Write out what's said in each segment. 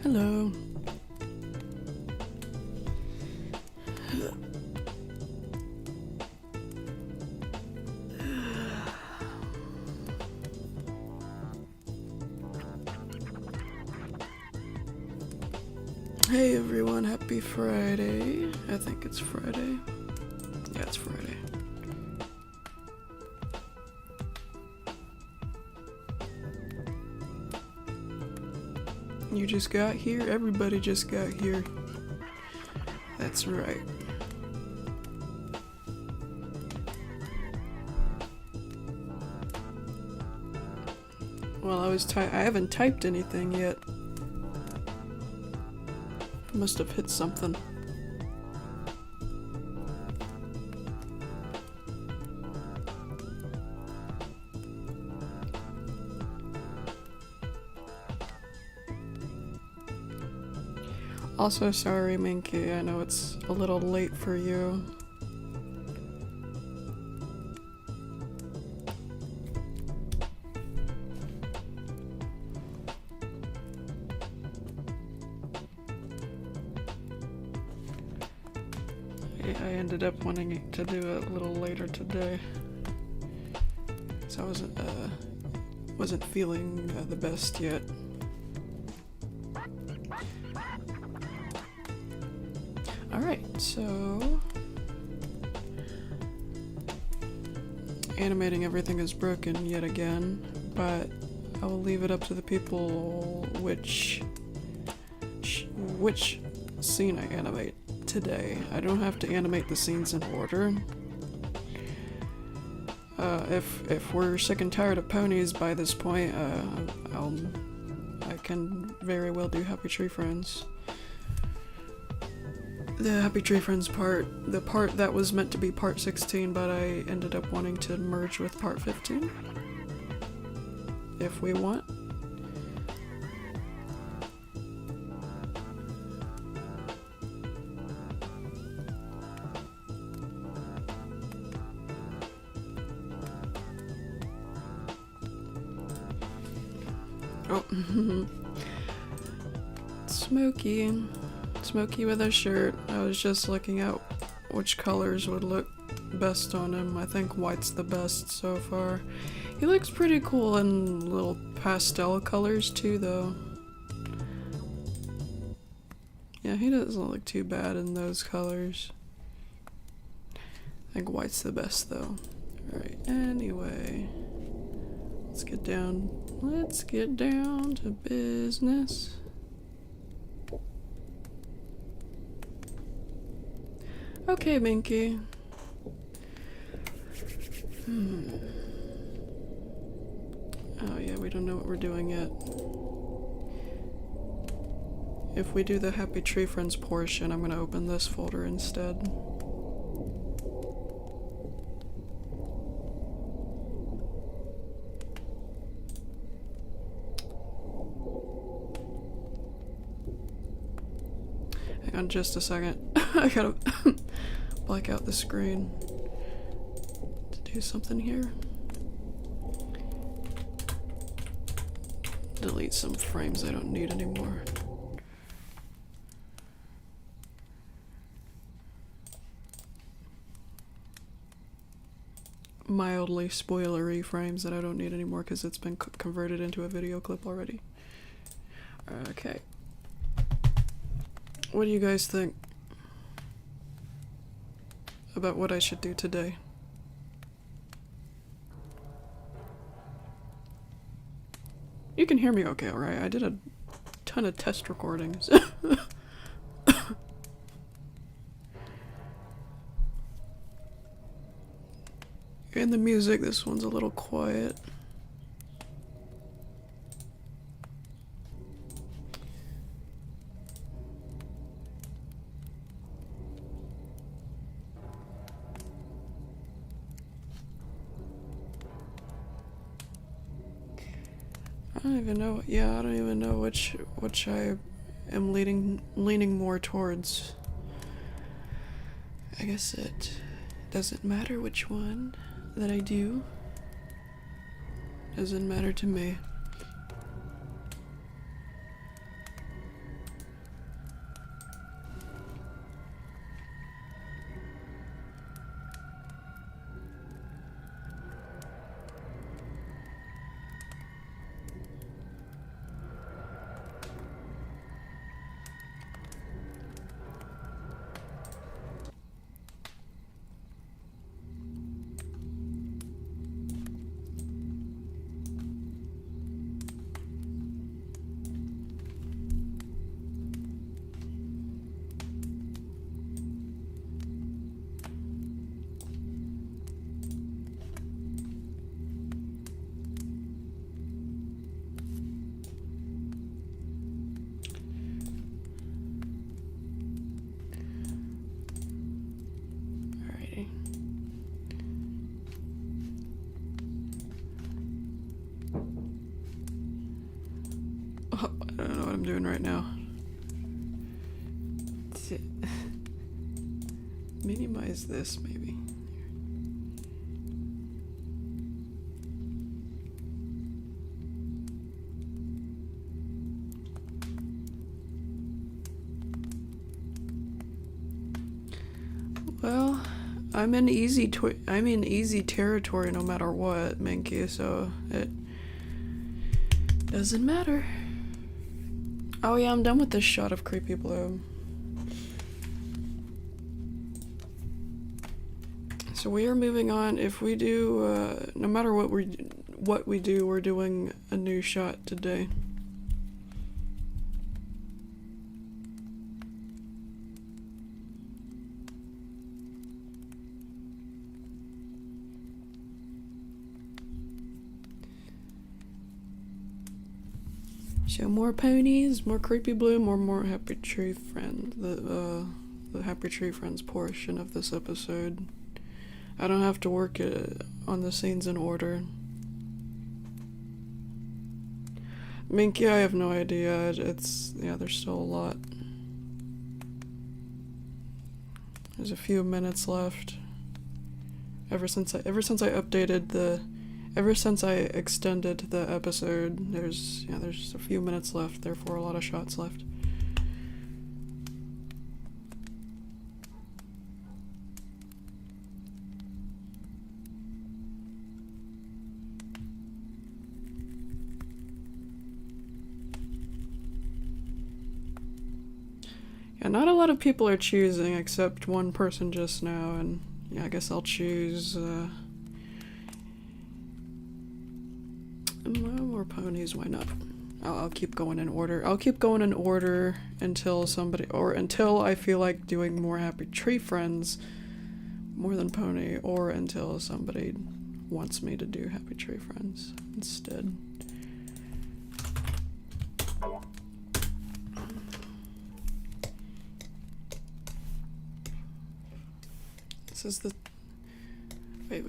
Hello. Hey everyone, happy Friday. I think it's Friday. Yeah, it's Friday. You just got here? Everybody just got here. That's right. Well, I haven't typed anything yet. Must have hit something. Also, sorry, Minky, I know it's a little late for you. I ended up wanting to do it a little later today, so I wasn't feeling the best yet. Alright, so animating everything is broken yet again, but I will leave it up to the people which scene I animate today. I don't have to animate the scenes in order. If we're sick and tired of ponies by this point, I can very well do Happy Tree Friends. The Happy Tree Friends part, the part that was meant to be part 16, but I ended up wanting to merge with part 15. If we want. Oh, Smokey with a shirt. I was just looking at which colors would look best on him. I think white's the best so far. He looks pretty cool in little pastel colors too, though. Yeah, he doesn't look too bad in those colors. I think white's the best though. Alright, anyway. Let's get down to business. Okay, Minky. Oh yeah, we don't know what we're doing yet. If we do the Happy Tree Friends portion, I'm gonna open this folder instead. Hang on just a second. I gotta black out the screen to do something here. Delete some frames I don't need anymore. Mildly spoilery frames that I don't need anymore because it's been converted into a video clip already. Okay. What do you guys think about what I should do today? You can hear me okay, alright? I did a ton of test recordings. And the music, this one's a little quiet. I don't even know. Yeah, I don't even know which I am leaning more towards. I guess it doesn't matter which one that I do. Doesn't matter to me. Oh, I don't know what I'm doing right now. Minimize this, maybe. Well, I'm in easy territory no matter what, Minky, so it doesn't matter. Oh yeah, I'm done with this shot of Creepy Bloom. So we are moving on. If we do, no matter what we do, we're doing a new shot today. So more ponies, more Creepy Bloom, or more Happy Tree Friend. The Happy Tree Friends portion of this episode. I don't have to work on the scenes in order. Minky, I have no idea. There's still a lot. There's a few minutes left. Ever since I extended the episode, there's a few minutes left, therefore a lot of shots left. Yeah, not a lot of people are choosing except one person just now, and yeah, I guess I'll choose more ponies, why not? I'll keep going in order. I'll keep going in order until until I feel like doing more Happy Tree Friends more than pony, or until somebody wants me to do Happy Tree Friends instead. This is the... Wait.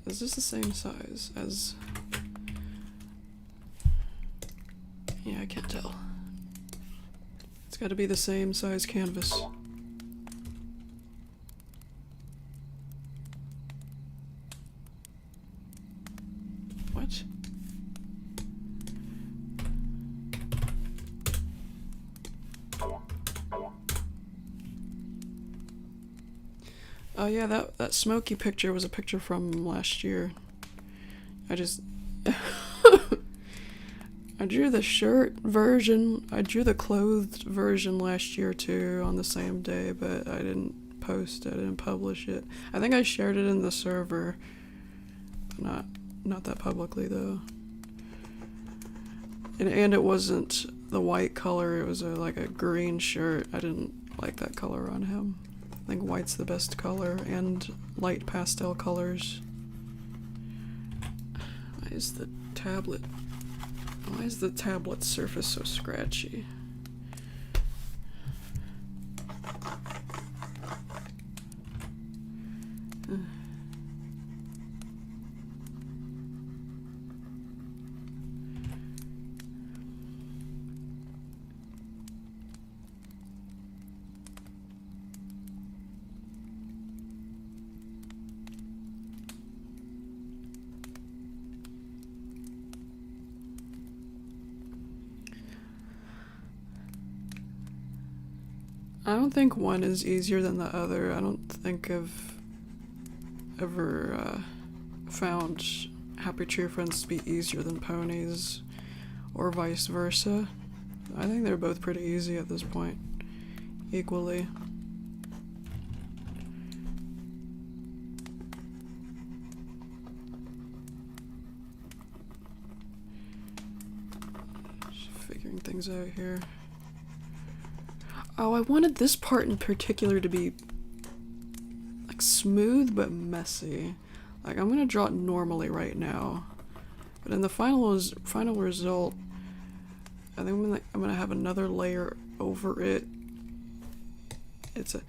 Is this the same size as... Yeah, I can't tell. It's gotta be the same size canvas. What? Oh yeah, that smoky picture was a picture from last year. I drew the shirt version, I drew the clothed version last year too on the same day, but I didn't post it, I didn't publish it. I think I shared it in the server, not that publicly though. And it wasn't the white color, it was like a green shirt. I didn't like that color on him. I think white's the best color, and light pastel colors. Why is the tablet surface so scratchy? I don't think one is easier than the other. I don't think I've ever found Happy Tree Friends to be easier than ponies, or vice versa. I think they're both pretty easy at this point, equally. Just figuring things out here. Oh, I wanted this part in particular to be like smooth but messy. Like, I'm gonna draw it normally right now, but in the final result, I think I'm gonna have another layer over it. It's a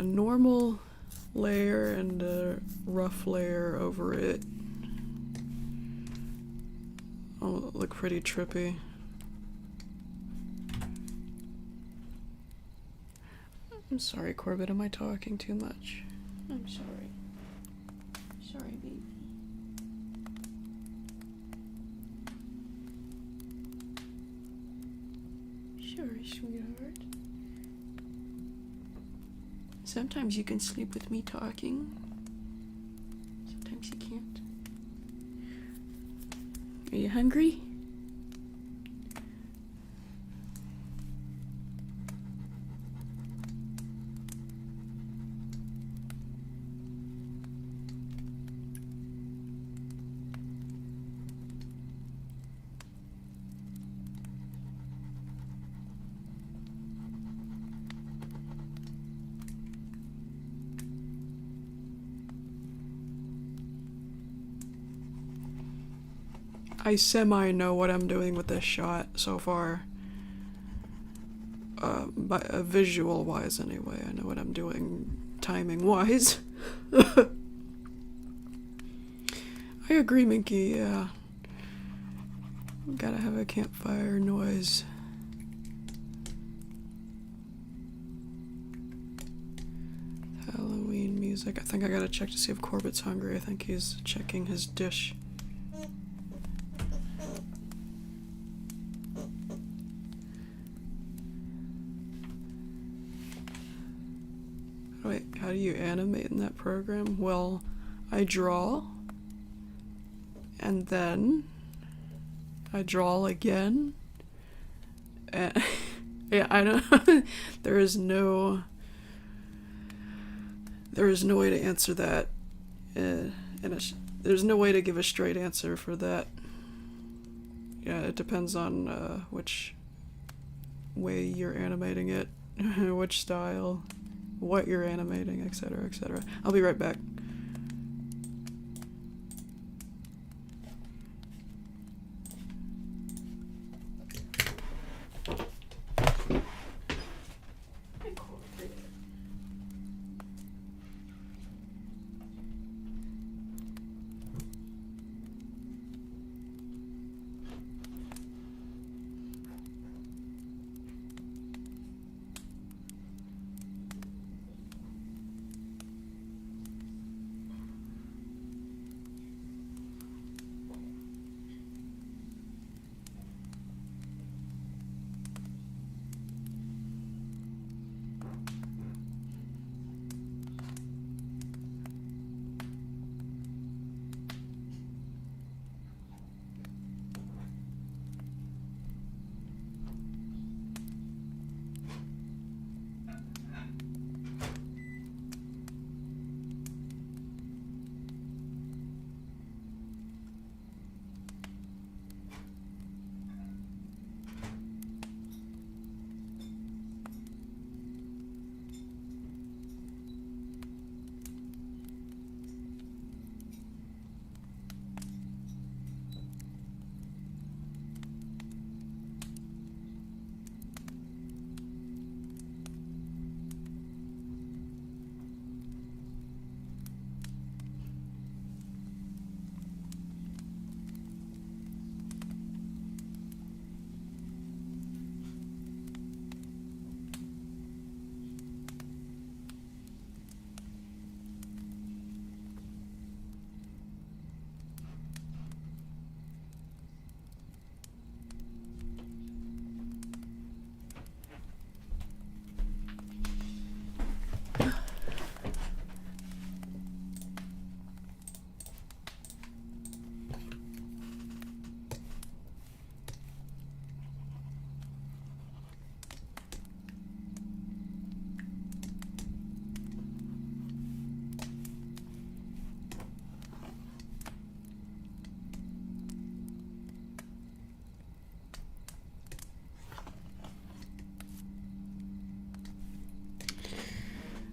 normal layer and a rough layer over it. will look pretty trippy. I'm sorry, Corbett, am I talking too much? I'm sorry. Sorry, baby. Sorry, sweetheart. Sometimes you can sleep with me talking. Sometimes you can't. Are you hungry? I semi-know what I'm doing with this shot so far. Visual-wise anyway, I know what I'm doing timing-wise. I agree, Minky, yeah. Gotta have a campfire noise. Halloween music. I think I gotta check to see if Corbett's hungry. I think he's checking his dish. Wait, how do you animate in that program? Well, I draw, and then I draw again, and yeah, I don't. There is no way to answer that, there's no way to give a straight answer for that. Yeah, it depends on which way you're animating it, which style, what you're animating, etc., etc. I'll be right back.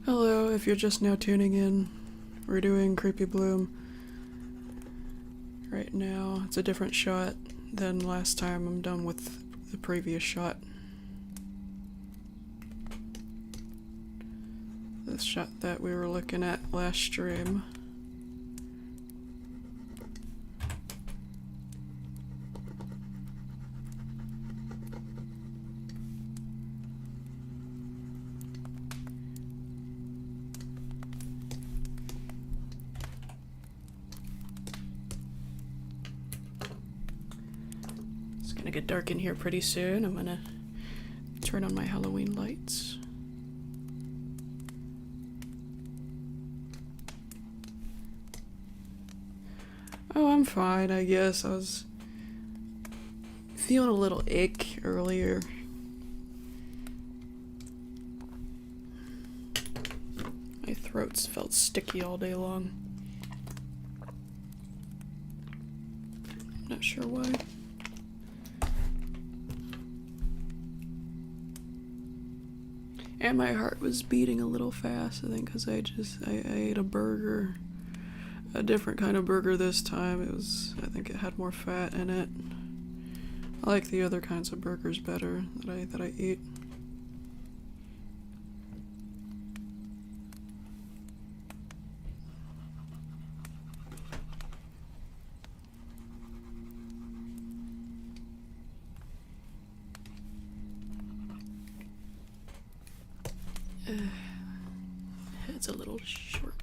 Hello, if you're just now tuning in, we're doing Creepy Bloom right now. It's a different shot than last time. I'm done with the previous shot. The shot that we were looking at last stream. gonna get dark in here pretty soon. I'm gonna turn on my Halloween lights. Oh, I'm fine, I guess. I was feeling a little ache earlier. My throat's felt sticky all day long. Not sure why. And my heart was beating a little fast, I think, because I ate a burger. A different kind of burger this time. I think it had more fat in it. I like the other kinds of burgers better that I eat. Head's a little short.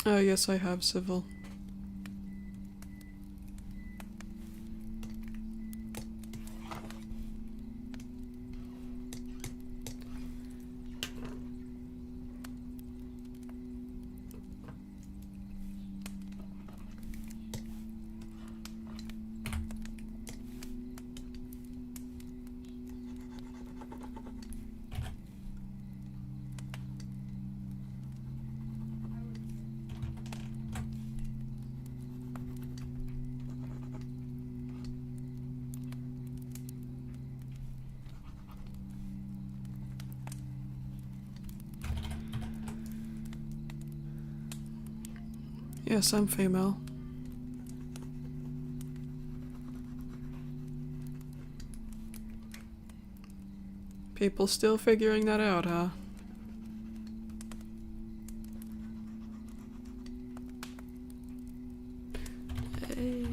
Oh, yes, I have civil. Yes, I'm female. People still figuring that out, huh? Hey.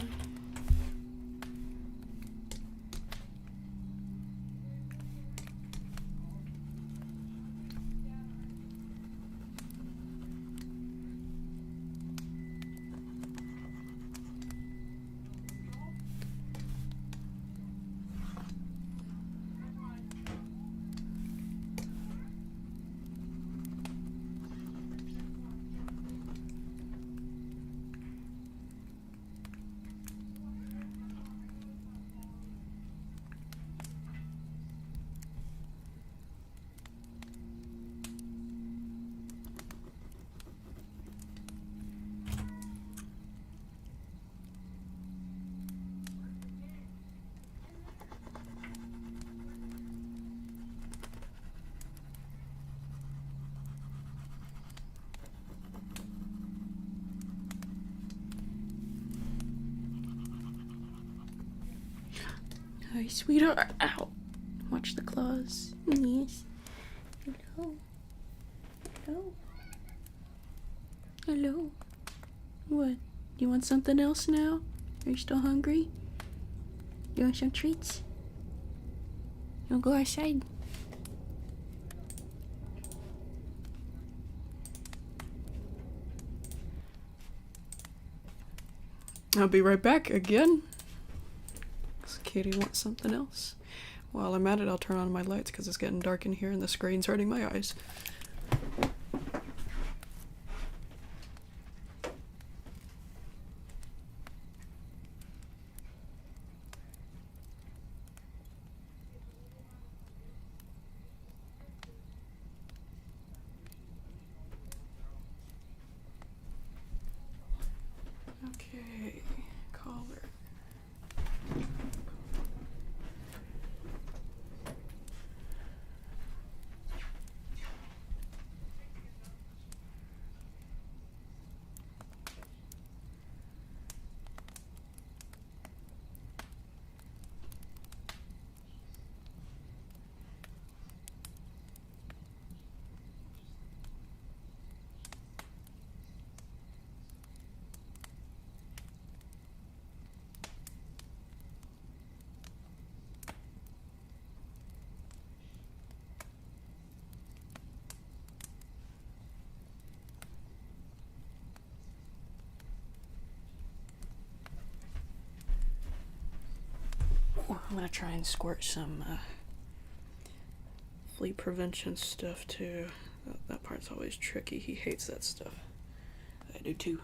Hi, sweetheart. Ow. Watch the claws. Yes. Hello. Hello. Hello. What? You want something else now? Are you still hungry? You want some treats? You wanna go outside? I'll be right back again. Katie wants something else. While I'm at it, I'll turn on my lights because it's getting dark in here and the screen's hurting my eyes. Okay, collar. I'm gonna try and squirt some flea prevention stuff too. That part's always tricky. He hates that stuff. I do too.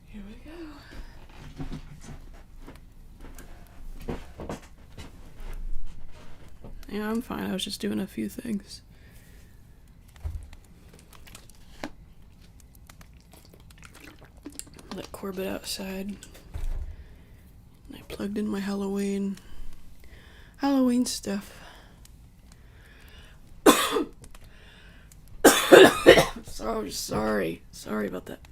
Here we go. Yeah, I'm fine. I was just doing a few things. Let Corbett outside. I plugged in my Halloween stuff. So sorry about that.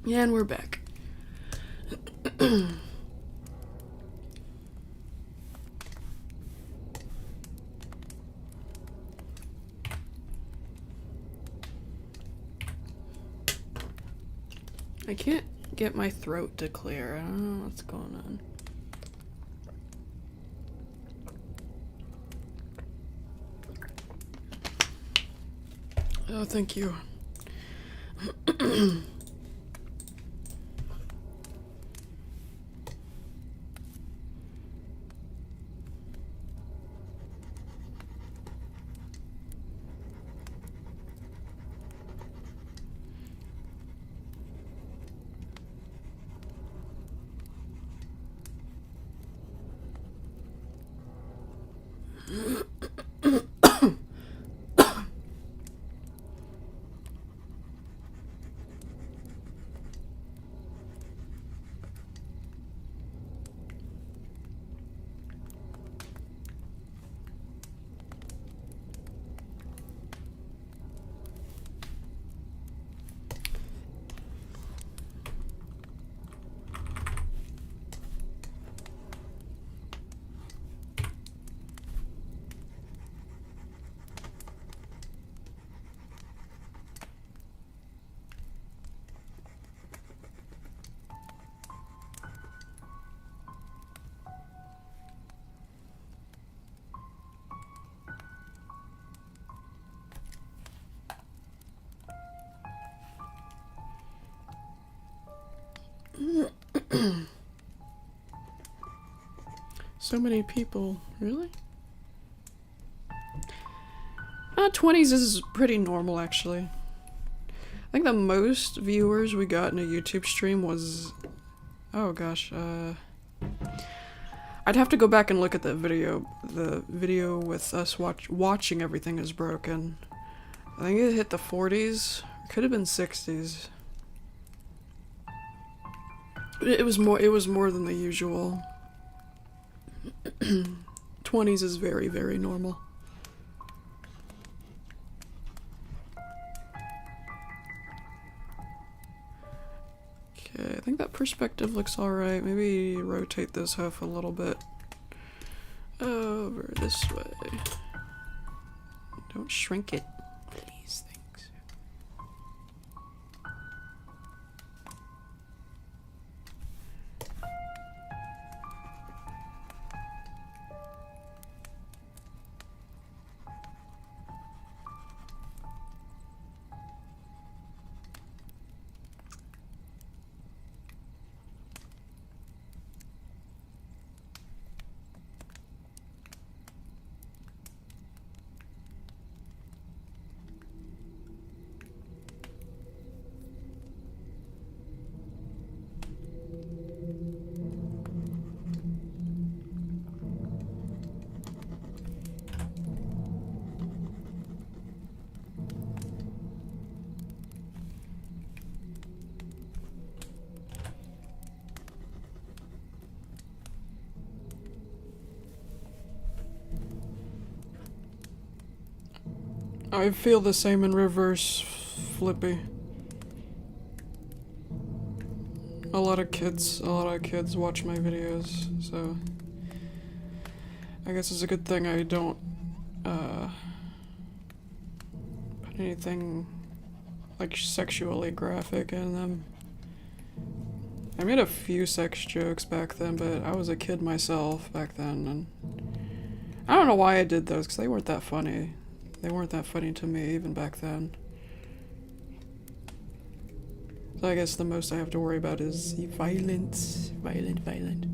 And we're back. I can't get my throat to clear. I don't know what's going on. Oh, thank you. So many people. Really? 20s is pretty normal, actually. I think the most viewers we got in a YouTube stream was... Oh gosh, I'd have to go back and look at the video. The video with us watching everything is broken. I think it hit the 40s. Could have been 60s. It was more than the usual. 20s is very, very normal. Okay, I think that perspective looks alright. Maybe rotate this hoof a little bit. Over this way. Don't shrink it, please, thanks. I feel the same in reverse, Flippy. A lot of kids watch my videos, so I guess it's a good thing I don't put anything like sexually graphic in them. I made a few sex jokes back then, but I was a kid myself back then, and I don't know why I did those, because they weren't that funny. They weren't that funny to me even back then. So I guess the most I have to worry about is violence. Violent.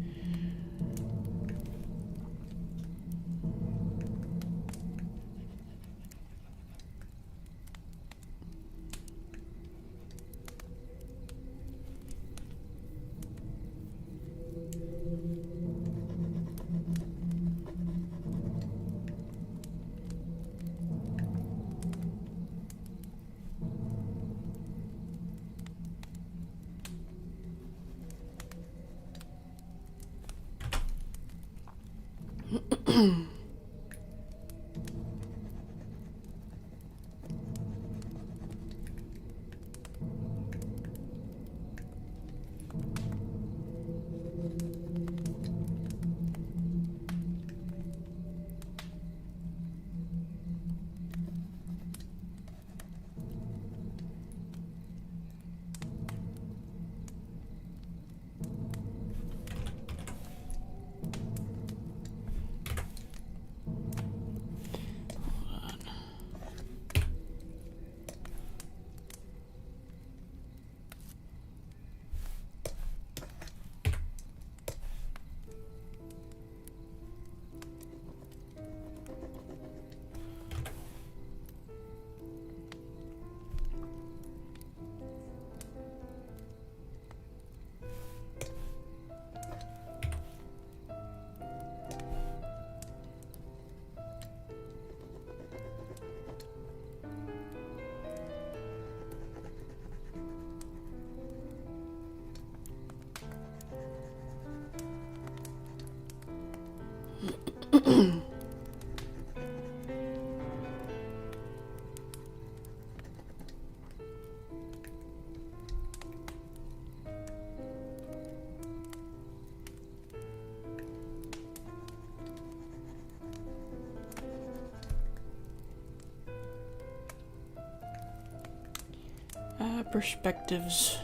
Perspectives.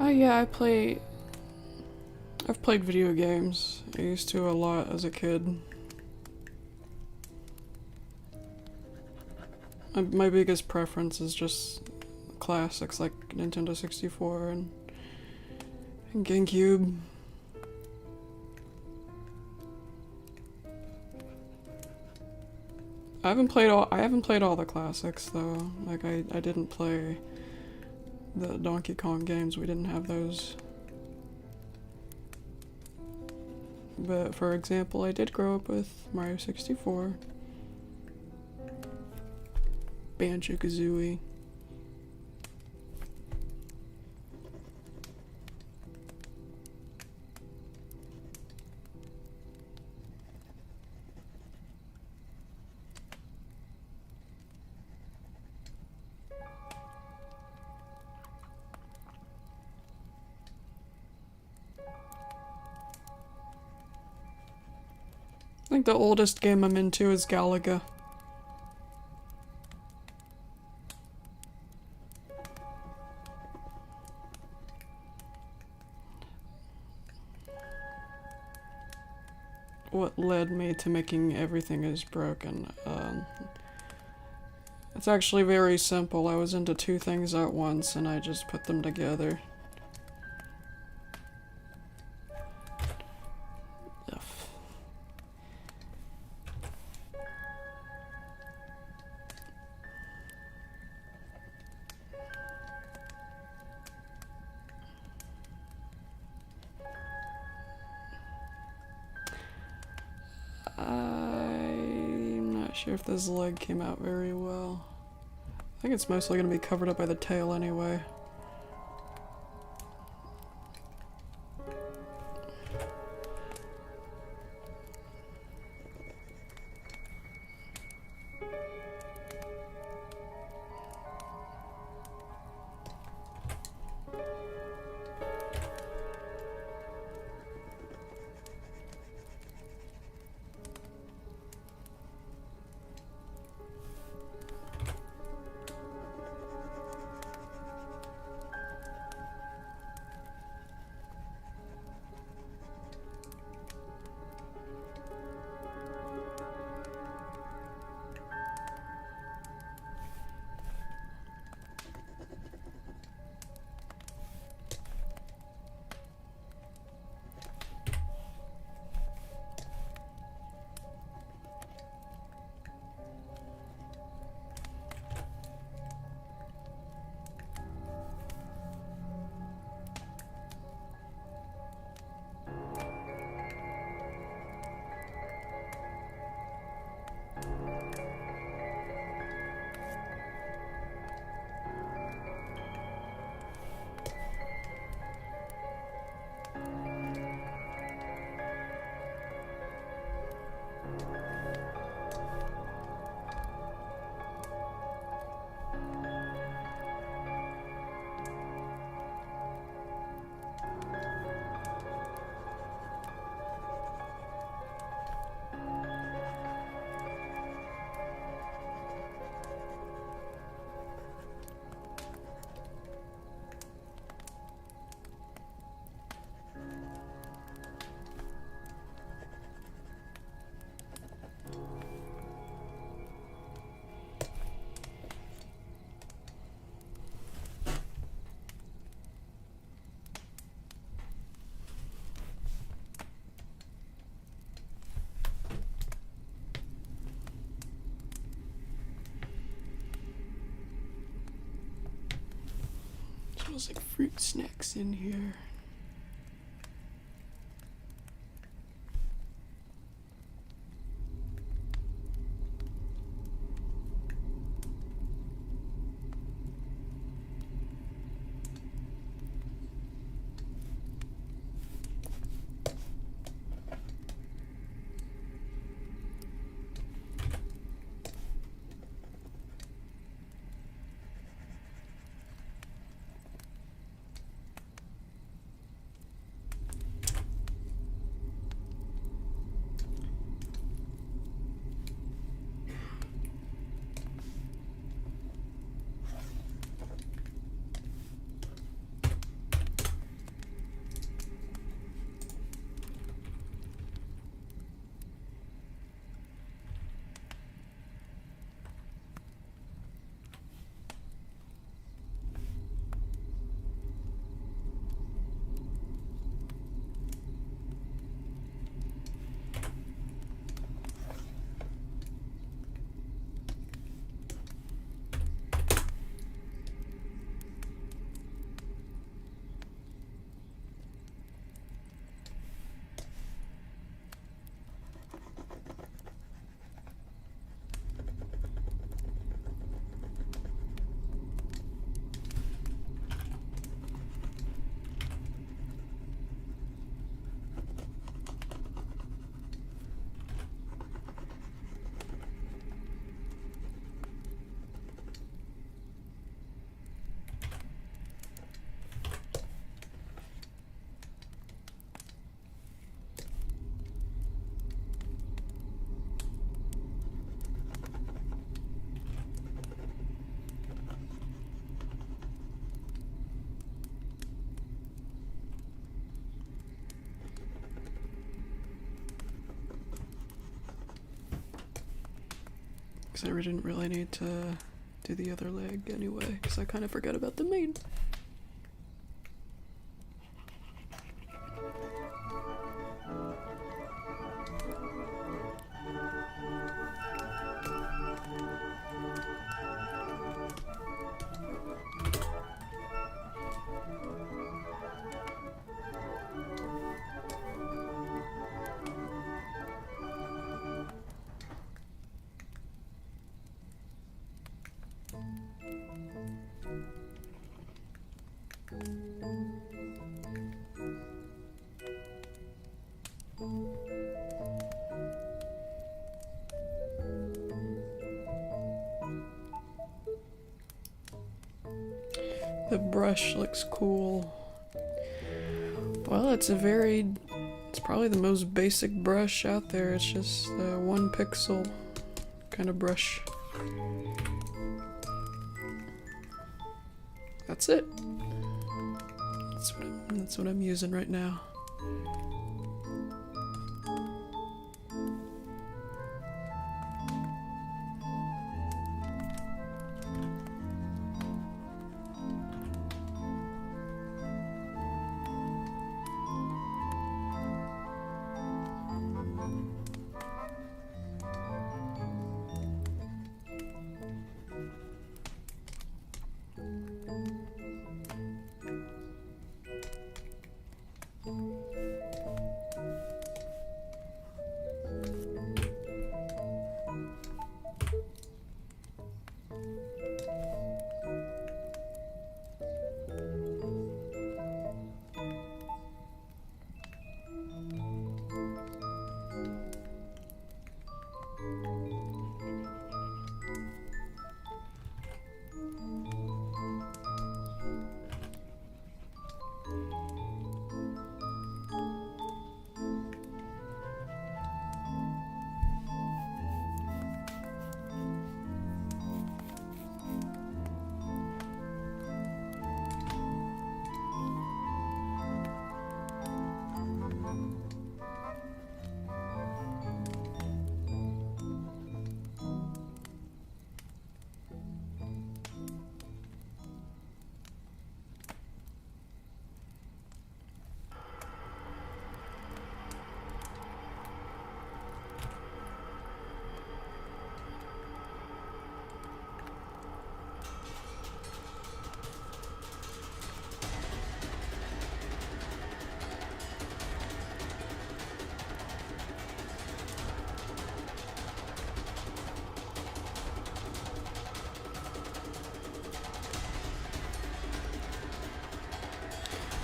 Oh yeah, I've played video games. I used to a lot as a kid. My biggest preference is just classics like Nintendo 64 and GameCube. I haven't played all the classics though. Like I didn't play the Donkey Kong games. We didn't have those. But for example, I did grow up with Mario 64, Banjo-Kazooie. I think the oldest game I'm into is Galaga. What led me to making Everything Is Broken. It's actually very simple. I was into two things at once and I just put them together. Ugh. I'm not sure if this leg came out very well. I think it's mostly going to be covered up by the tail anyway. Smells like fruit snacks in here. Because I didn't really need to do the other leg anyway, because I kind of forgot about the mane. The brush looks cool. Well, it's probably the most basic brush out there. It's just a 1 pixel kind of brush. That's it. That's what I'm using right now.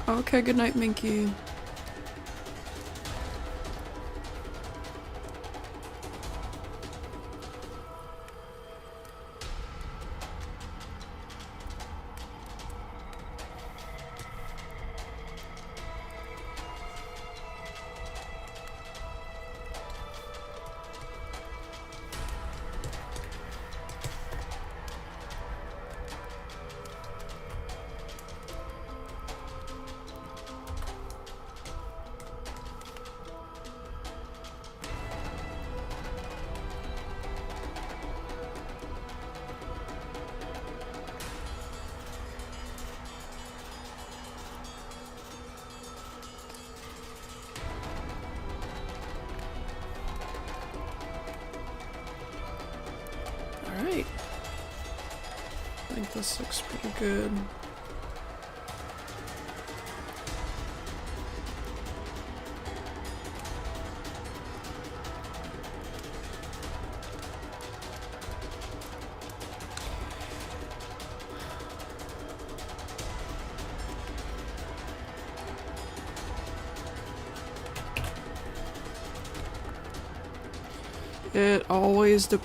Okay, good night, Minky. Alright. I think this looks pretty good.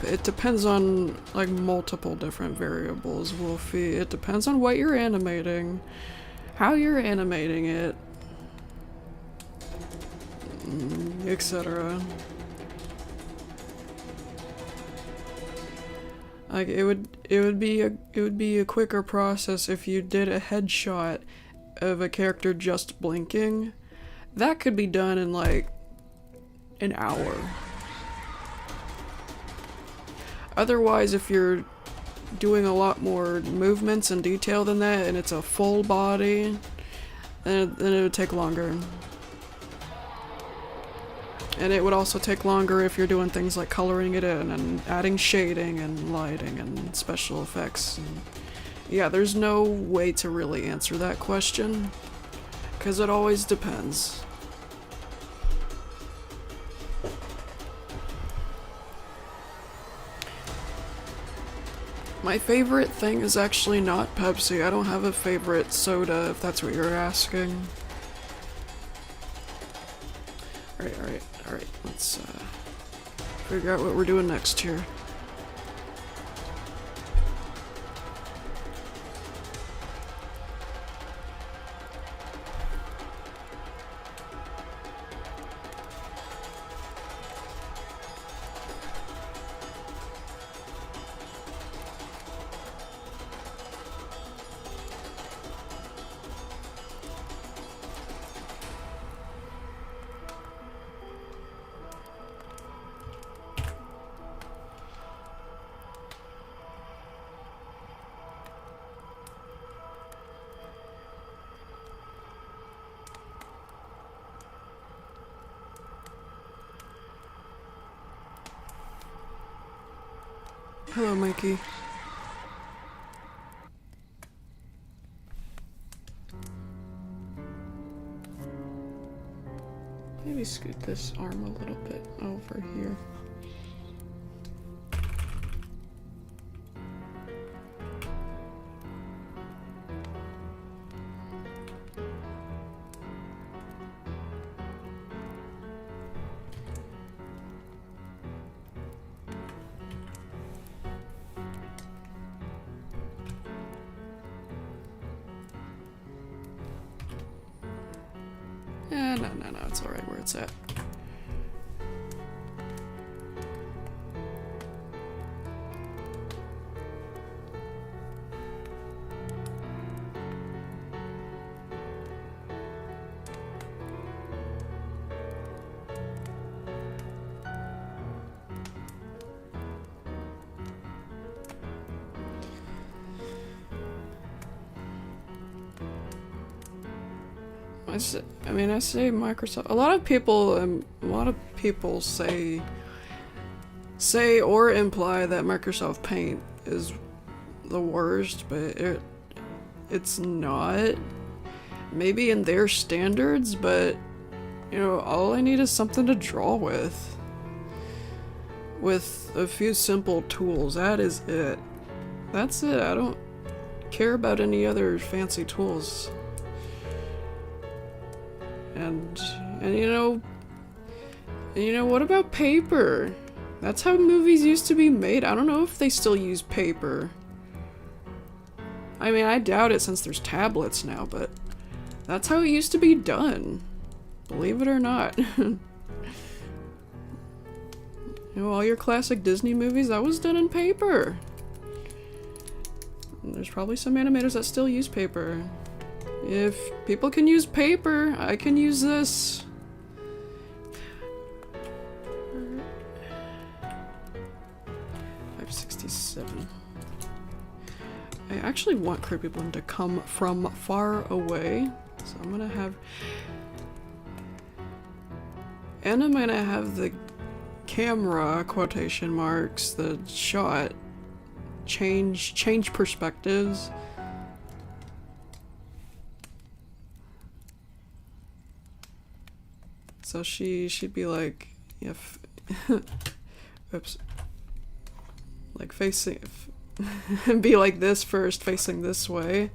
It depends on like multiple different variables, Wolfie. It depends on what you're animating, how you're animating it, etc. Like it would be a quicker process if you did a headshot of a character just blinking. That could be done in like an hour. Otherwise, if you're doing a lot more movements and detail than that, and it's a full body, then it would take longer. And it would also take longer if you're doing things like coloring it in and adding shading and lighting and special effects. And yeah, there's no way to really answer that question, because it always depends. My favorite thing is actually not Pepsi. I don't have a favorite soda, if that's what you're asking. Alright, let's figure out what we're doing next here. Hello, Mikey. Maybe scoot this arm a little bit over here. No, it's alright where it's at. I say Microsoft. A lot of people say or imply that Microsoft Paint is the worst, but it's not. Maybe in their standards, but you know, all I need is something to draw with a few simple tools. That is it. That's it. I don't care about any other fancy tools. And you know, what about paper? That's how movies used to be made. I don't know if they still use paper. I mean, I doubt it since there's tablets now, but that's how it used to be done. Believe it or not. You know, all your classic Disney movies, that was done in paper. And there's probably some animators that still use paper. If people can use paper, I can use this. $567. I actually want Creepy Bloom to come from far away, so I'm gonna have, and I'm gonna have the camera quotation marks, the shot change perspectives. So she'd be like, if oops, like facing, be like this first, facing this way,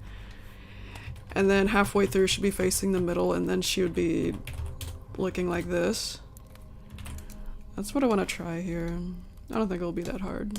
and then halfway through she'd be facing the middle, and then she would be looking like this. That's what I want to try here. I don't think it'll be that hard.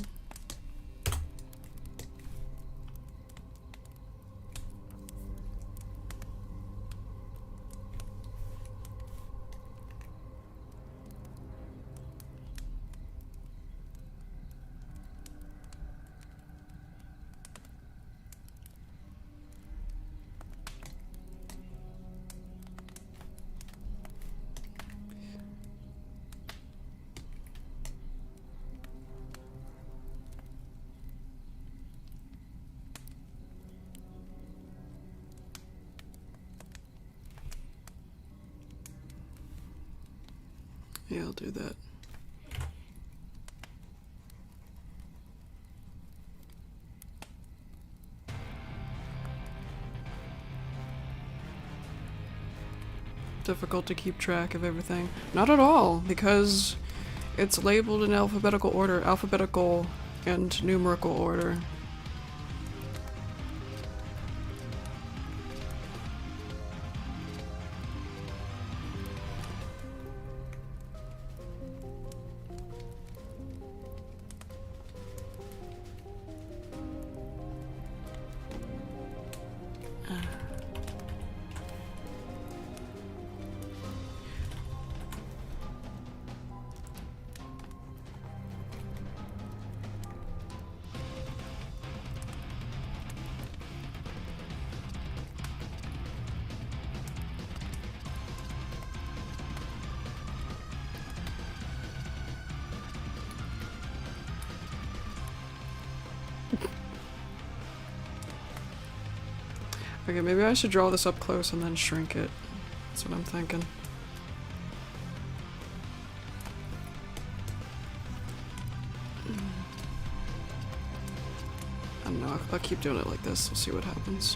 Yeah, I'll do that. Difficult to keep track of everything. Not at all, because it's labeled in alphabetical order, alphabetical and numerical order. Okay, maybe I should draw this up close and then shrink it. That's what I'm thinking. I don't know, I'll keep doing it like this, we'll see what happens.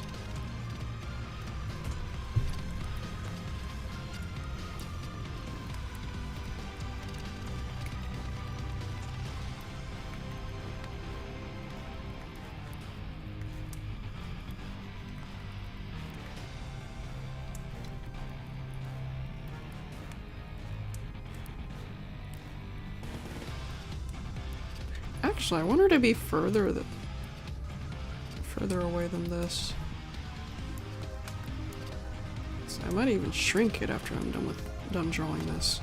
Actually, I want her to be further away than this. So I might even shrink it after I'm done drawing this.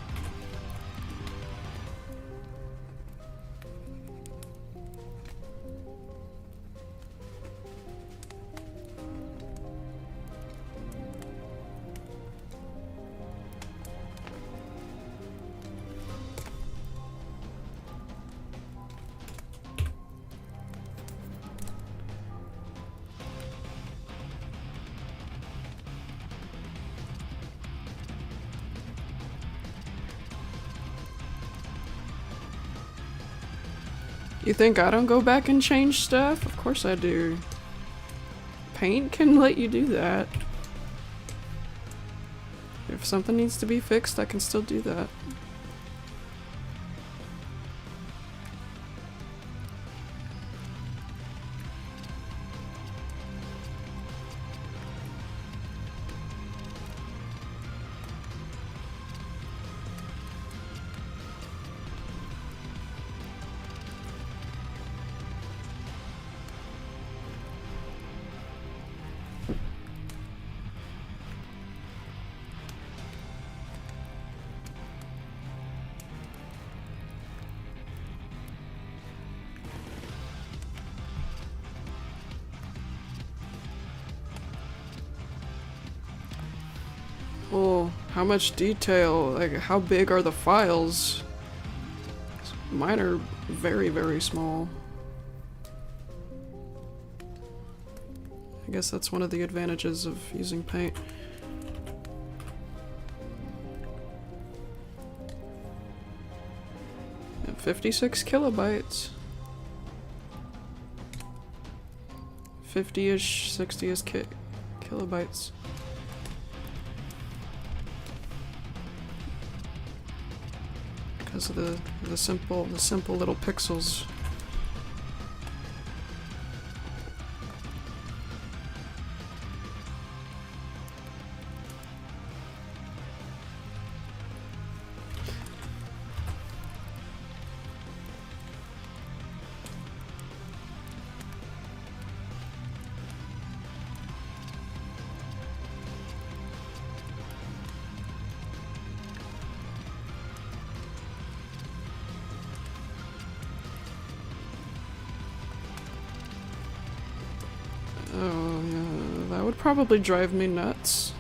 You think I don't go back and change stuff? Of course I do. Paint can let you do that. If something needs to be fixed, I can still do that. Well, how much detail? Like, how big are the files? Mine are very, very small. I guess that's one of the advantages of using paint. Yeah, 56 kilobytes. 50-ish, 60-ish kilobytes. Because of the simple little pixels. Oh, yeah, that would probably drive me nuts.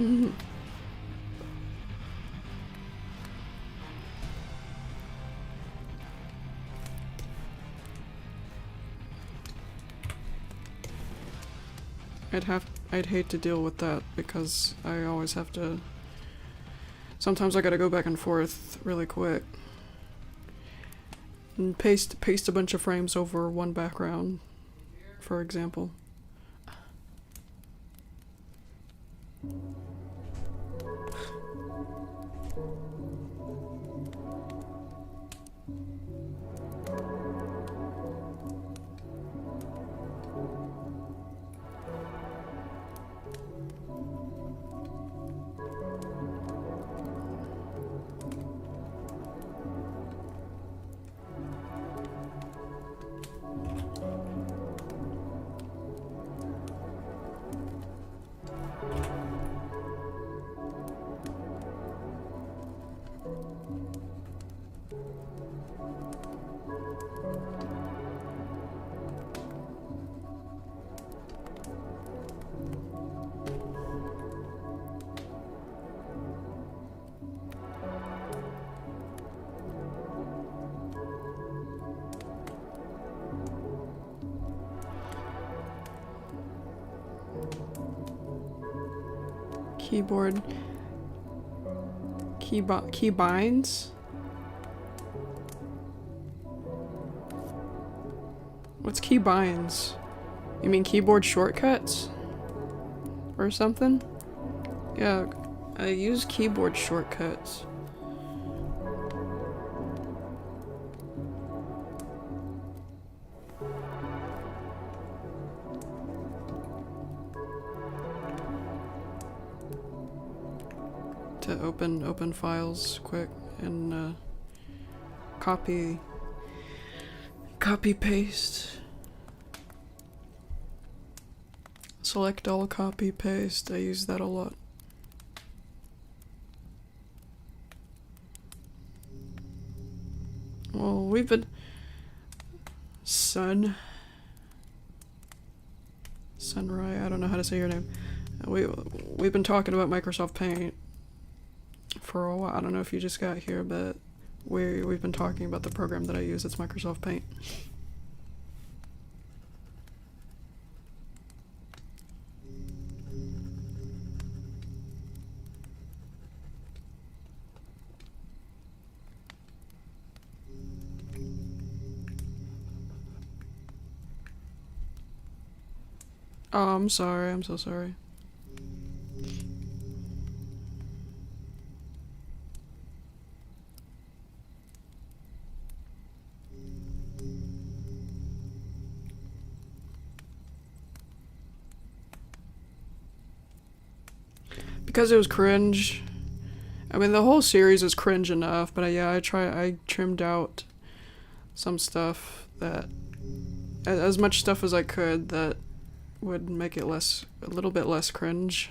I'd hate to deal with that because I always have to Sometimes I gotta go back and forth really quick. And paste a bunch of frames over one background, for example. Keyboard. Key binds? What's key binds? You mean keyboard shortcuts? Or something? Yeah, I use keyboard shortcuts. To open files quick and copy paste. Select all, copy paste. I use that a lot. Well, we've been Sunrise, I don't know how to say your name. We've been talking about Microsoft Paint for a while. I don't know if you just got here, but we've been talking about the program that I use. It's Microsoft Paint. Oh, I'm sorry. I'm so sorry. Because it was cringe. I mean, the whole series is cringe enough, but yeah, I trimmed out some stuff that, as much stuff as I could that would make it a little bit less cringe.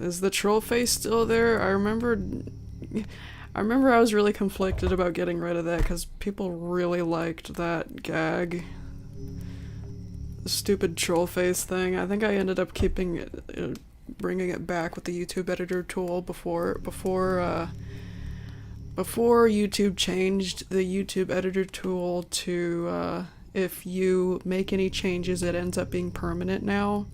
Is the troll face still there? I remember I was really conflicted about getting rid of that because people really liked that gag. The stupid troll face thing. I think I ended up keeping it, bringing it back with the YouTube editor tool before YouTube changed the YouTube editor tool to if you make any changes, it ends up being permanent now.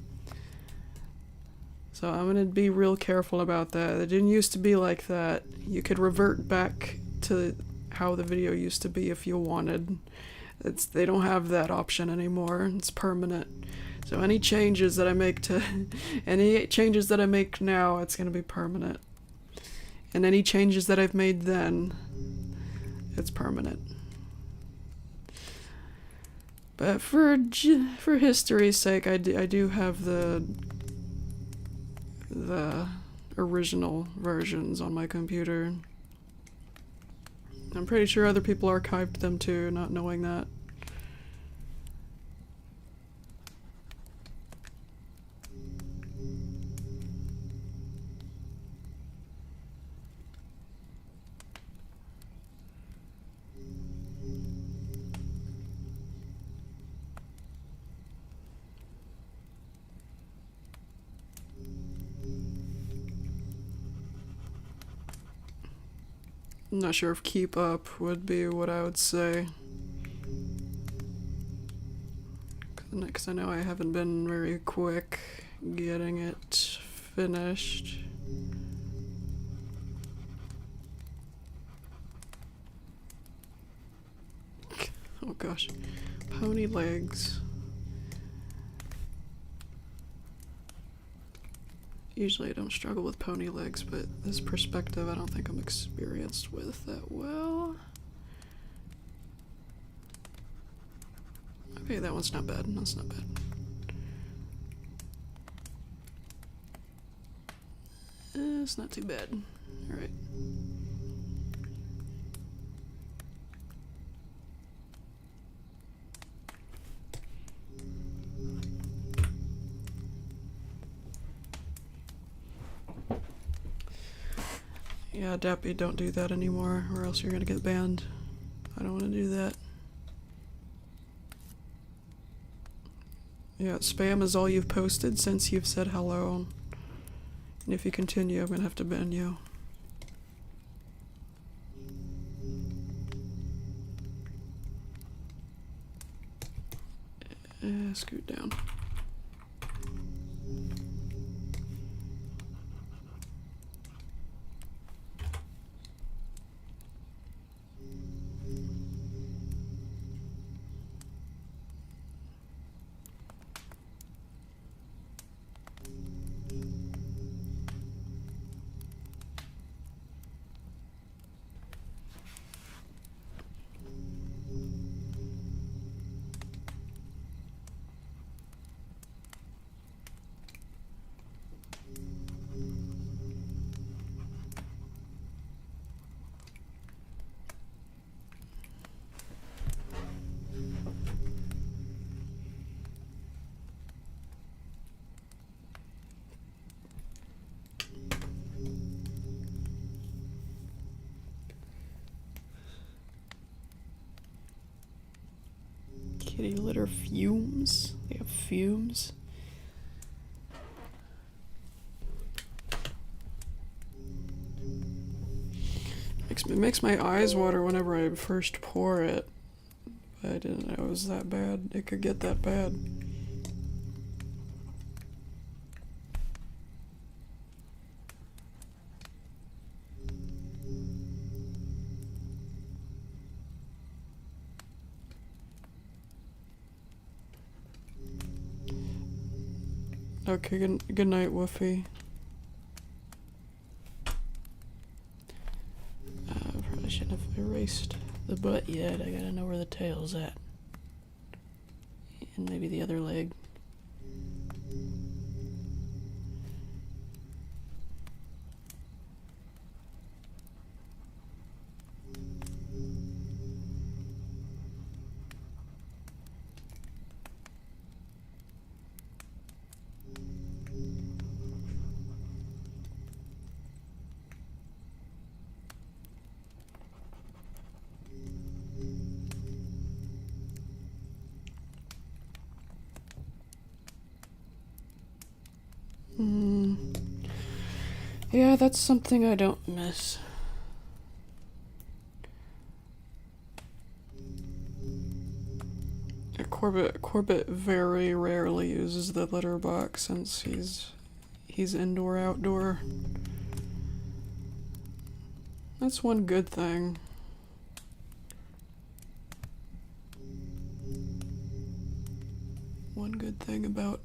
So I'm gonna be real careful about that. It didn't used to be like that. You could revert back to how the video used to be if you wanted. They don't have that option anymore. It's permanent. So any changes that I make now, it's gonna be permanent. And any changes that I've made then, it's permanent. But for history's sake, I do have the original versions on my computer. I'm pretty sure other people archived them too, not knowing that. I'm not sure if keep up would be what I would say. Because I know I haven't been very quick getting it finished. Oh gosh. Pony legs. Usually I don't struggle with pony legs, but this perspective I don't think I'm experienced with that well. Okay, that one's not bad. That's not bad. It's not too bad. Alright. Yeah, Dappy, don't do that anymore, or else you're gonna get banned. I don't want to do that. Yeah, spam is all you've posted since you've said hello. And if you continue, I'm gonna have to ban you. Scoot down. Kitty litter fumes? They have fumes? It makes my eyes water whenever I first pour it. But I didn't know it was that bad. It could get that bad. Okay, good night, Woofy. Probably shouldn't have erased the butt yet. I gotta know where the tail's at. And maybe the other leg. Yeah, that's something I don't miss. Corbett very rarely uses the litter box since he's indoor outdoor. That's one good thing. One good thing about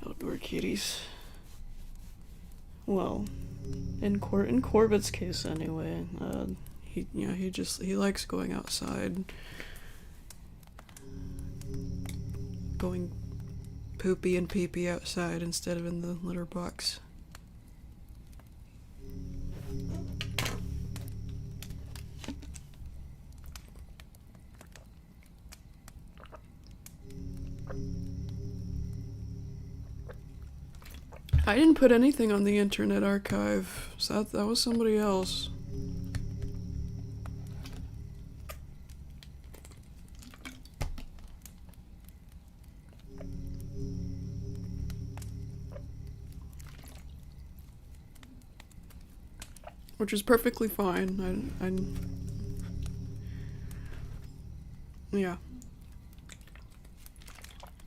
outdoor kitties. Well, in Corbett's case anyway, he likes going outside, going poopy and pee-pee outside instead of in the litter box. I didn't put anything on the Internet Archive, so that was somebody else. which is perfectly fine. Yeah.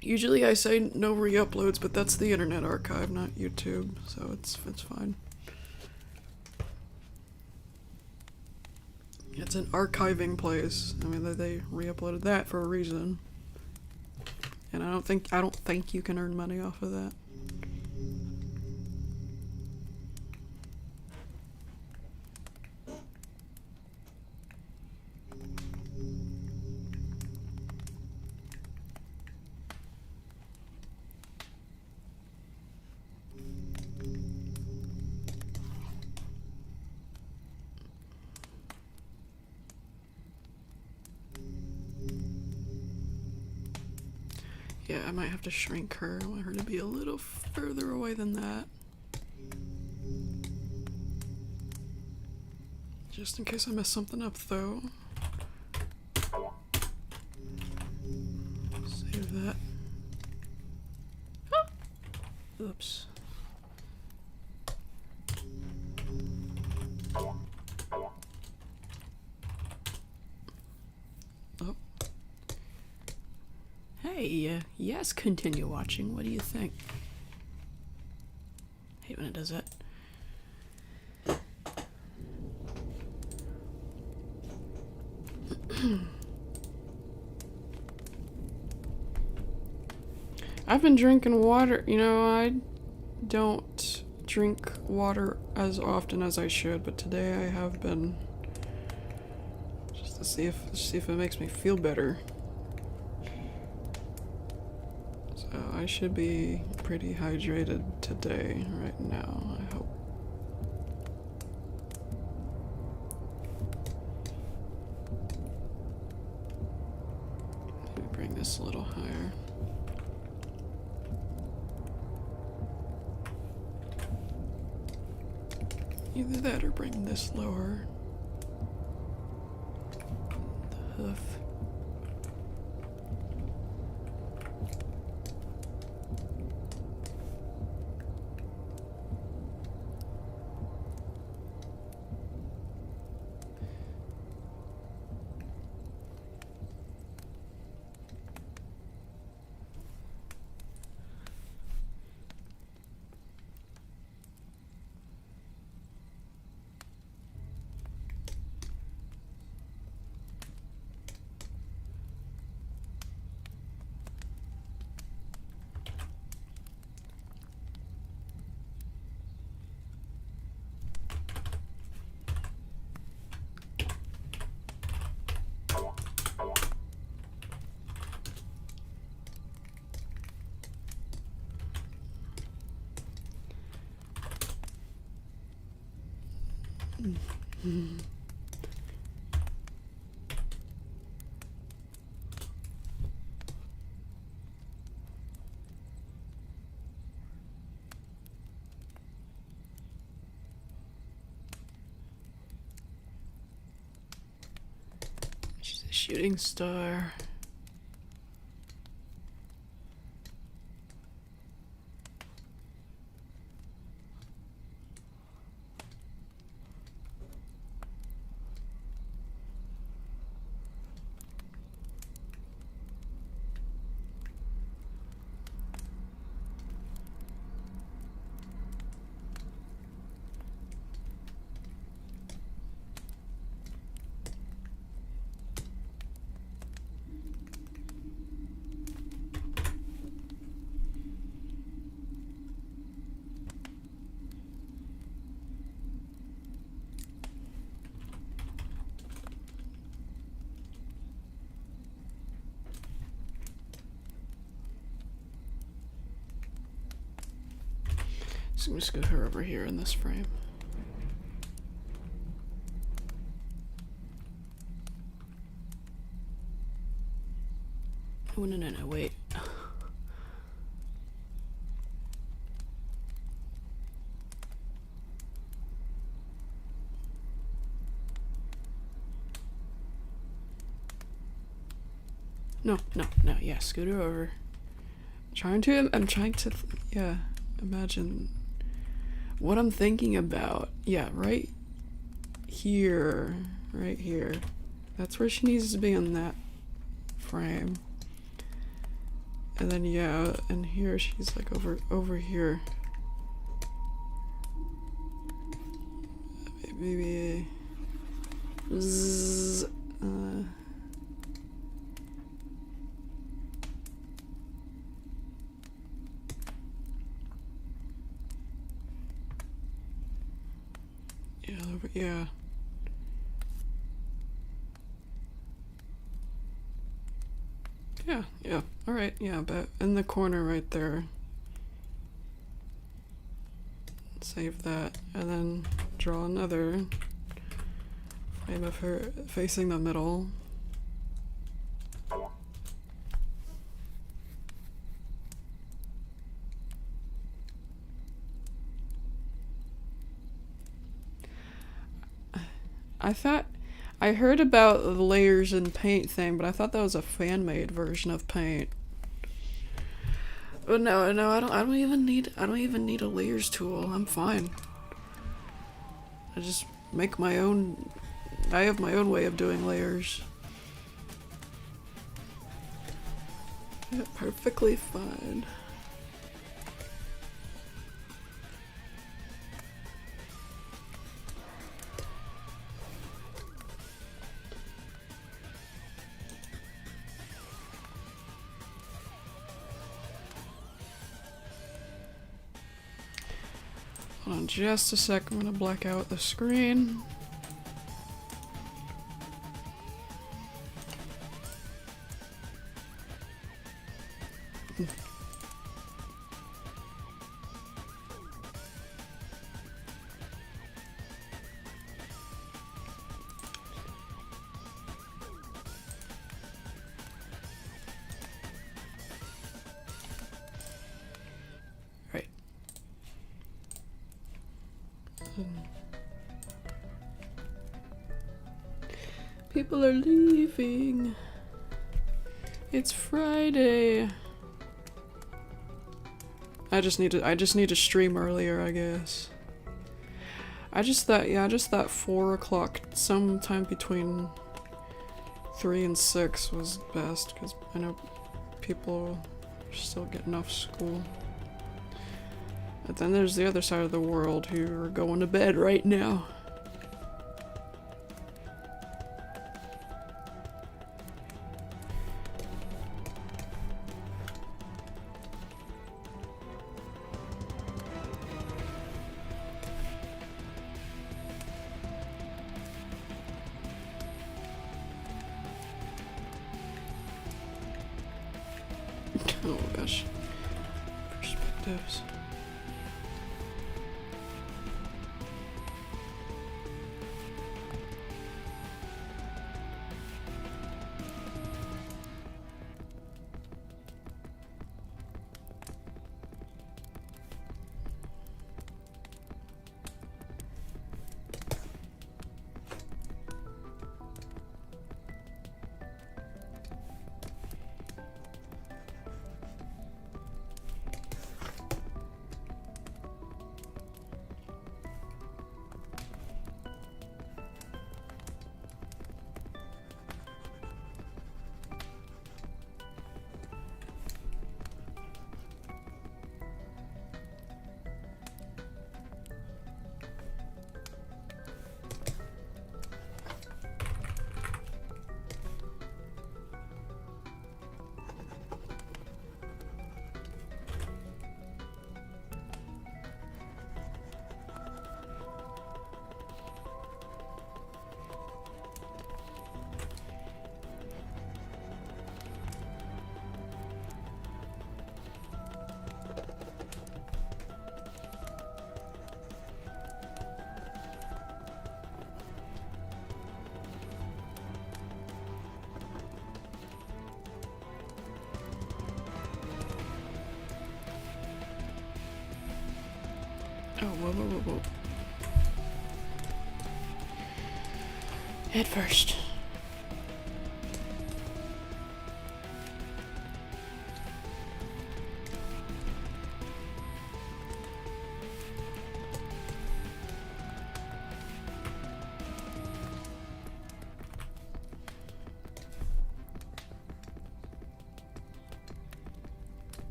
Usually I say no re-uploads, but that's the Internet Archive, not YouTube, so it's fine. It's an archiving place. I mean, they re-uploaded that for a reason. And I don't think you can earn money off of that. Yeah, I might have to shrink her. I want her to be a little further away than that. Just in case I mess something up, though. Save that. Ah! Oops. Oh. Hey, yes, continue watching. What do you think? Hate when it does that. I've been drinking water. You know, I don't drink water as often as I should, but today I have been, just to see if it makes me feel better. So I should be pretty hydrated today, right now, I hope. Maybe bring this a little higher. Either that or bring this lower. The hoof. She's a shooting star. So I'm just gonna go her over here in this frame. Oh, no, wait. No, yeah, scoot her over. I'm trying to, yeah, imagine what I'm thinking about. Yeah, right here, right here. That's where she needs to be in that frame. And then yeah, and here she's like over here. Maybe zzz, yeah. Yeah, alright, yeah, but in the corner right there. Save that, and then draw another frame of her facing the middle. I heard about the layers in Paint thing, but I thought that was a fan-made version of Paint. But no, I don't even need a layers tool. I'm fine. I just make my own. I have my own way of doing layers. Yeah, perfectly fine. Hold on just a sec, I'm gonna black out the screen. Right. People are leaving. It's Friday. I just need to stream earlier, I guess. I just thought 4 o'clock, sometime between 3 and 6 was best, because I know people are still getting off school. But then there's the other side of the world who are going to bed right now. Oh gosh. Perspectives. Oh, whoa. Head first.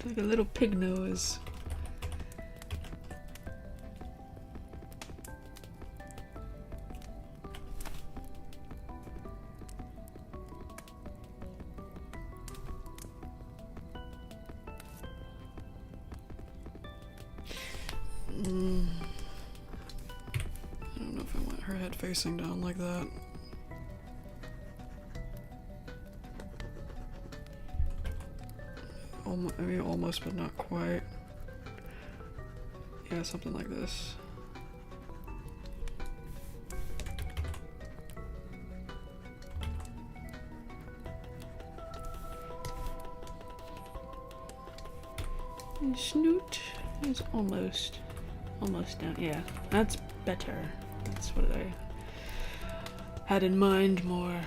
Like a little pig nose. I don't know if I want her head facing down like that. I mean, almost, but not quite. Yeah, something like this. And snoot is almost down. Yeah, that's better. That's what I had in mind more.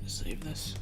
Save this.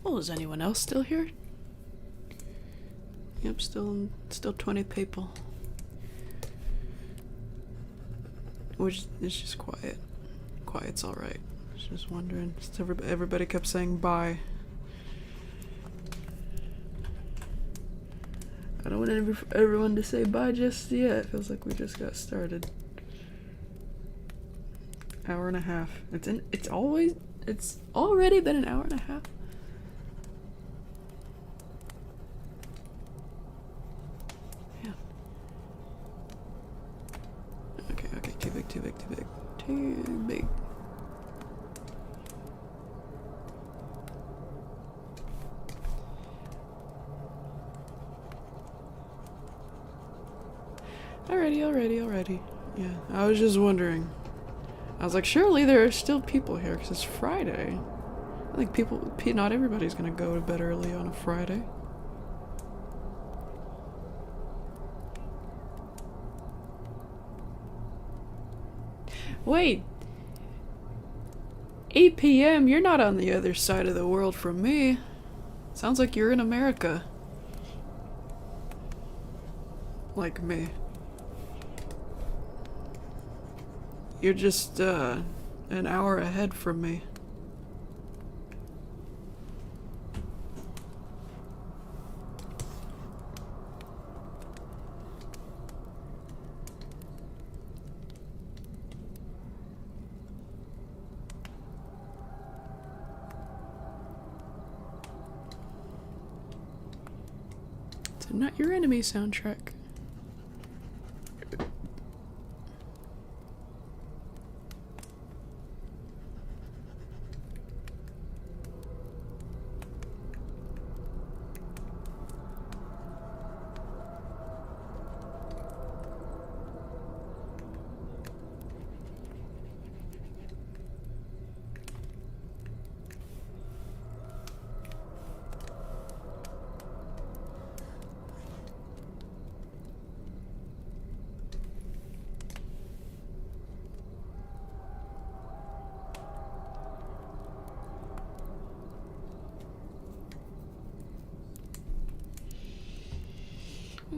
Oh, is anyone else still here? Yep, still 20 people. Which is just quiet. Quiet's alright. Just wondering. Just everybody kept saying bye. I don't want everyone to say bye just yet. Feels like we just got started. Hour and a half. It's already been an hour and a half. Yeah. Okay, too big. Too big. Alrighty. Yeah, I was just wondering. I was like, surely there are still people here because it's Friday. I think not everybody's gonna go to bed early on a Friday. Wait! 8 p.m., you're not on the other side of the world from me. Sounds like you're in America. Like me. You're just, an hour ahead from me. It's a Not Your Enemy soundtrack.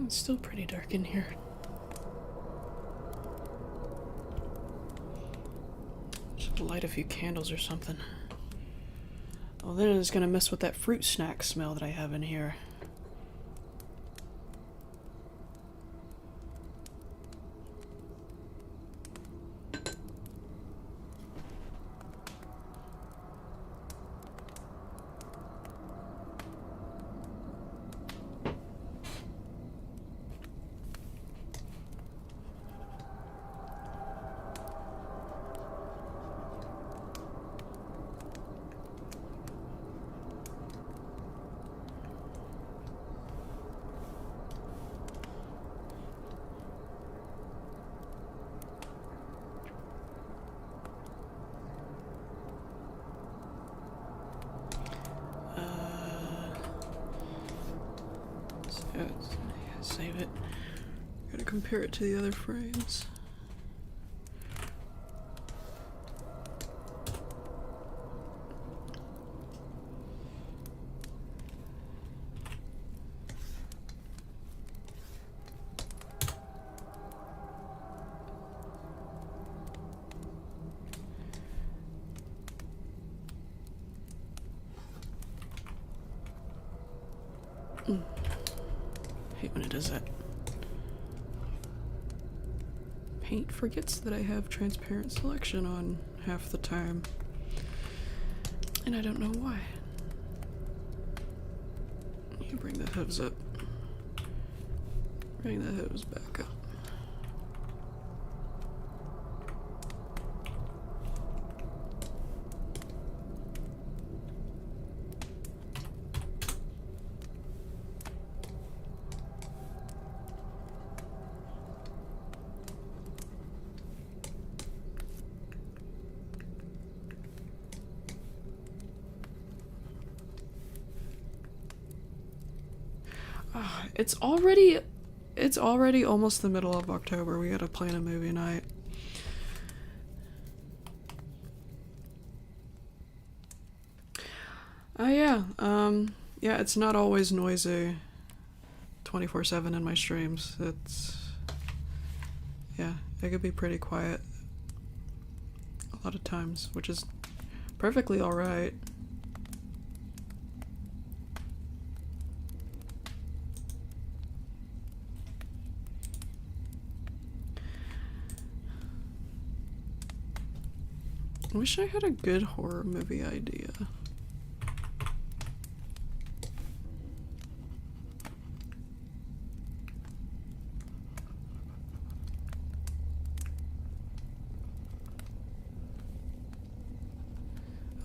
It's still pretty dark in here. Should light a few candles or something. Oh, then it's gonna mess with that fruit snack smell that I have in here. Save it. Gotta compare it to the other frames. Hate when it does that. Paint forgets that I have transparent selection on half the time. And I don't know why. You bring the hooves up. Bring the hooves back up. It's already almost the middle of October. We gotta plan a movie night. Yeah, yeah, it's not always noisy 24/7 in my streams. Yeah, it could be pretty quiet a lot of times, which is perfectly alright. I wish I had a good horror movie idea.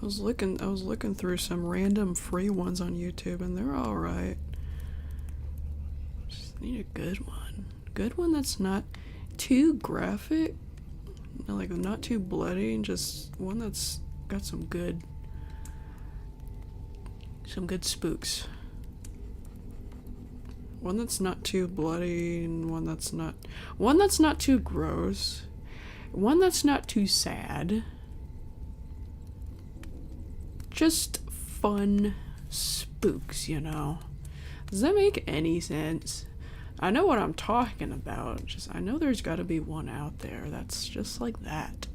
I was looking through some random free ones on YouTube and they're alright. Just need a good one. Good one that's not too graphic. Like not too bloody, just one that's got some good spooks. One that's not too bloody and one that's not too gross. One that's not too sad. Just fun spooks, you know. Does that make any sense? I know what I'm talking about. I know there's gotta be one out there that's just like that.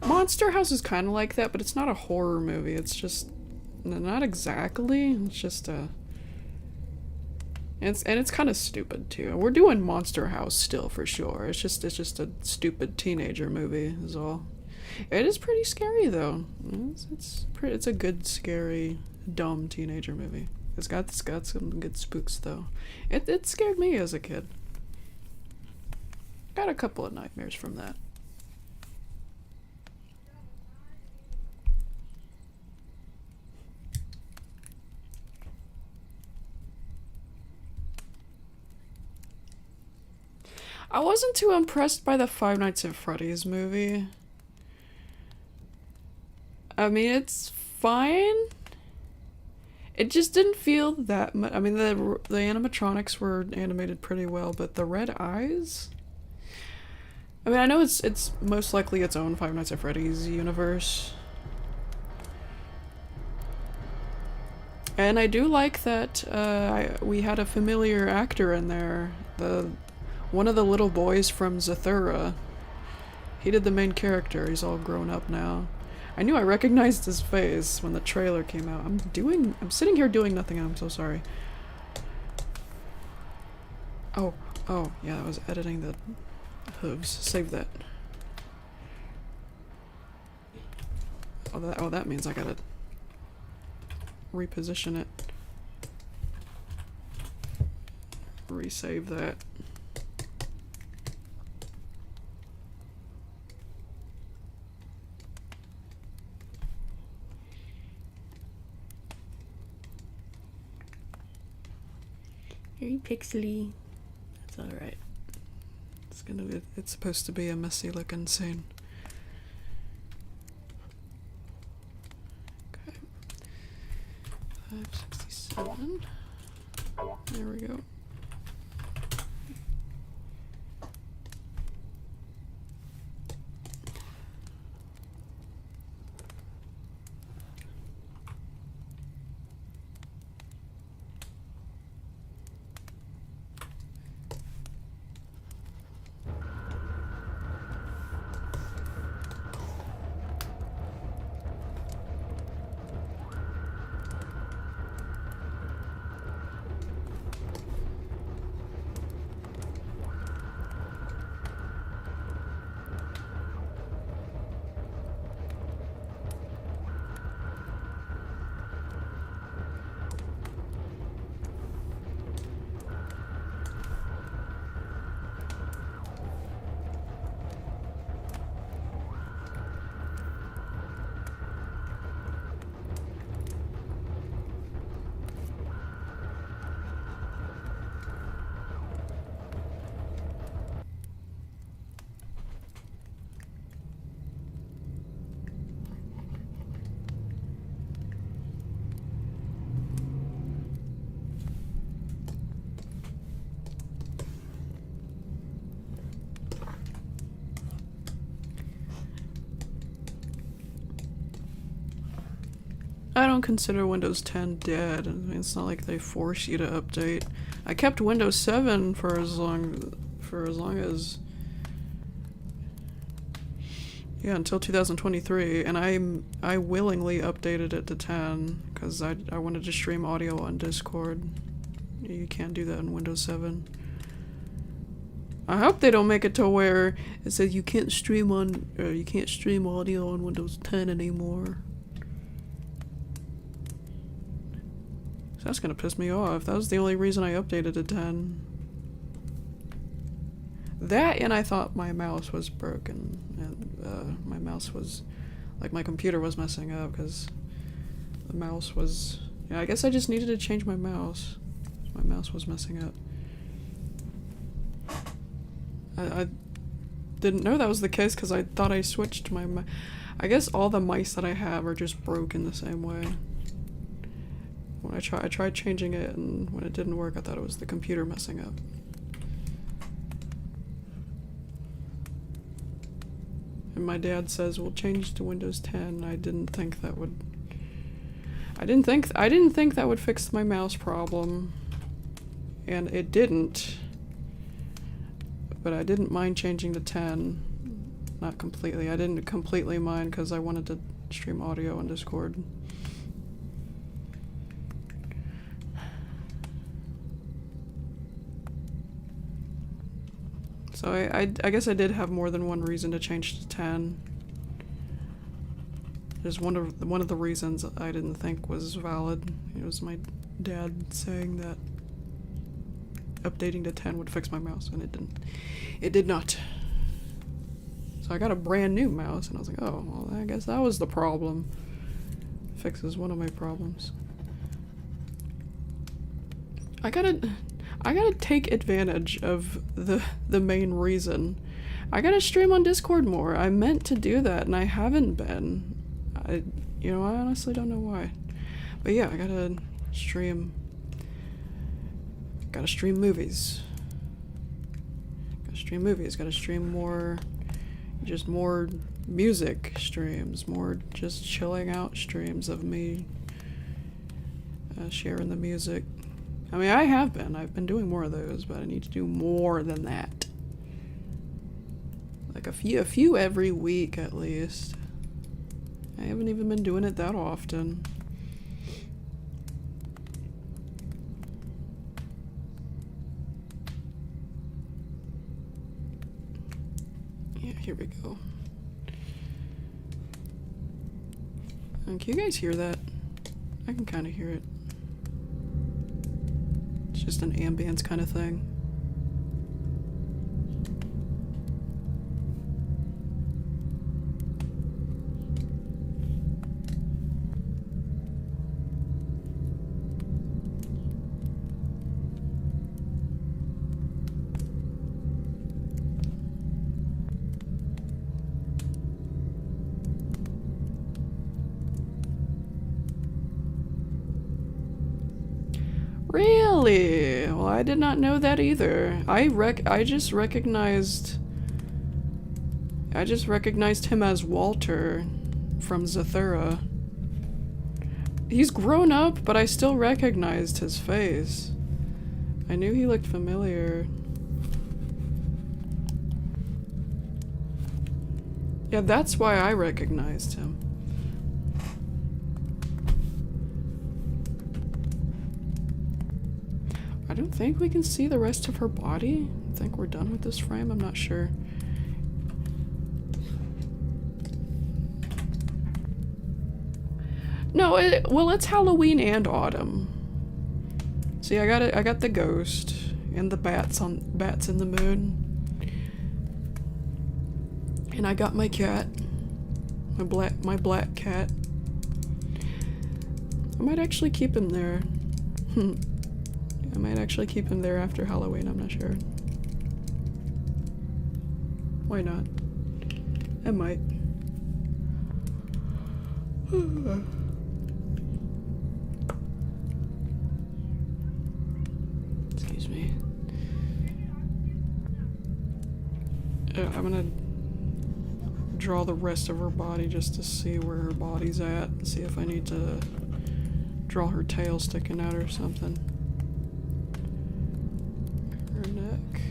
Monster House is kind of like that, but it's not a horror movie. It's just not exactly. It's just a. It's kind of stupid too. We're doing Monster House still for sure. It's just a stupid teenager movie is all. It is pretty scary though. It's a good scary dumb teenager movie. It's got some good spooks though. It scared me as a kid. Got a couple of nightmares from that. I wasn't too impressed by the Five Nights at Freddy's movie. I mean, it's fine. It just didn't feel that much. I mean, the animatronics were animated pretty well, but the red eyes. I mean, I know it's most likely its own Five Nights at Freddy's universe, and I do like that we had a familiar actor in there. One of the little boys from Zathura. He did the main character. He's all grown up now. I knew I recognized his face when the trailer came out. I'm sitting here doing nothing. I'm so sorry. Oh, yeah, I was editing the hooves. Save that. Oh, that means I gotta reposition it. Resave that. Very pixely. That's alright. It's supposed to be a messy looking scene. Okay. 567. There we go. I don't consider Windows 10 dead. I mean, it's not like they force you to update. I kept Windows 7 for as long as, yeah, until 2023, and I willingly updated it to 10 because I wanted to stream audio on Discord. You can't do that in Windows 7. I hope they don't make it to where it says you can't stream audio on Windows 10 anymore. So that's gonna piss me off. That was the only reason I updated to 10. That, and I thought my mouse was broken, and my mouse was, like, my computer was messing up because the mouse was, yeah, I guess I just needed to change my mouse. My mouse was messing up. I didn't know that was the case because I thought I switched my I guess all the mice that I have are just broken the same way. When I tried changing it, and when it didn't work, I thought it was the computer messing up. And my dad says, "We'll change to Windows 10." I didn't think that would I didn't think that would fix my mouse problem. And it didn't. But I didn't mind changing to 10. Not completely. I didn't completely mind because I wanted to stream audio on Discord. So I guess I did have more than one reason to change to 10. There's one of the reasons I didn't think was valid. It was my dad saying that updating to 10 would fix my mouse, and it didn't. It did not. So I got a brand new mouse, and I was like, oh, well, I guess that was the problem. Fixes one of my problems. I gotta take advantage of the main reason. I gotta stream on Discord more. I meant to do that, and I haven't been. I honestly don't know why. But yeah, I gotta stream. Gotta stream movies. Gotta stream more, just more music streams, more just chilling out streams of me sharing the music. I mean, I've been doing more of those, but I need to do more than that. Like a few every week at least. I haven't even been doing it that often. Yeah, here we go. Can you guys hear that? I can kind of hear it. It's just an ambience kind of thing. Really? Well, I did not know that either. I just recognized him as Walter from Zathura. He's grown up, but I still recognized his face. I knew he looked familiar. Yeah, that's why I recognized him. I don't think we can see the rest of her body. I think we're done with this frame, I'm not sure. No, well, it's Halloween and autumn. See, I got the ghost and the bats in the moon. And I got my cat. My black cat. I might actually keep him there. I might actually keep him there after Halloween, I'm not sure. Why not? I might. Excuse me. I'm gonna draw the rest of her body just to see where her body's at, see if I need to draw her tail sticking out or something. Her neck.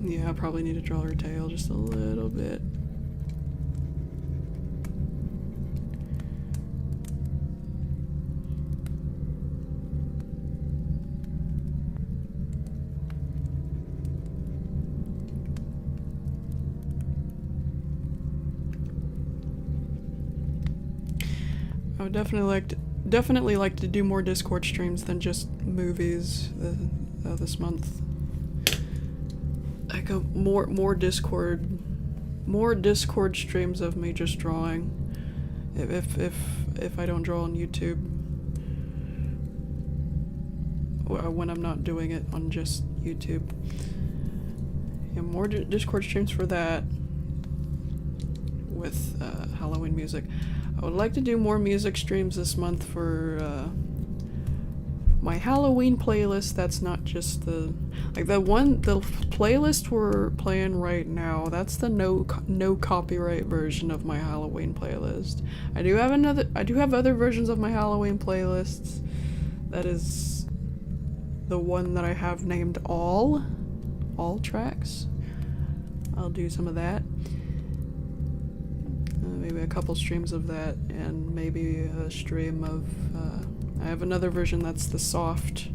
Yeah, I probably need to draw her tail just a little bit. I would definitely like to do more Discord streams than just movies this month. Like more Discord streams of me just drawing. If I don't draw on YouTube, when I'm not doing it on just YouTube. Yeah, more Discord streams for that with Halloween music. I would like to do more music streams this month for my Halloween playlist. That's not just the playlist we're playing right now. That's the no copyright version of my Halloween playlist. I do have other versions of my Halloween playlists. That is the one that I have named all tracks. I'll do some of that. Maybe a couple streams of that, and maybe a stream of I have another version that's the soft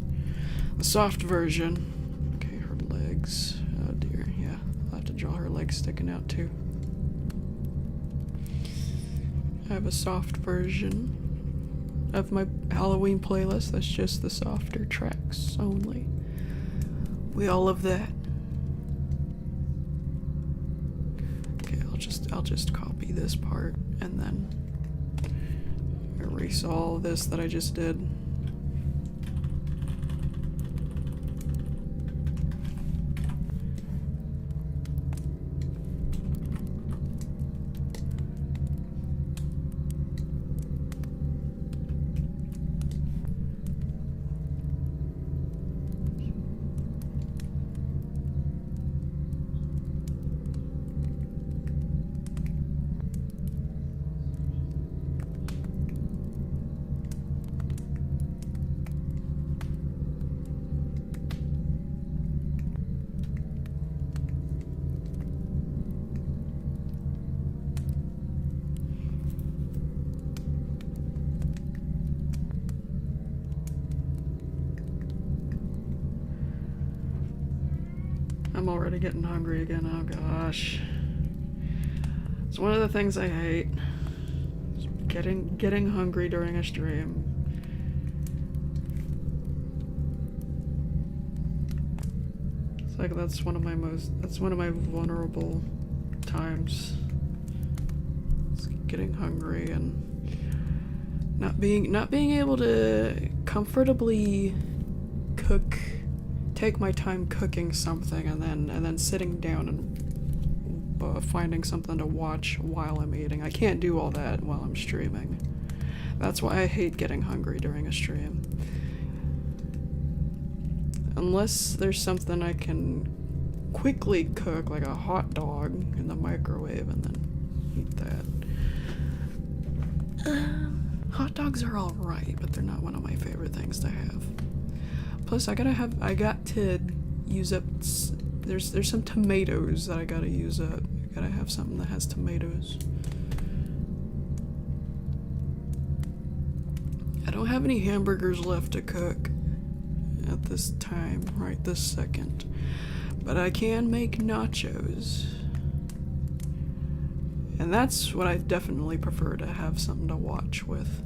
version. Okay, her legs. Oh dear, yeah. I'll have to draw her legs sticking out too. I have a soft version of my Halloween playlist that's just the softer tracks only. We all love that. Okay, I'll just copy this part and then erase all this that I just did. I'm already getting hungry again. Oh gosh. It's one of the things I hate. Getting hungry during a stream. It's like that's one of my vulnerable times. It's getting hungry and not being able to comfortably take my time cooking something and then sitting down and finding something to watch while I'm eating. I can't do all that while I'm streaming. That's why I hate getting hungry during a stream. Unless there's something I can quickly cook, like a hot dog in the microwave and then eat that. Hot dogs are alright, but they're not one of my favorite things to have. Plus, I got to use up. There's some tomatoes that I gotta use up. I gotta have something that has tomatoes. I don't have any hamburgers left to cook at this time, right this second. But I can make nachos. And that's what I definitely prefer, to have something to watch with.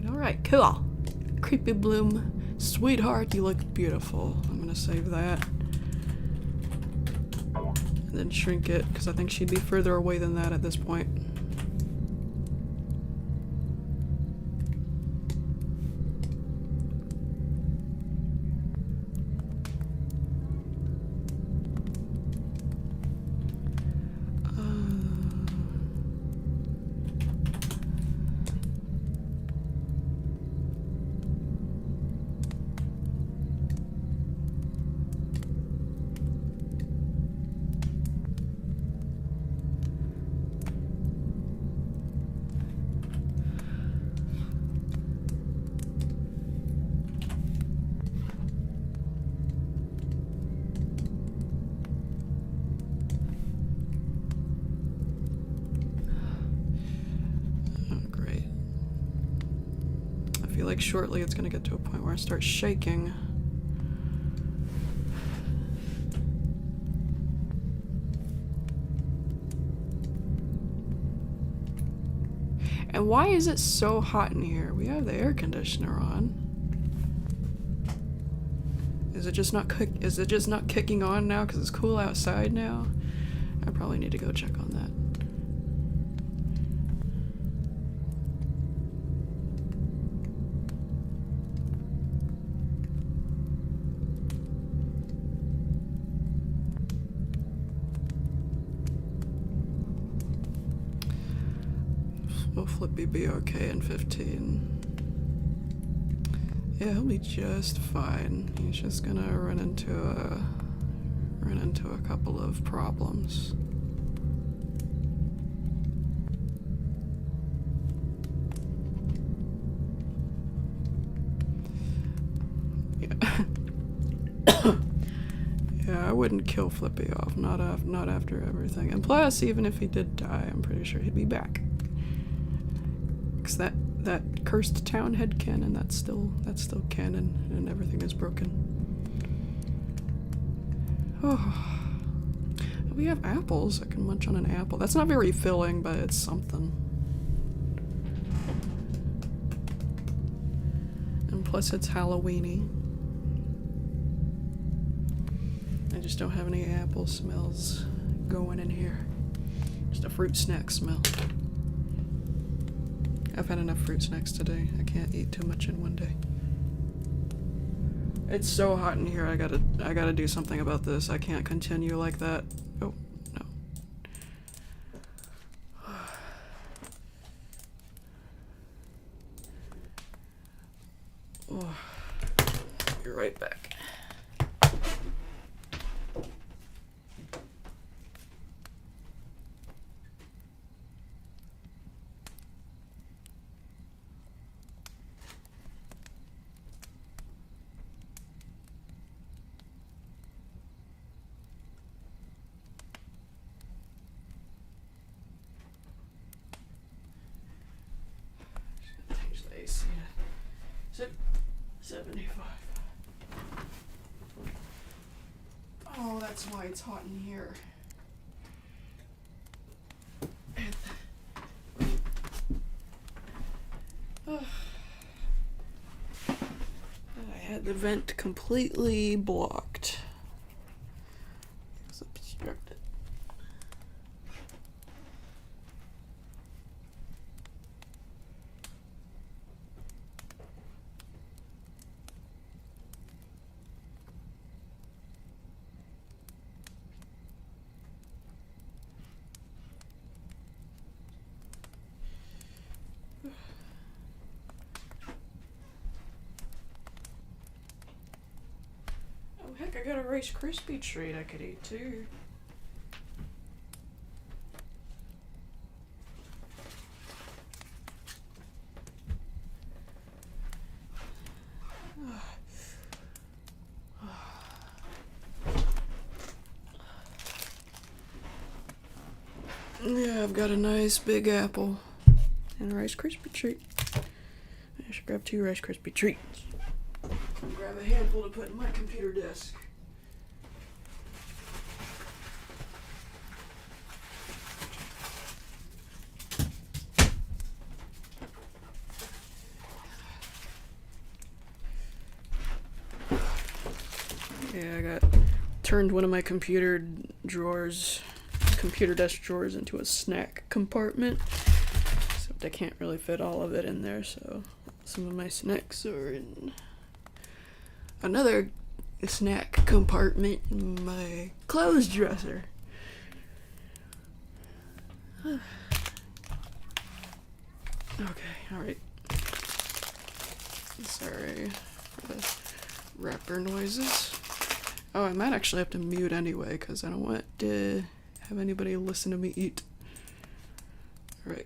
Alright, cool. Creepy Bloom, sweetheart, you look beautiful. I'm gonna save that. And then shrink it, because I think she'd be further away than that at this point. feel like shortly it's gonna get to a point where I start shaking. And why is it so hot in here? We have the air conditioner on. Is it just not kicking on now because it's cool outside now? I probably need to go check on that. Will Flippy be okay in 15? Yeah, he'll be just fine. He's just gonna run into a couple of problems. Yeah. Yeah, I wouldn't kill Flippy off, not after everything. And plus, even if he did die, I'm pretty sure he'd be back. Cause that cursed town headcanon, that's still canon, and everything is broken. Oh, we have apples. I can munch on an apple. That's not very filling, but it's something. And plus, it's Halloweeny. I just don't have any apple smells going in here. Just a fruit snack smell. I've had enough fruit snacks today. I can't eat too much in one day. It's so hot in here. I gotta do something about this. I can't continue like that. Oh, no. Oh, be right back. Change the AC to 75. Oh, that's why it's hot in here. I had the vent completely blocked. It's obstructed. Oh heck, I got a Rice Krispie treat I could eat too. Yeah, I've got a nice big apple and a Rice Krispie treat. I should grab 2 Rice Krispie treats. And grab a handful to put in my computer desk. Yeah, turned one of my computer desk drawers into a snack compartment. Except I can't really fit all of it in there, so some of my snacks are in another snack compartment in my clothes dresser. Okay, alright. Sorry for the wrapper noises. Oh, I might actually have to mute anyway, because I don't want to have anybody listen to me eat. Alright.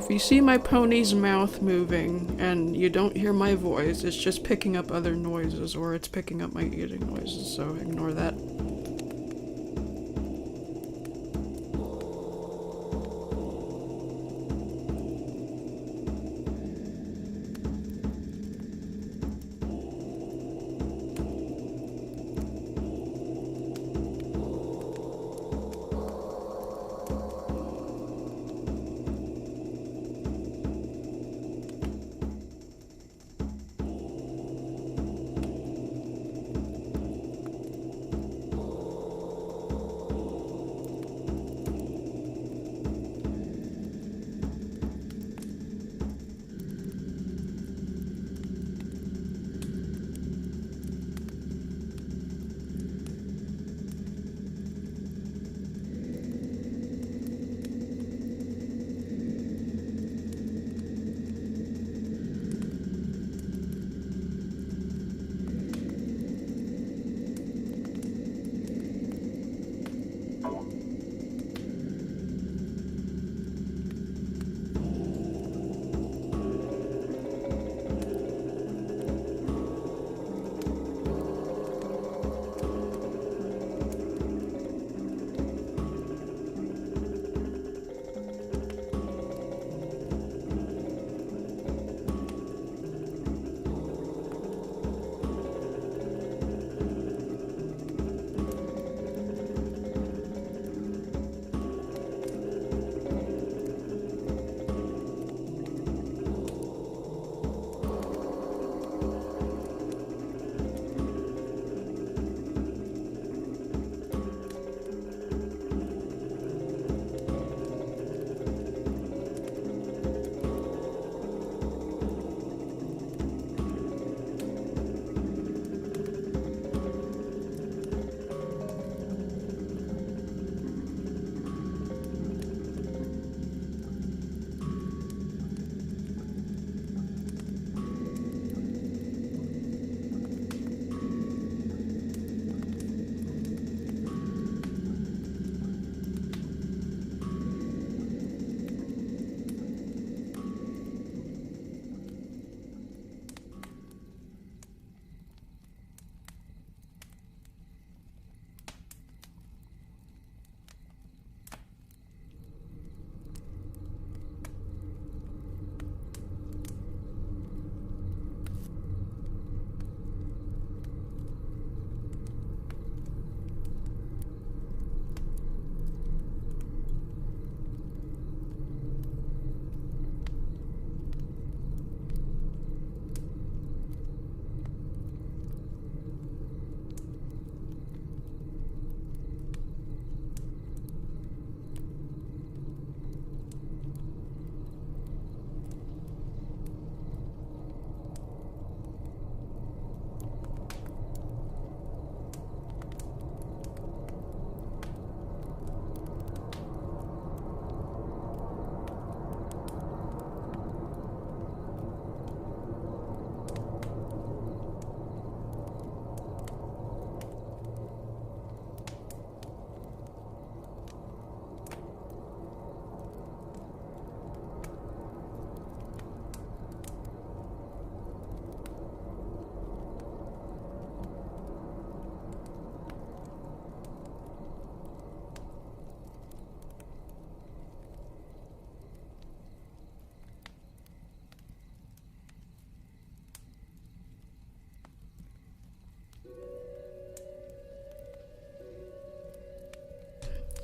If you see my pony's mouth moving and you don't hear my voice, it's just picking up other noises, or it's picking up my eating noises, so ignore that.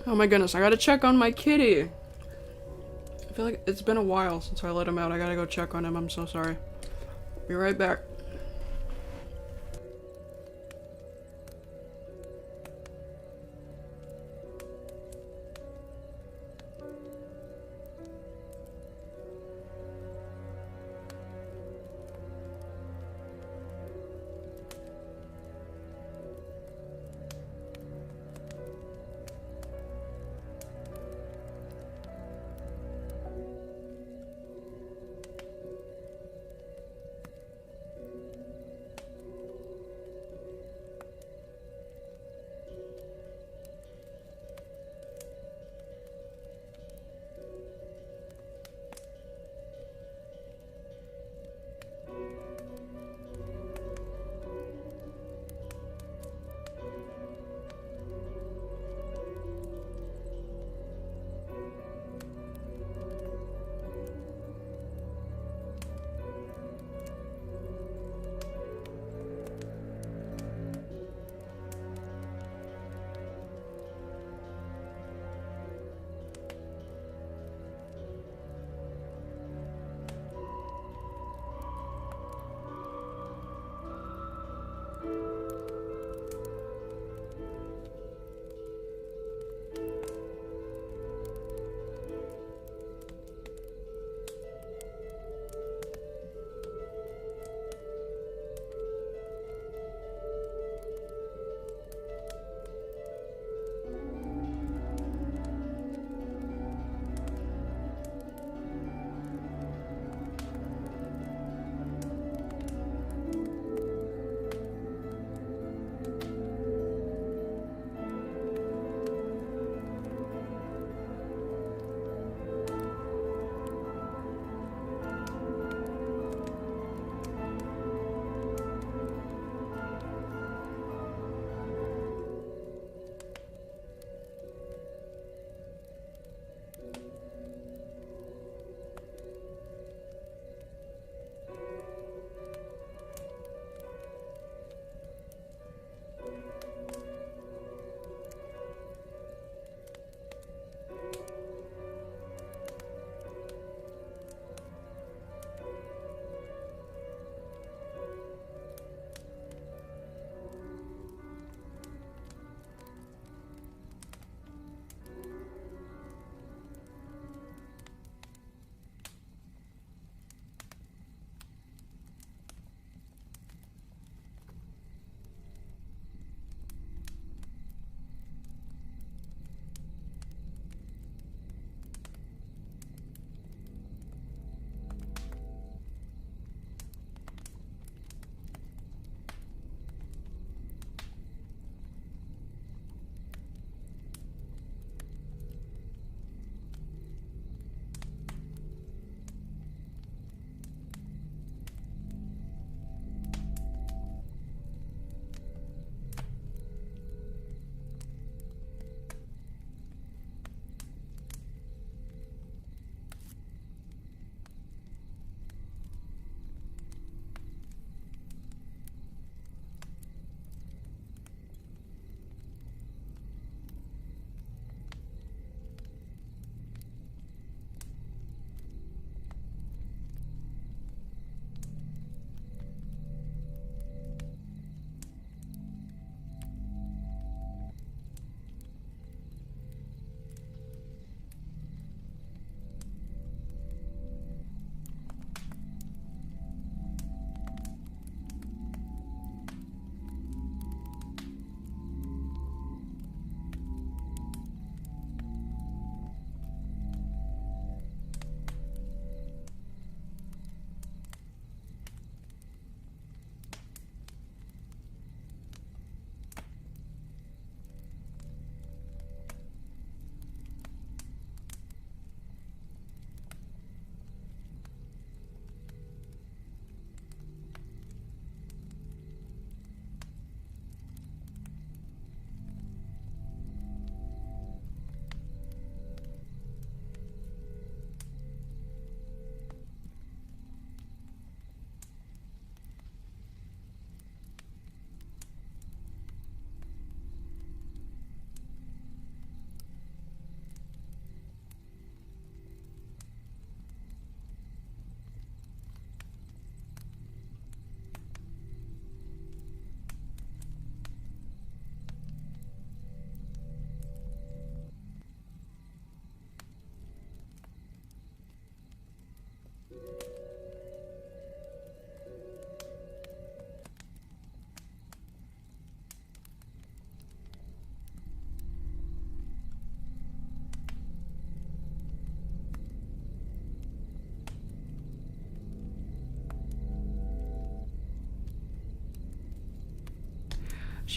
Oh my goodness, I gotta check on my kitty. I feel like it's been a while since I let him out. I gotta go check on him. I'm so sorry. Be right back.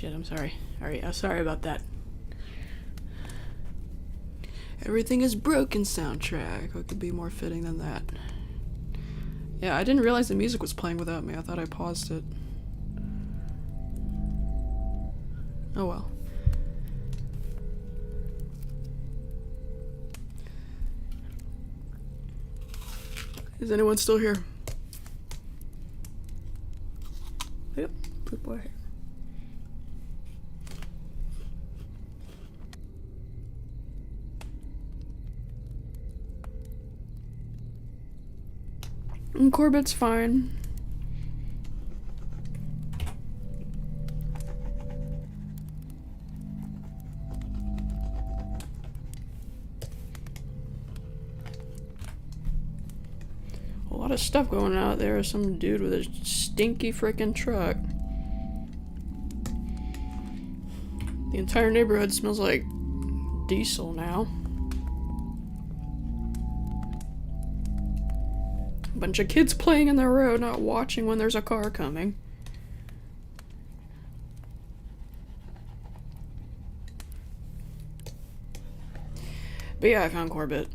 shit, I'm sorry. Alright, sorry about that. Everything is broken soundtrack. What could be more fitting than that? Yeah, I didn't realize the music was playing without me. I thought I paused it. Oh well. Is anyone still here? Yep, people are here. And Corbett's fine. A lot of stuff going out there. Some dude with a stinky freaking truck. The entire neighborhood smells like diesel now. Bunch of kids playing in the road, not watching when there's a car coming. But yeah, I found Corbett.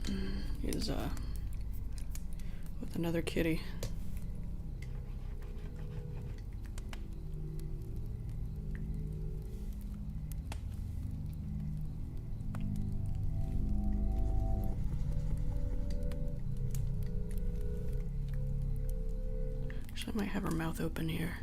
He's with another kitty. I might have her mouth open here.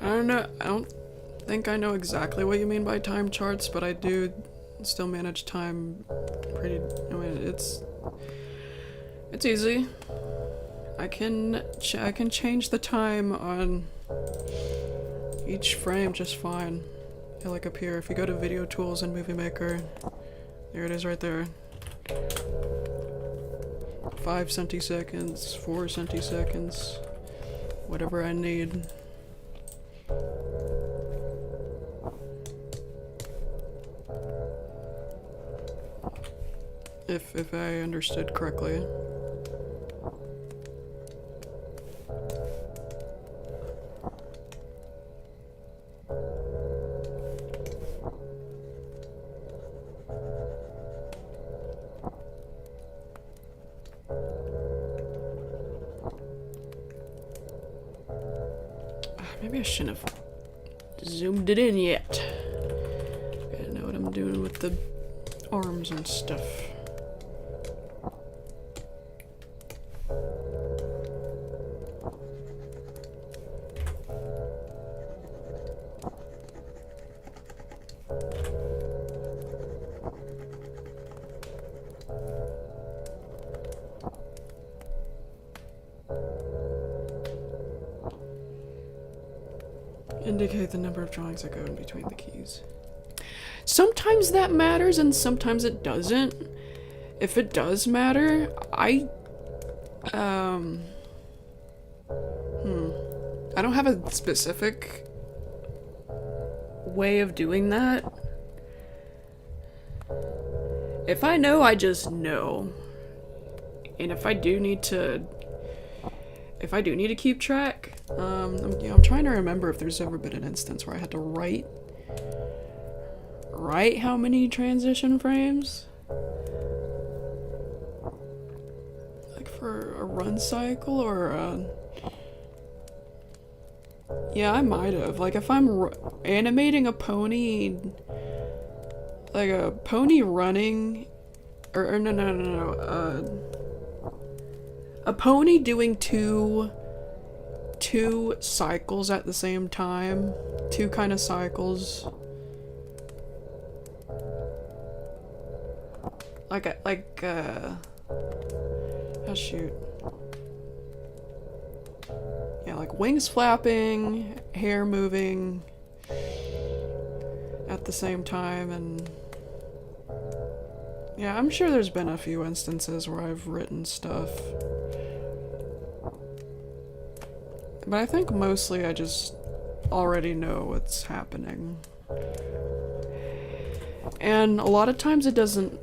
I don't know, I don't think I know exactly what you mean by time charts, but I do still manage time pretty, I mean, it's easy. I can change the time on each frame just fine. Yeah, like up here, if you go to video tools in Movie Maker, There it is right there. 5 centiseconds, 4 centiseconds, whatever I need. If I understood correctly. Maybe I shouldn't have zoomed it in yet. Gotta know what I'm doing with the arms and stuff. Indicate the number of drawings that go in between the keys. Sometimes that matters and sometimes it doesn't. If it does matter, I don't have a specific way of doing that. If I know, I just know. And if I do need to keep track, I'm trying to remember if there's ever been an instance where I had to write how many transition frames? Like for a run cycle or yeah, I might have. Like if I'm animating a pony, like a pony running, or no. A pony doing two cycles at the same time. Two kind of cycles. Oh shoot. Yeah, like wings flapping, hair moving at the same time, and yeah, I'm sure there's been a few instances where I've written stuff. But I think mostly I just already know what's happening. And a lot of times it doesn't...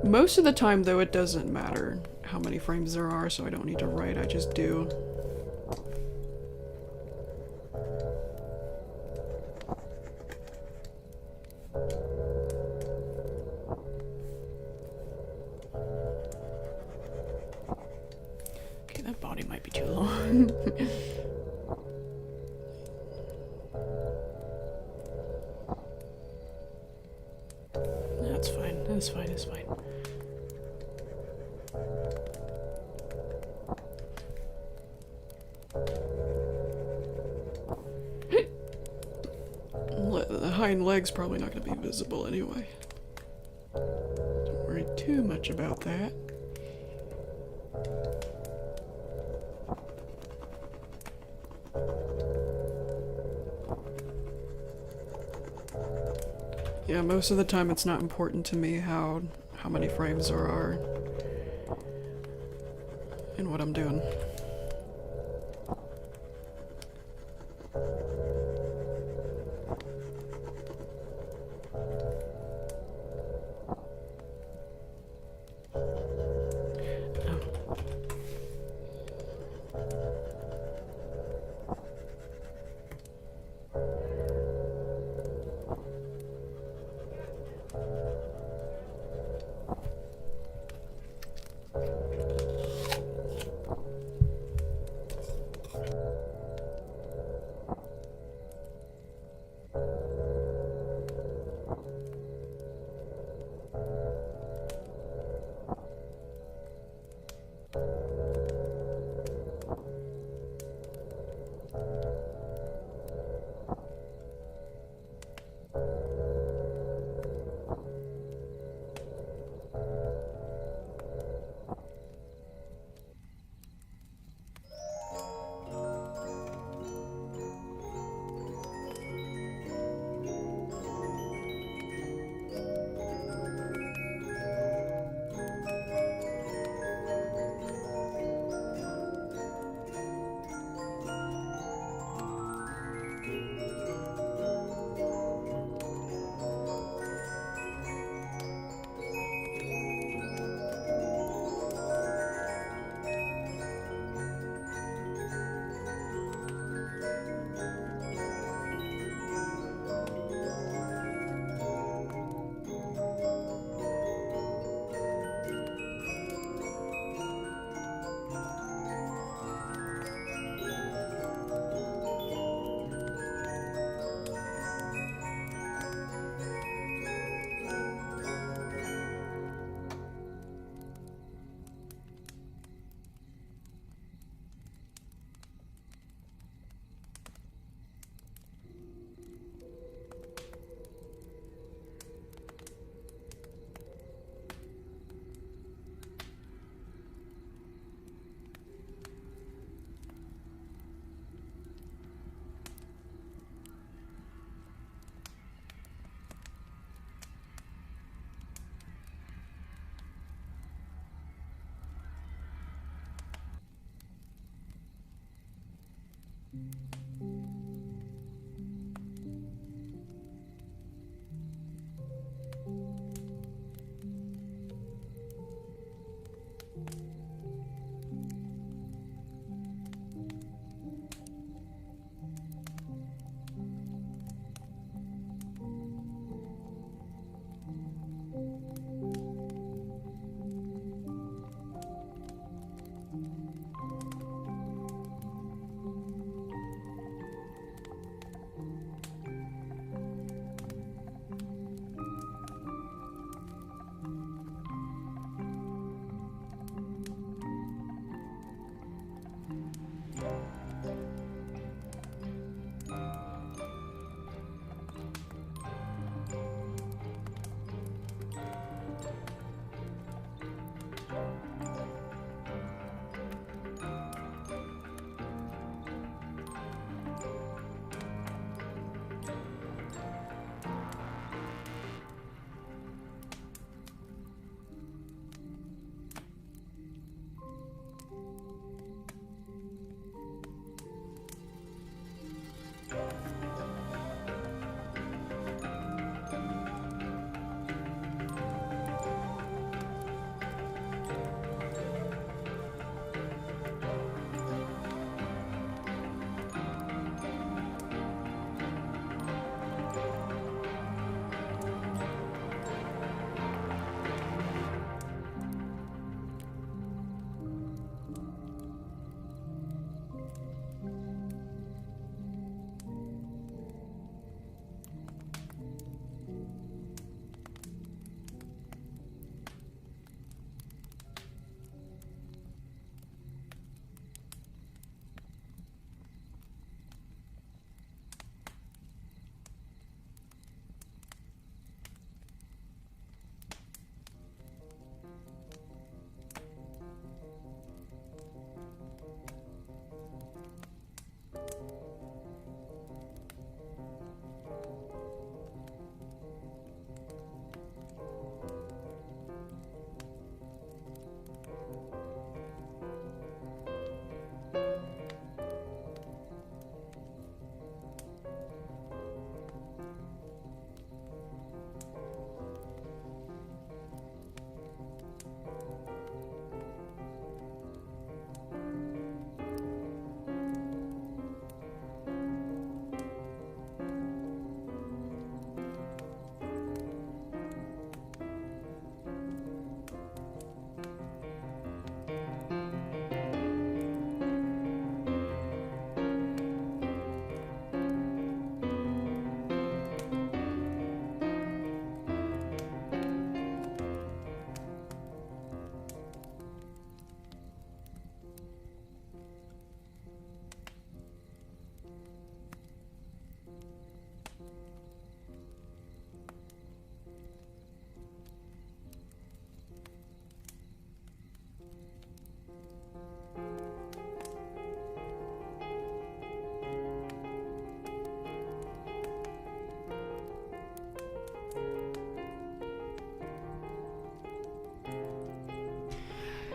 Most of the time, though, it doesn't matter how many frames there are, so I don't need to write, I just do. Okay, that body might be too long. That's fine, that's fine, that's fine. The hind leg's probably not going to be visible anyway. Don't worry too much about that. Yeah, most of the time it's not important to me how many frames there are in what I'm doing.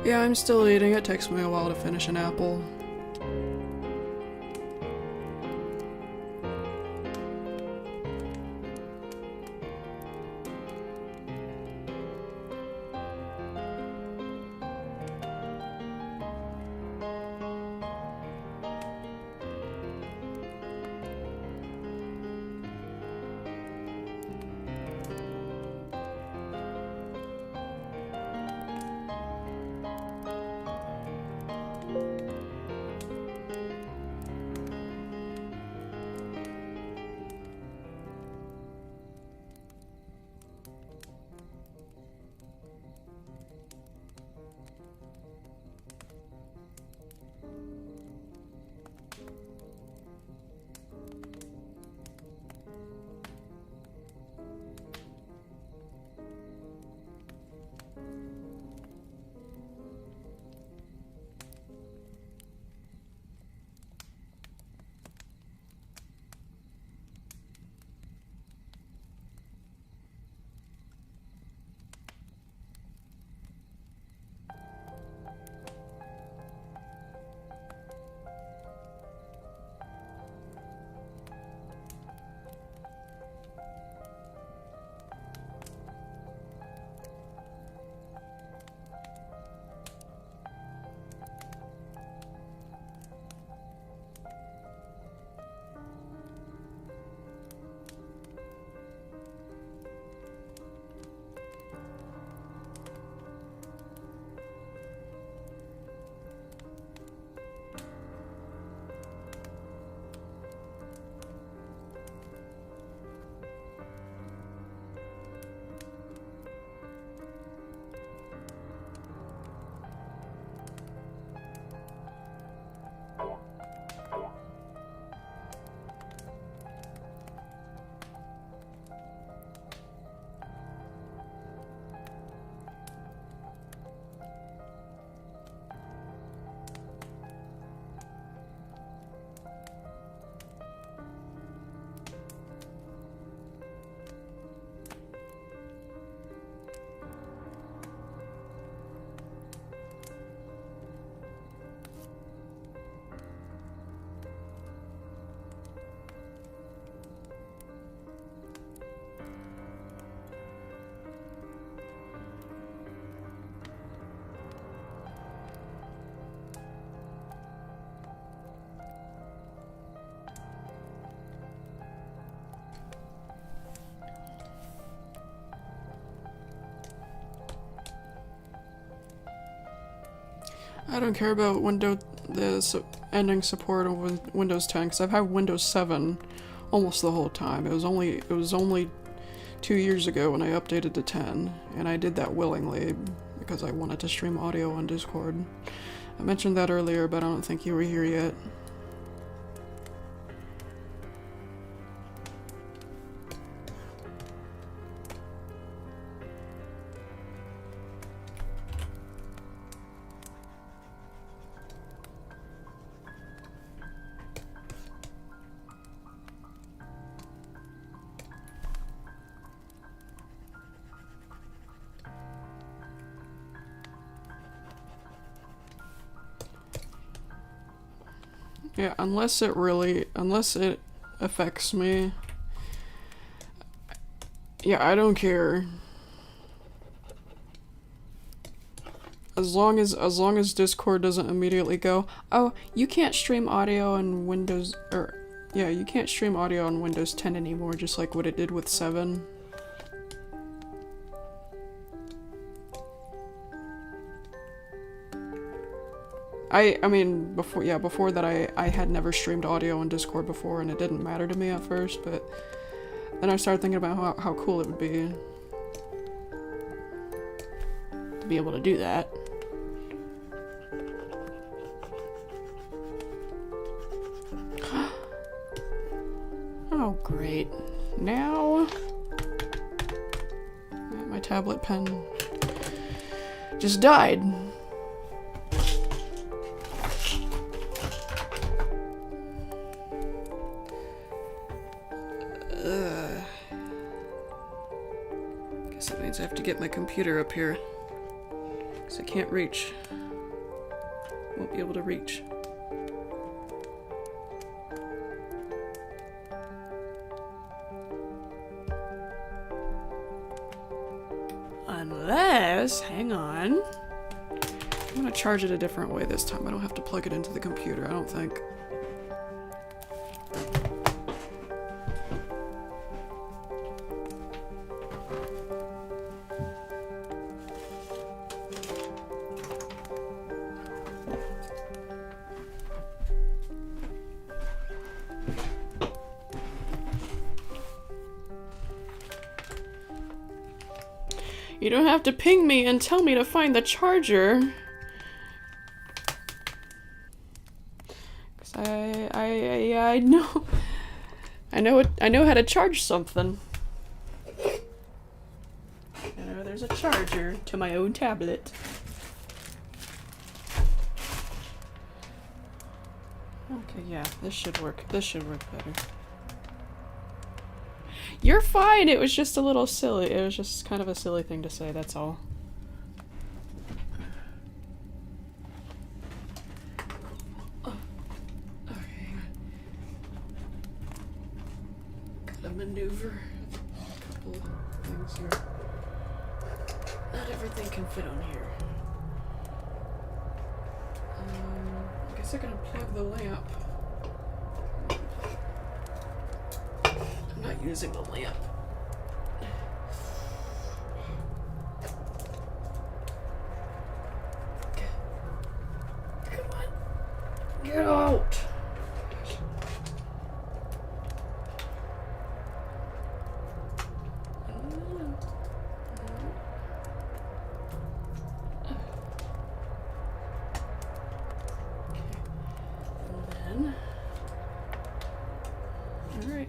Yeah, I'm still eating. It takes me a while to finish an apple. I don't care about ending support of Windows 10 because I've had Windows 7 almost the whole time. It was only 2 years ago when I updated to 10, and I did that willingly because I wanted to stream audio on Discord. I mentioned that earlier, but I don't think you were here yet. Yeah, unless it affects me. Yeah, I don't care. As long as Discord doesn't immediately go, oh, you can't stream audio on Windows, yeah, you can't stream audio on Windows 10 anymore, just like what it did with 7. I mean, before that I had never streamed audio on Discord before, and it didn't matter to me at first, but then I started thinking about how cool it would be to be able to do that. Oh, great. Now, my tablet pen just died. Guess that means I have to get my computer up here, because I can't reach. Won't be able to reach. Unless, hang on. I'm gonna charge it a different way this time. I don't have to plug it into the computer, I don't think. You don't have to ping me and tell me to find the charger. Cause I know. I know how to charge something. I know there's a charger to my own tablet. Okay, yeah, this should work. This should work better. You're fine, it was just a little silly. It was just kind of a silly thing to say, that's all. Okay. Gotta maneuver a couple of things here. Not everything can fit on here. I guess I can unplug the lamp. I'm not using the lamp. Come on. Get out. And then, all right.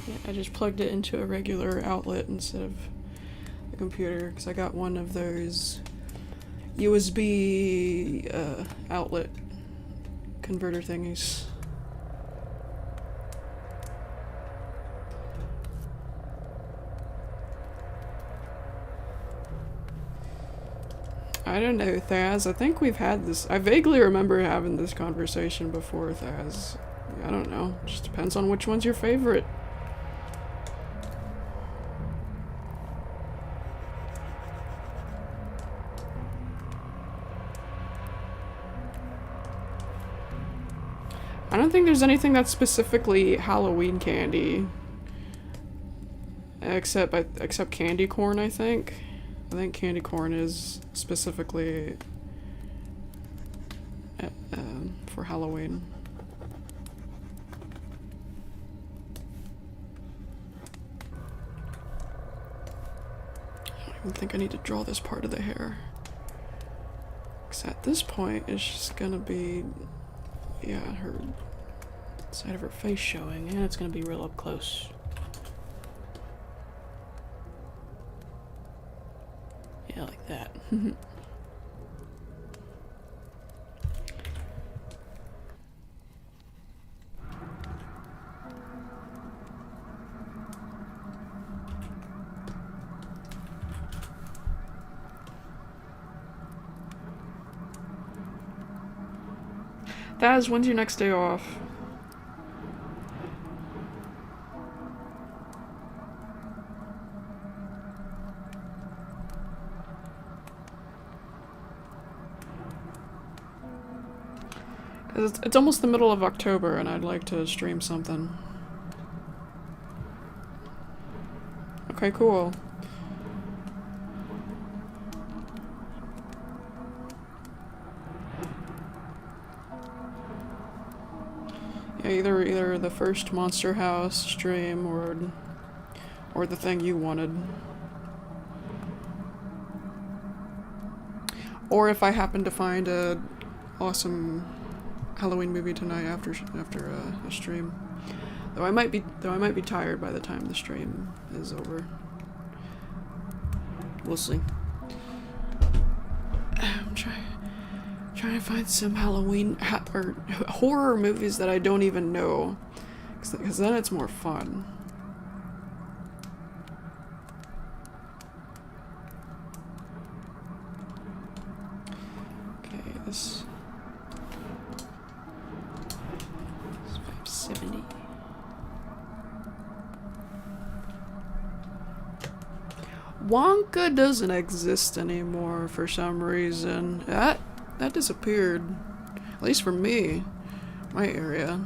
Yeah, I just plugged it into a regular outlet instead of the computer because I got one of those USB outlet converter thingies. I don't know, Thaz. I think we've had this. I vaguely remember having this conversation before, Thaz. I don't know. Just depends on which one's your favorite. I don't think there's anything that's specifically Halloween candy. Except candy corn, I think. I think candy corn is specifically for Halloween. I don't even think I need to draw this part of the hair. Because at this point, it's just gonna be, yeah, her side of her face showing. Yeah, it's gonna be real up close. Yeah, like that. Daz, when's your next day off? It's almost the middle of October and I'd like to stream something. Okay, cool. Yeah, either the first Monster House stream or the thing you wanted. Or if I happen to find a awesome Halloween movie tonight after a stream. Though I might be tired by the time the stream is over. We'll see. I'm trying to find some Halloween or horror movies that I don't even know, because then it's more fun. Okay, this 570. Wonka doesn't exist anymore for some reason. That disappeared. At least for me. My area.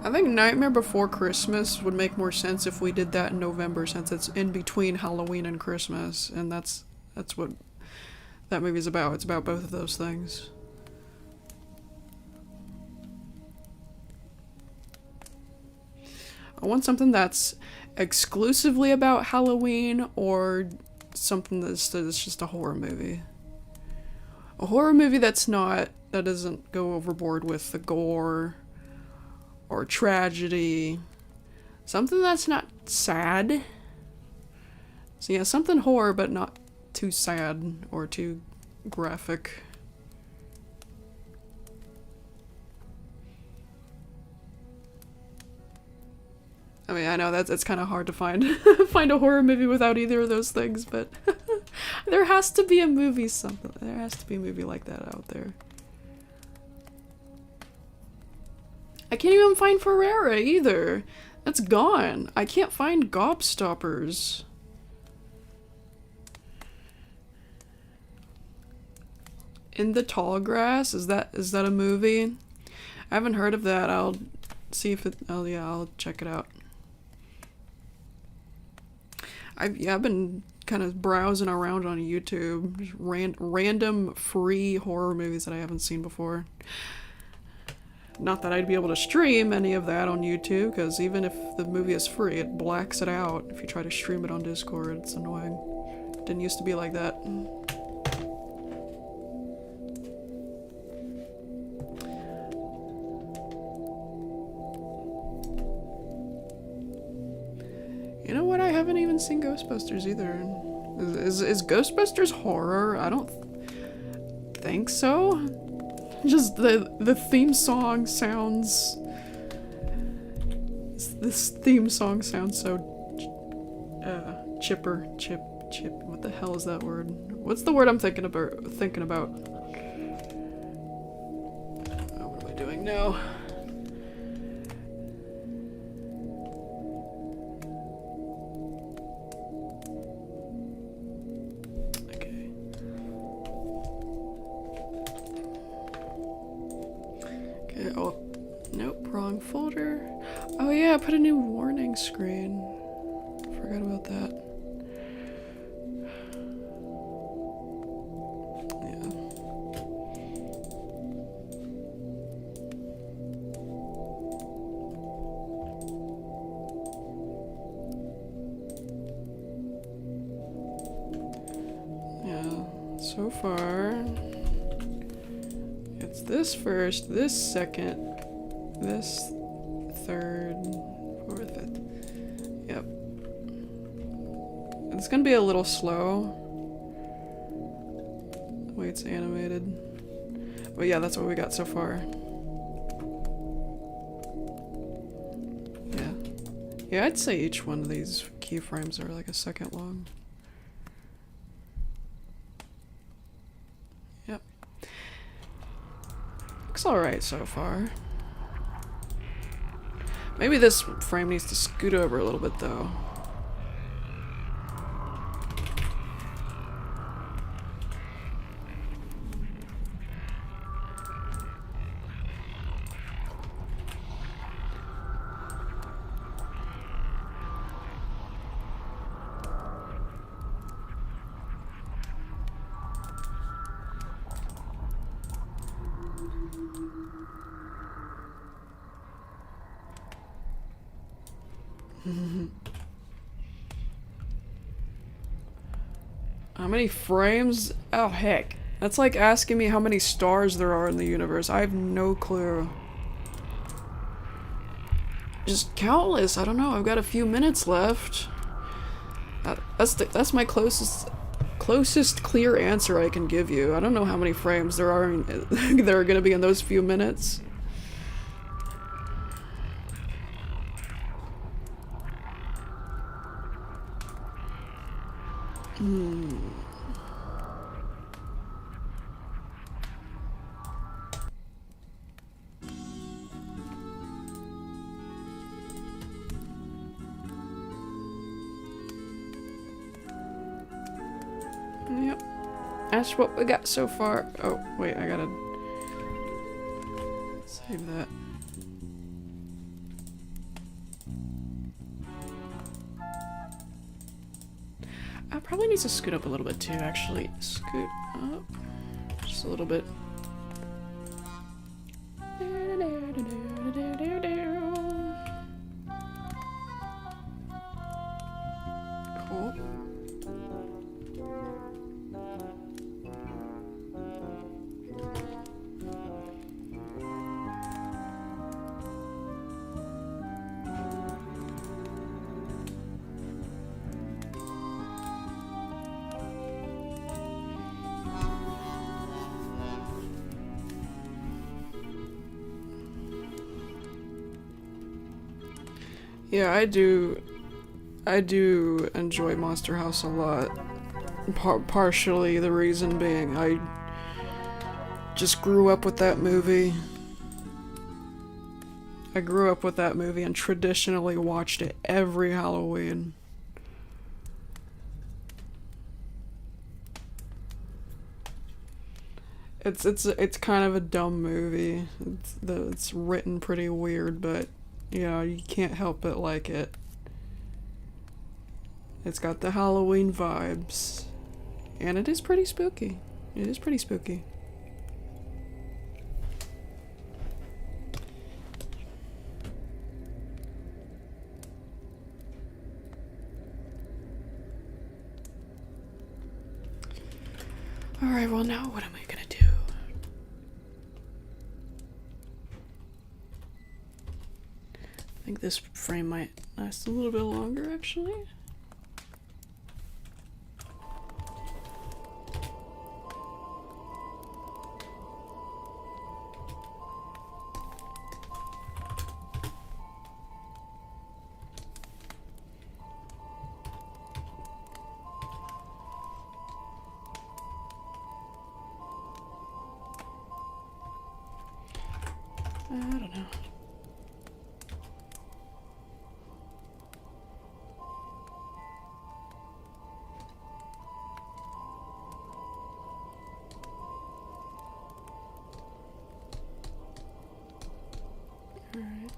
I think Nightmare Before Christmas would make more sense if we did that in November, since it's in between Halloween and Christmas, and that's what that movie's about. It's about both of those things. I want something that's exclusively about Halloween, or something that's just a horror movie. A horror movie that doesn't go overboard with the gore or tragedy. Something that's not sad. So yeah, something horror but not too sad or too graphic. I mean, I know it's kind of hard to find find a horror movie without either of those things, but there has to be a movie there has to be a movie like that out there. I can't even find Ferrera either. That's gone. I can't find Gobstoppers. In the Tall Grass? Is that a movie? I haven't heard of that. I'll see if it. Oh yeah, I'll check it out. I've been kind of browsing around on YouTube, just random free horror movies that I haven't seen before. Not that I'd be able to stream any of that on YouTube, because even if the movie is free, it blacks it out if you try to stream it on Discord. It's annoying. Didn't used to be like that. You know what? I haven't even seen Ghostbusters either. Is Ghostbusters horror? I don't think so. Just the theme song sounds. This theme song sounds so chip. What the hell is that word? What's the word I'm thinking about? Oh, what am I doing now? Oh, nope, wrong folder. Oh yeah, I put a new warning screen. Forgot about that. Yeah. Yeah, so far, it's this first, this second, this third, fourth, fifth. Yep. It's gonna be a little slow. The way it's animated. But yeah, that's what we got so far. Yeah. Yeah, I'd say each one of these keyframes are like a second long. Yep. Looks alright so far. Maybe this frame needs to scoot over a little bit though. How many frames? Oh heck. That's like asking me how many stars there are in the universe. I have no clue. Just countless. I don't know. I've got a few minutes left. That's my closest clear answer I can give you. I don't know how many frames there are there are going to be in those few minutes. Yep. That's what we got so far. Oh, wait, I gotta save that. I probably need to scoot up a little bit too, actually. Scoot up just a little bit. Cool. Yeah, I do enjoy Monster House a lot. Partially the reason being I just grew up with that movie. I grew up with that movie and traditionally watched it every Halloween. It's kind of a dumb movie. It's written pretty weird, but you know, you can't help but like it. It's got the Halloween vibes. And it is pretty spooky. It is pretty spooky. Alright, well now what am I gonna do? I think this frame might last a little bit longer, actually. I don't know. Alright.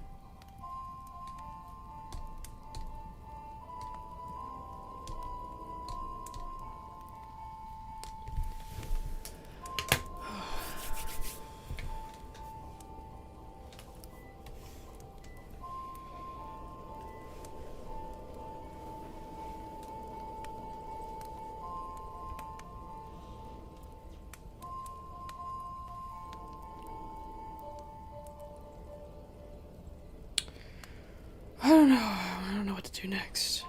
I don't know. I don't know what to do next.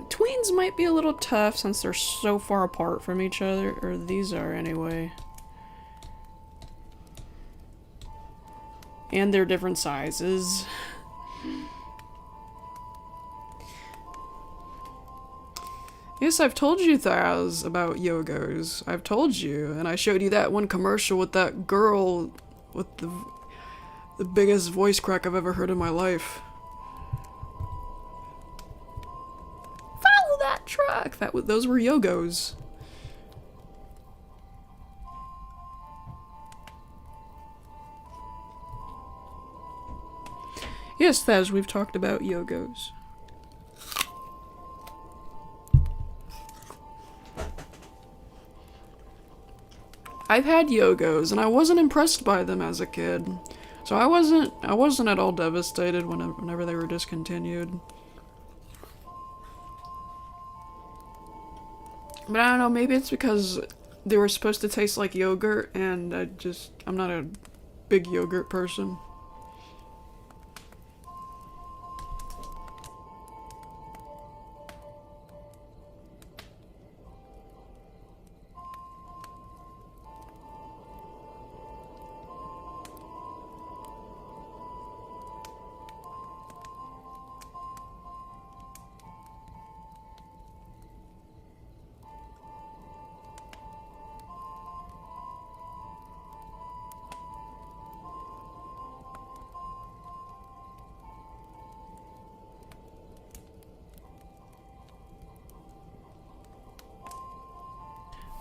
Tweens might be a little tough since they're so far apart from each other, or these are anyway. And they're different sizes. Yes, I've told you, Thaz, about Yogos. I've told you, and I showed you that one commercial with that girl with the biggest voice crack I've ever heard in my life. Follow that truck! Those were Yogos. Yes, Thaz, we've talked about Yogos. I've had Yogos, and I wasn't impressed by them as a kid. So I wasn't at all devastated whenever they were discontinued. But I don't know, maybe it's because they were supposed to taste like yogurt, and I'm not a big yogurt person.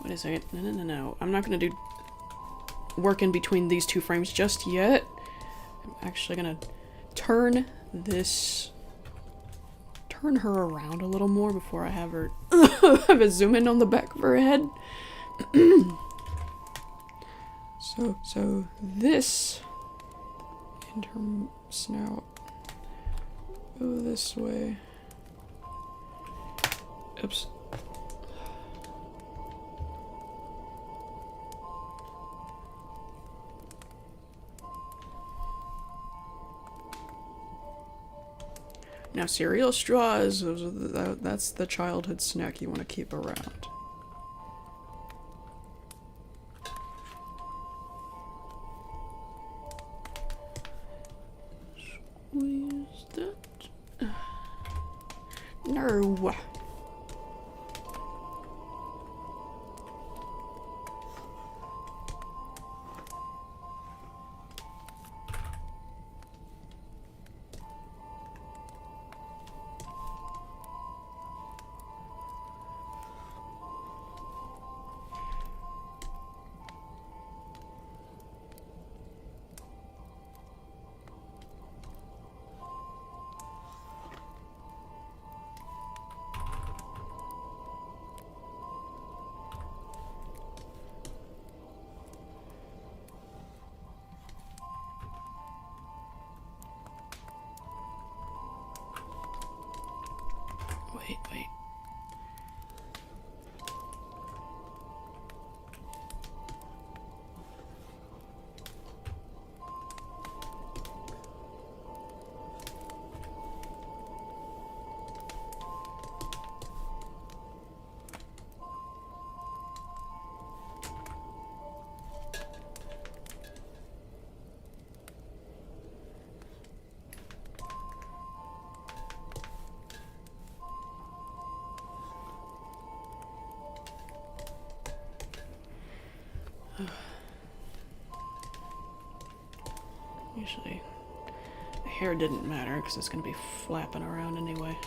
Wait a second. No. I'm not gonna do work in between these two frames just yet. I'm actually gonna turn her around a little more before I have her have a zoom in on the back of her head. so this and her snout go this way. Oops. Now, cereal straws, that's the childhood snack you want to keep around. Squeeze that. No. Wait. Usually hair didn't matter because it's going to be flapping around anyway.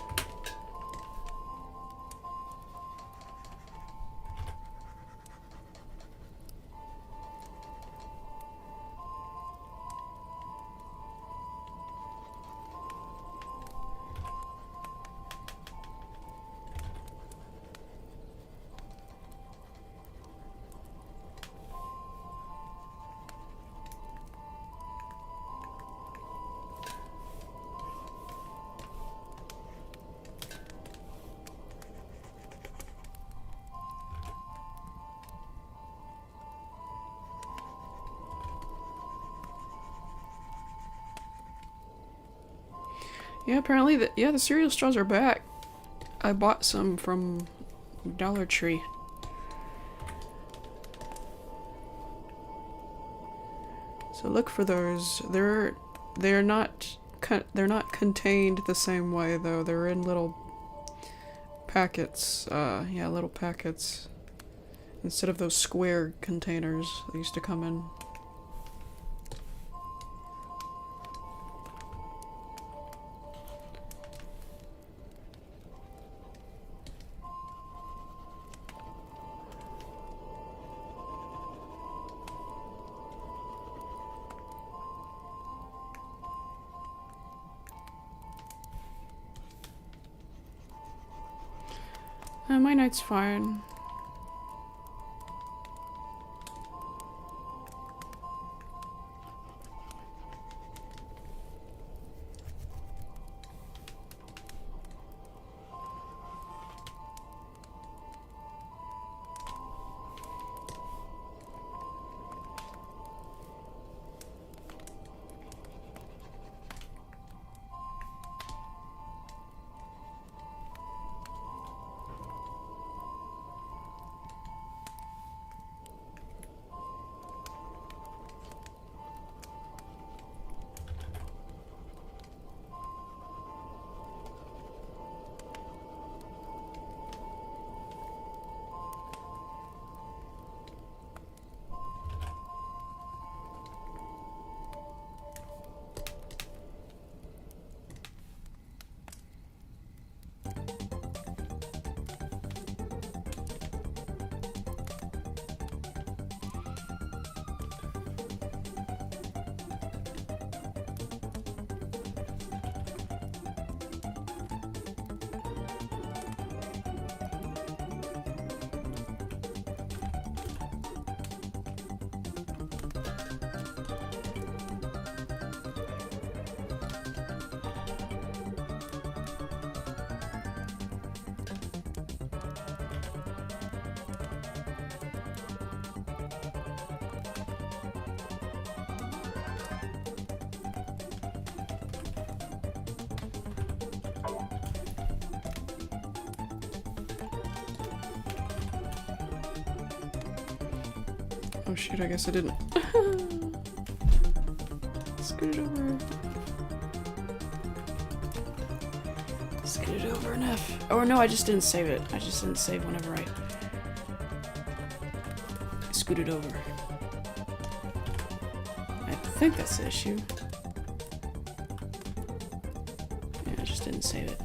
Yeah, apparently the cereal straws are back. I bought some from Dollar Tree. So look for those. They're not contained the same way though. They're in little packets. Yeah, little packets instead of those square containers they used to come in. My night's fine. Oh shoot, I guess I didn't. Scoot it over. Scoot it over enough. Oh no, I just didn't save it. I just didn't save whenever I scooted over. I think that's the issue. Yeah, I just didn't save it.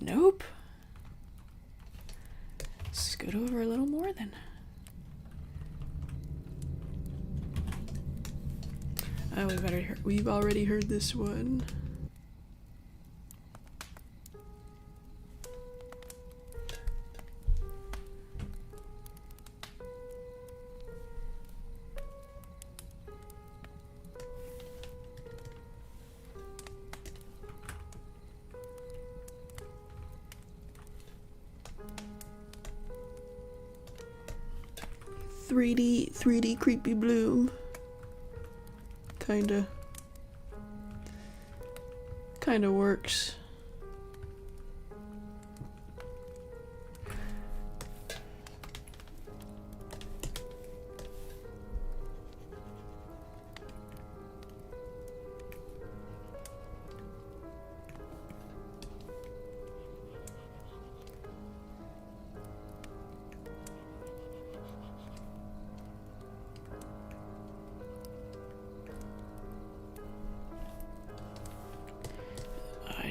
Nope. Scoot over a little more then. Oh, we've already heard this one. Three D creepy blue. Kinda works.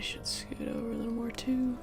should scoot over a little more too.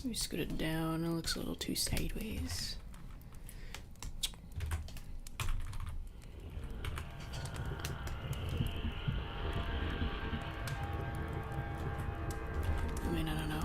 Let me scoot it down. It looks a little too sideways. I mean, I don't know.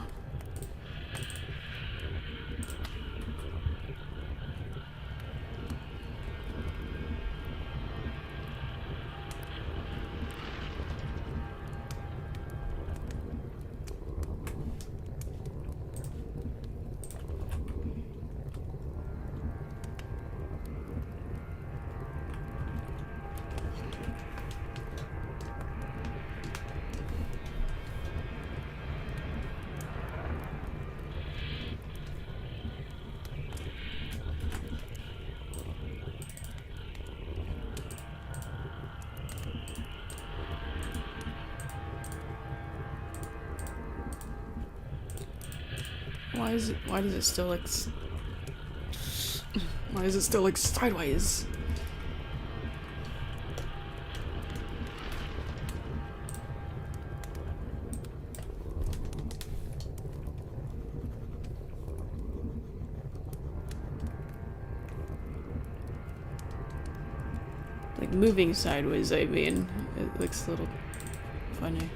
Why does it still like why is it still like sideways? Like moving sideways, I mean. It looks a little funny.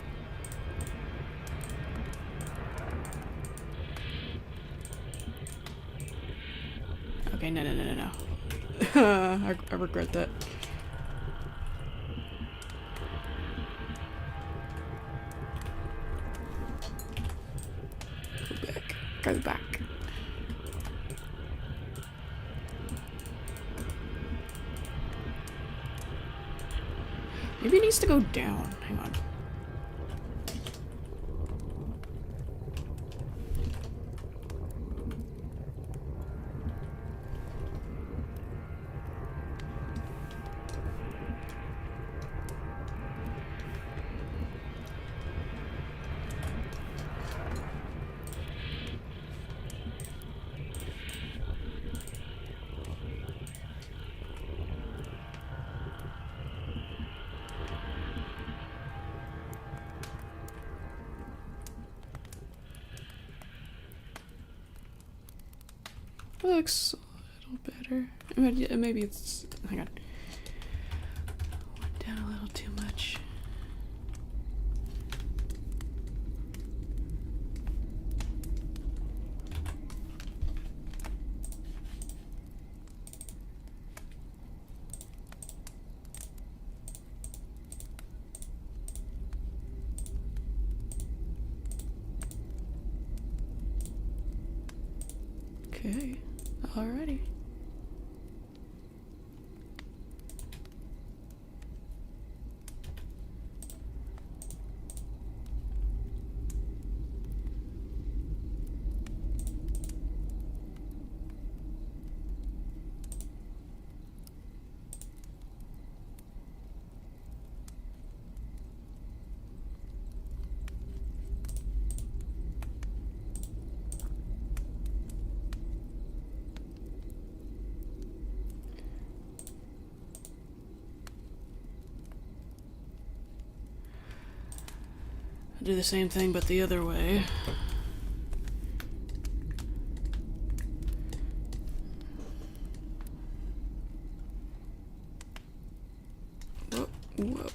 Okay, no. I regret that. Go back. Maybe it needs to go down. Hang on. Looks a little better. Maybe it's... hang on. Went down a little too much. Okay. Alrighty. Do the same thing, but the other way. Whoa, whoa.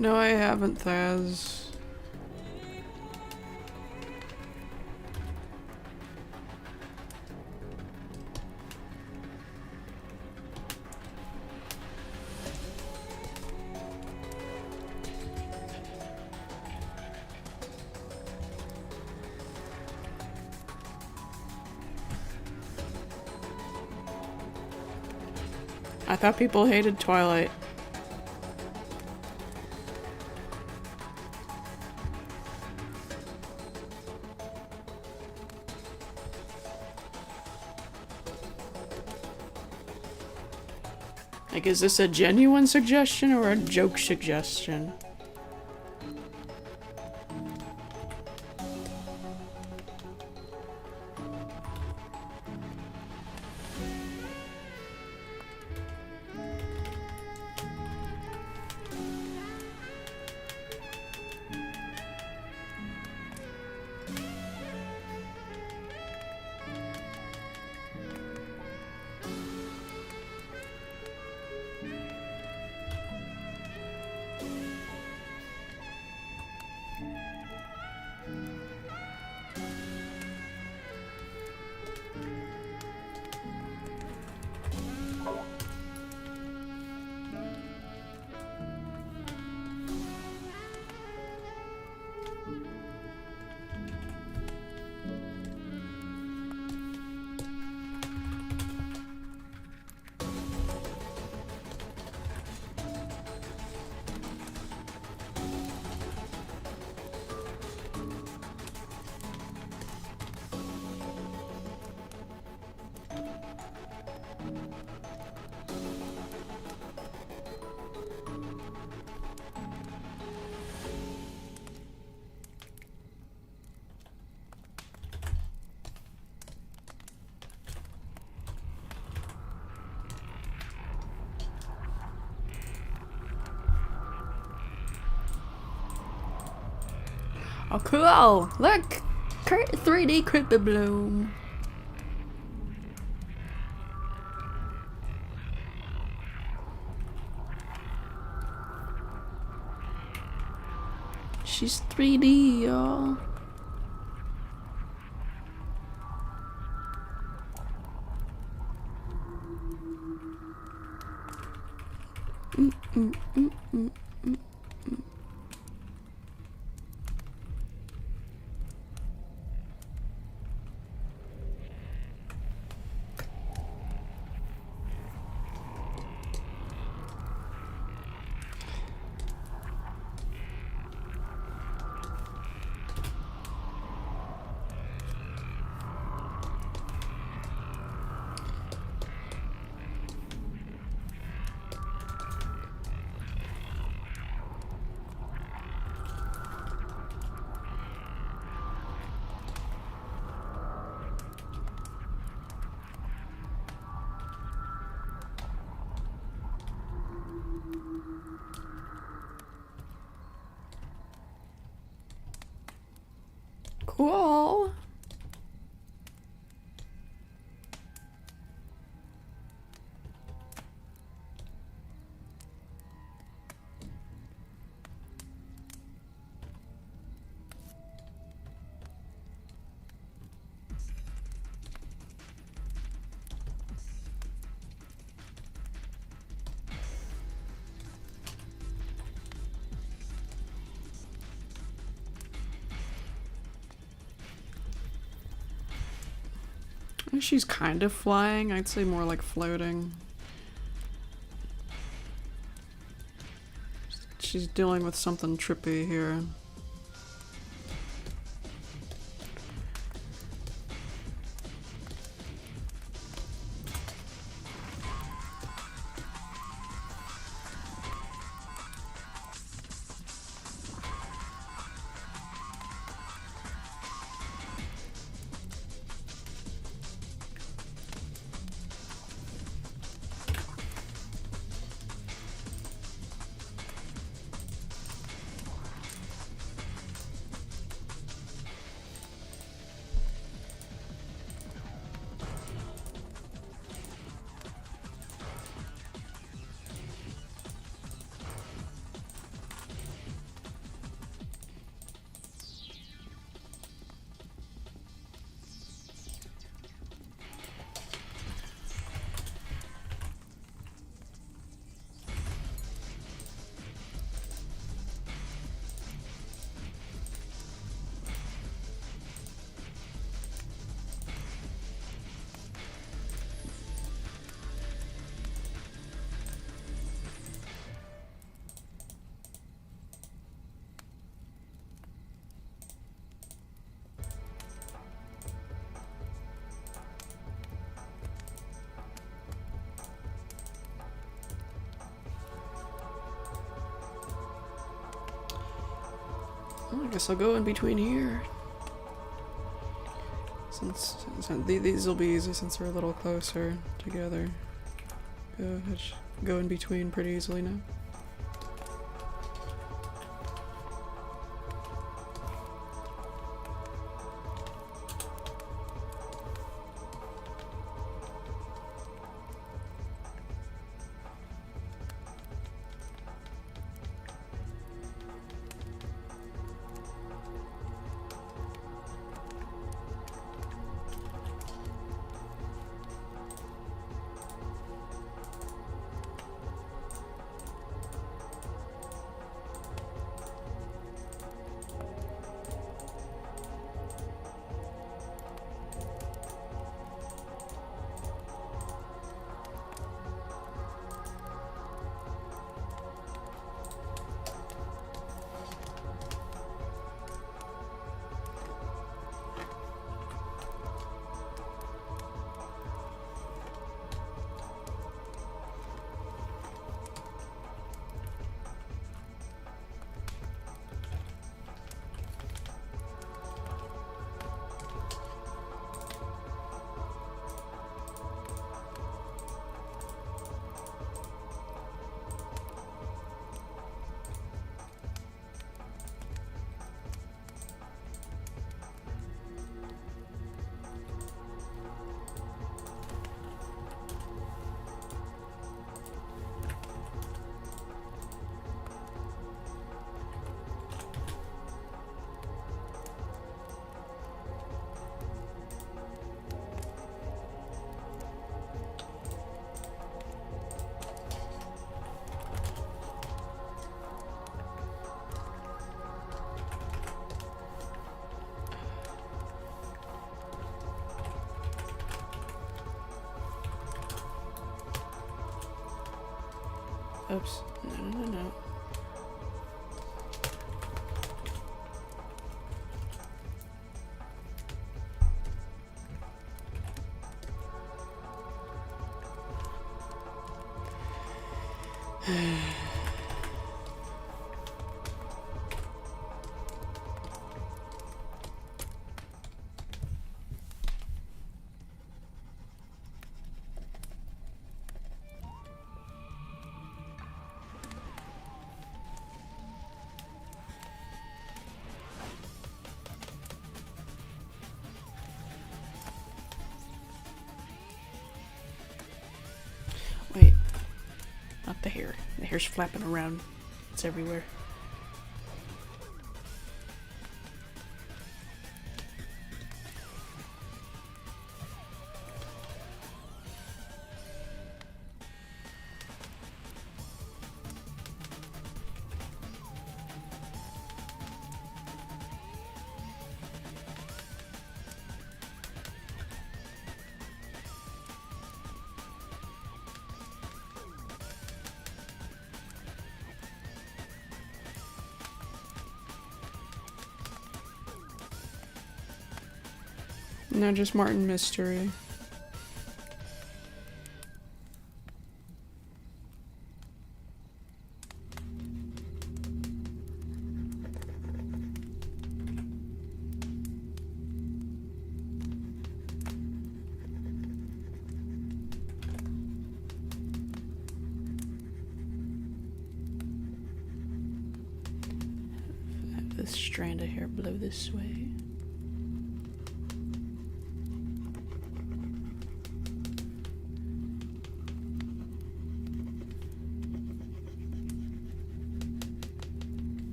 No, I haven't, Thaz. I thought people hated Twilight. Like, is this a genuine suggestion or a joke suggestion? Oh, cool! Look! 3D Creeper Bloom. She's 3D, y'all. Cool. She's kind of flying. I'd say more like floating. She's dealing with something trippy here. I guess I'll go in between here. Since these will be easy since they're a little closer together. Go in between pretty easily now. Oops. No. Wait. Not the hair. The hair's flapping around. It's everywhere. No, just Martin Mystery. Have this strand of hair blow this way.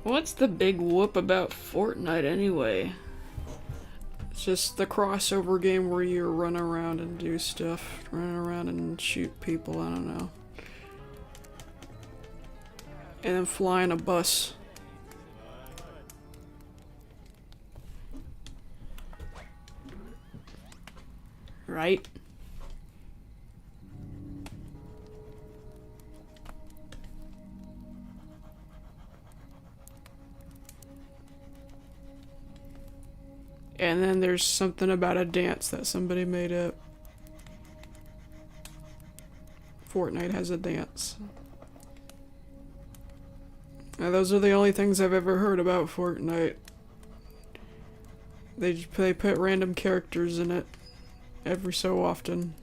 What's the big whoop about Fortnite anyway? It's just the crossover game where you run around and do stuff. Run around and shoot people, I don't know. And then fly in a bus. Right? And then there's something about a dance that somebody made up. Fortnite has a dance. Now, those are the only things I've ever heard about Fortnite. They put random characters in it every so often.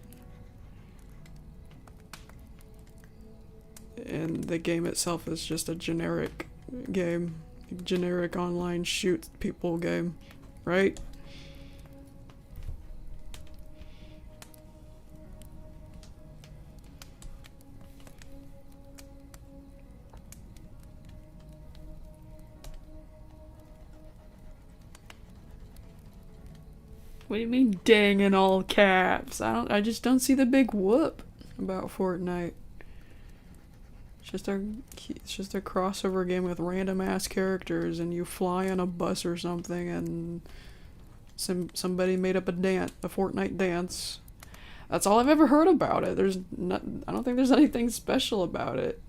And the game itself is just a generic game. Generic online shoot people game. Right? What do you mean dang in all caps? I just don't see the big whoop about Fortnite. It's just a crossover game with random ass characters, and you fly on a bus or something, and somebody made up a Fortnite dance. That's all I've ever heard about it. I don't think there's anything special about it.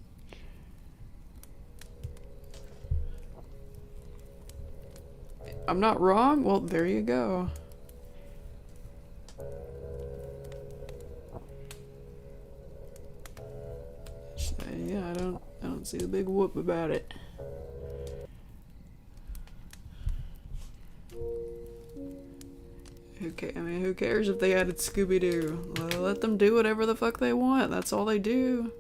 I'm not wrong? Well, there you go. Yeah, I don't see the big whoop about it. Who cares if they added Scooby-Doo? Let them do whatever the fuck they want. That's all they do.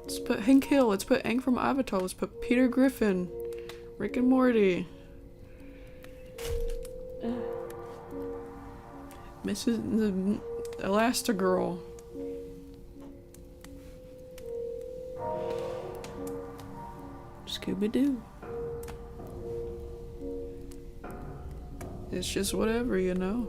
Let's put Hank Hill. Let's put Aang from Avatar. Let's put Peter Griffin. Rick and Morty. Mrs. the Elastigirl. Scooby-Doo. It's just whatever, you know.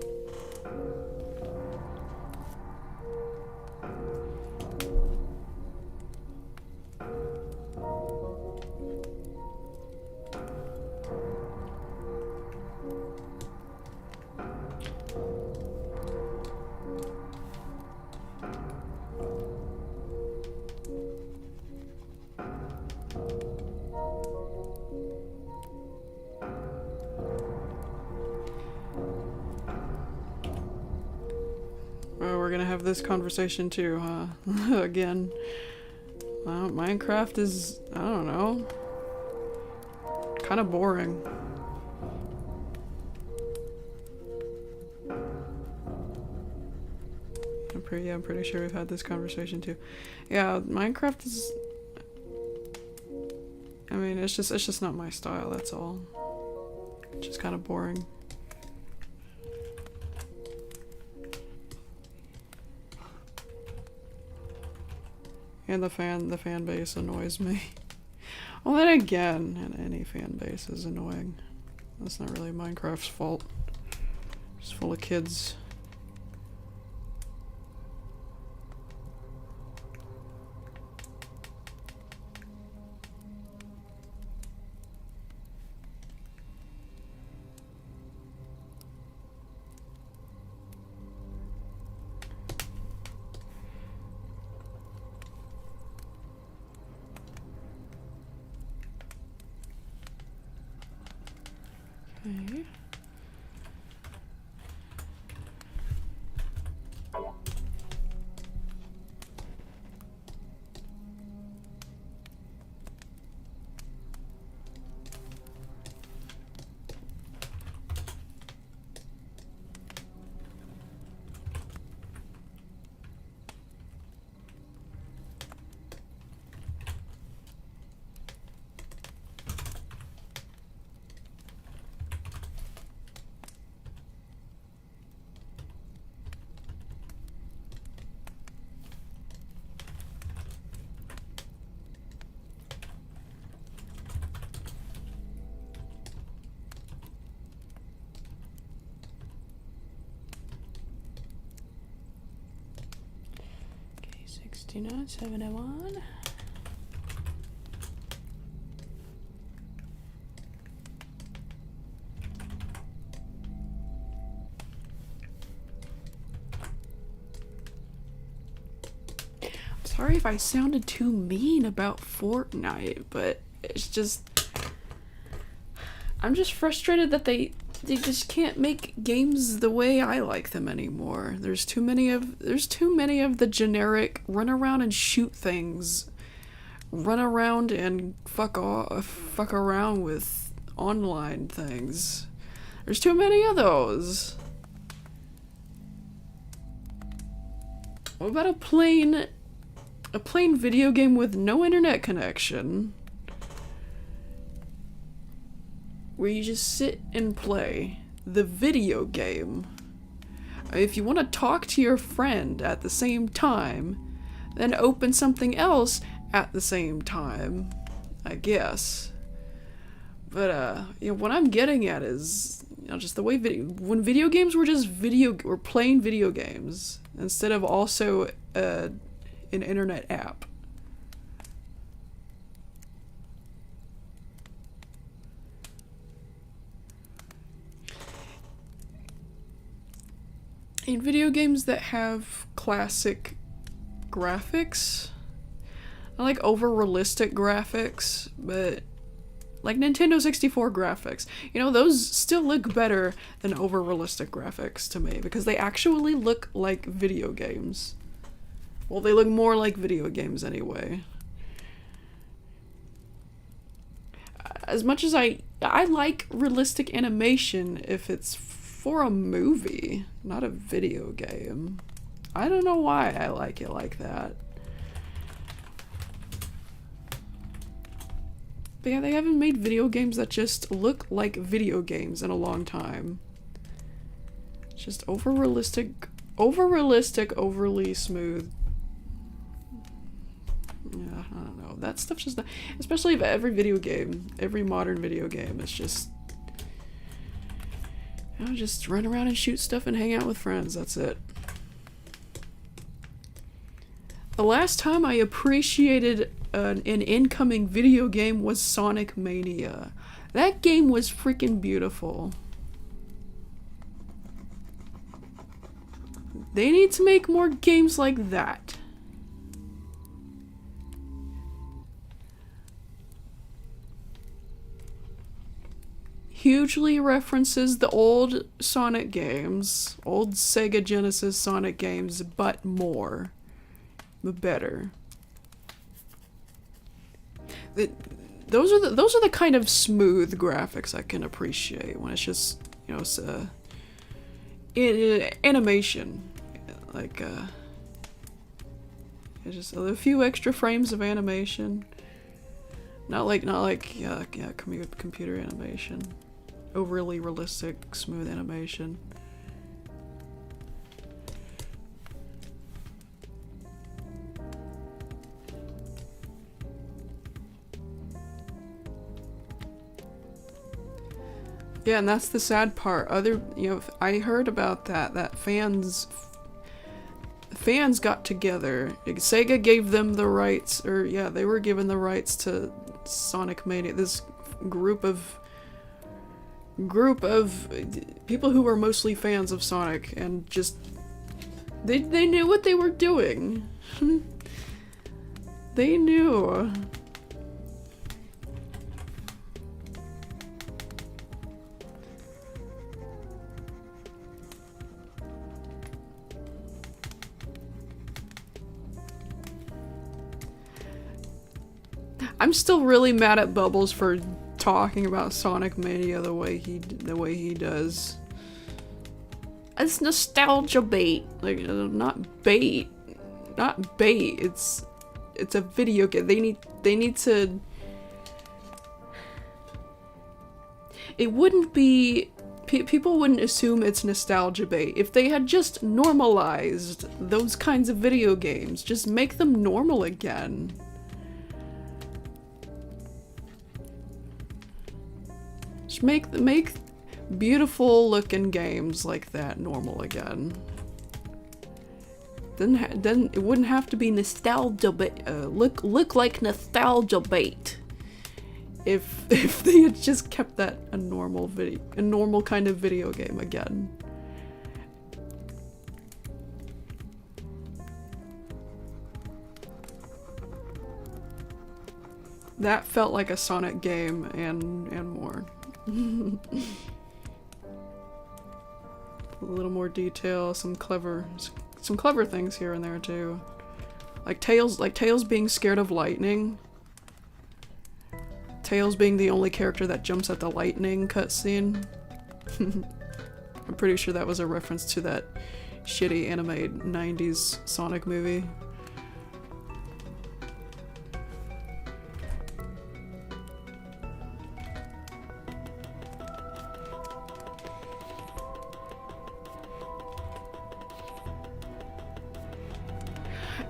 Oh, we're gonna have this conversation too, huh? Again. Well, Minecraft is, I don't know, kind of boring. I'm pretty sure we've had this conversation too. Yeah, Minecraft is, I mean, it's just not my style, that's all. It's just kind of boring. And the fan base annoys me. Well, then again, any fan base is annoying. That's not really Minecraft's fault. It's full of kids. Okay. 69,701. Sorry if I sounded too mean about Fortnite, but it's just... I'm just frustrated that they just can't make games the way I like them anymore. There's too many of the generic run around and shoot things. Run around and fuck around with online things. There's too many of those. What about a plain video game with no internet connection? Where you just sit and play the video game. If you want to talk to your friend at the same time, then open something else at the same time, I guess. But you know, what I'm getting at is, you know, just the way when video games were just playing video games instead of also an internet app. In video games that have classic graphics, I like over-realistic graphics, but like Nintendo 64 graphics, you know, those still look better than over-realistic graphics to me, because they actually look like video games. Well, they look more like video games anyway. As much as I like realistic animation if it's for a movie, not a video game. I don't know why I like it like that. But yeah, they haven't made video games that just look like video games in a long time. It's just over-realistic, overly smooth. Yeah, I don't know. That stuff's just not, especially if every modern video game is just, you know, just run around and shoot stuff and hang out with friends. That's it. The last time I appreciated an incoming video game was Sonic Mania. That game was freaking beautiful. They need to make more games like that. Hugely references the old Sonic games, old Sega Genesis Sonic games, but more. But better. Those are the kind of smooth graphics I can appreciate when it's just, you know, animation, like it's just a few extra frames of animation, not like computer animation, overly realistic smooth animation. Yeah, and that's the sad part. I heard about that fans got together. Sega gave them the rights, or yeah, they were given the rights to Sonic Mania. This group of people who were mostly fans of Sonic, and just they knew what they were doing. They knew. I'm still really mad at Bubbles for talking about Sonic Mania the way he does. It's nostalgia bait. Like, not bait. It's a video game. They need to. It wouldn't be. People wouldn't assume it's nostalgia bait if they had just normalized those kinds of video games. Just make them normal again. Just make beautiful looking games like that normal again. Then it wouldn't have to be nostalgia look like nostalgia bait. If they had just kept that a normal kind of video game again. That felt like a Sonic game and more. A little more detail, some clever things here and there too. Like Tails being scared of lightning. Tails being the only character that jumps at the lightning cutscene. I'm pretty sure that was a reference to that shitty anime 90s Sonic movie.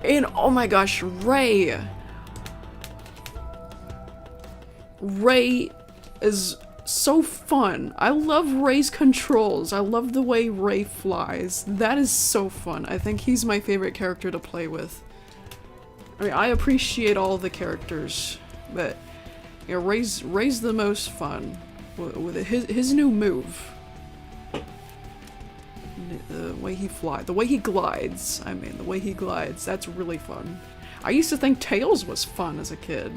And oh my gosh, Ray is so fun. I love Ray's controls. I love the way Ray flies. That is so fun. I think he's my favorite character to play with. I mean, I appreciate all the characters, but yeah, Ray's the most fun with his new move. The way he glides, that's really fun. I used to think Tails was fun as a kid.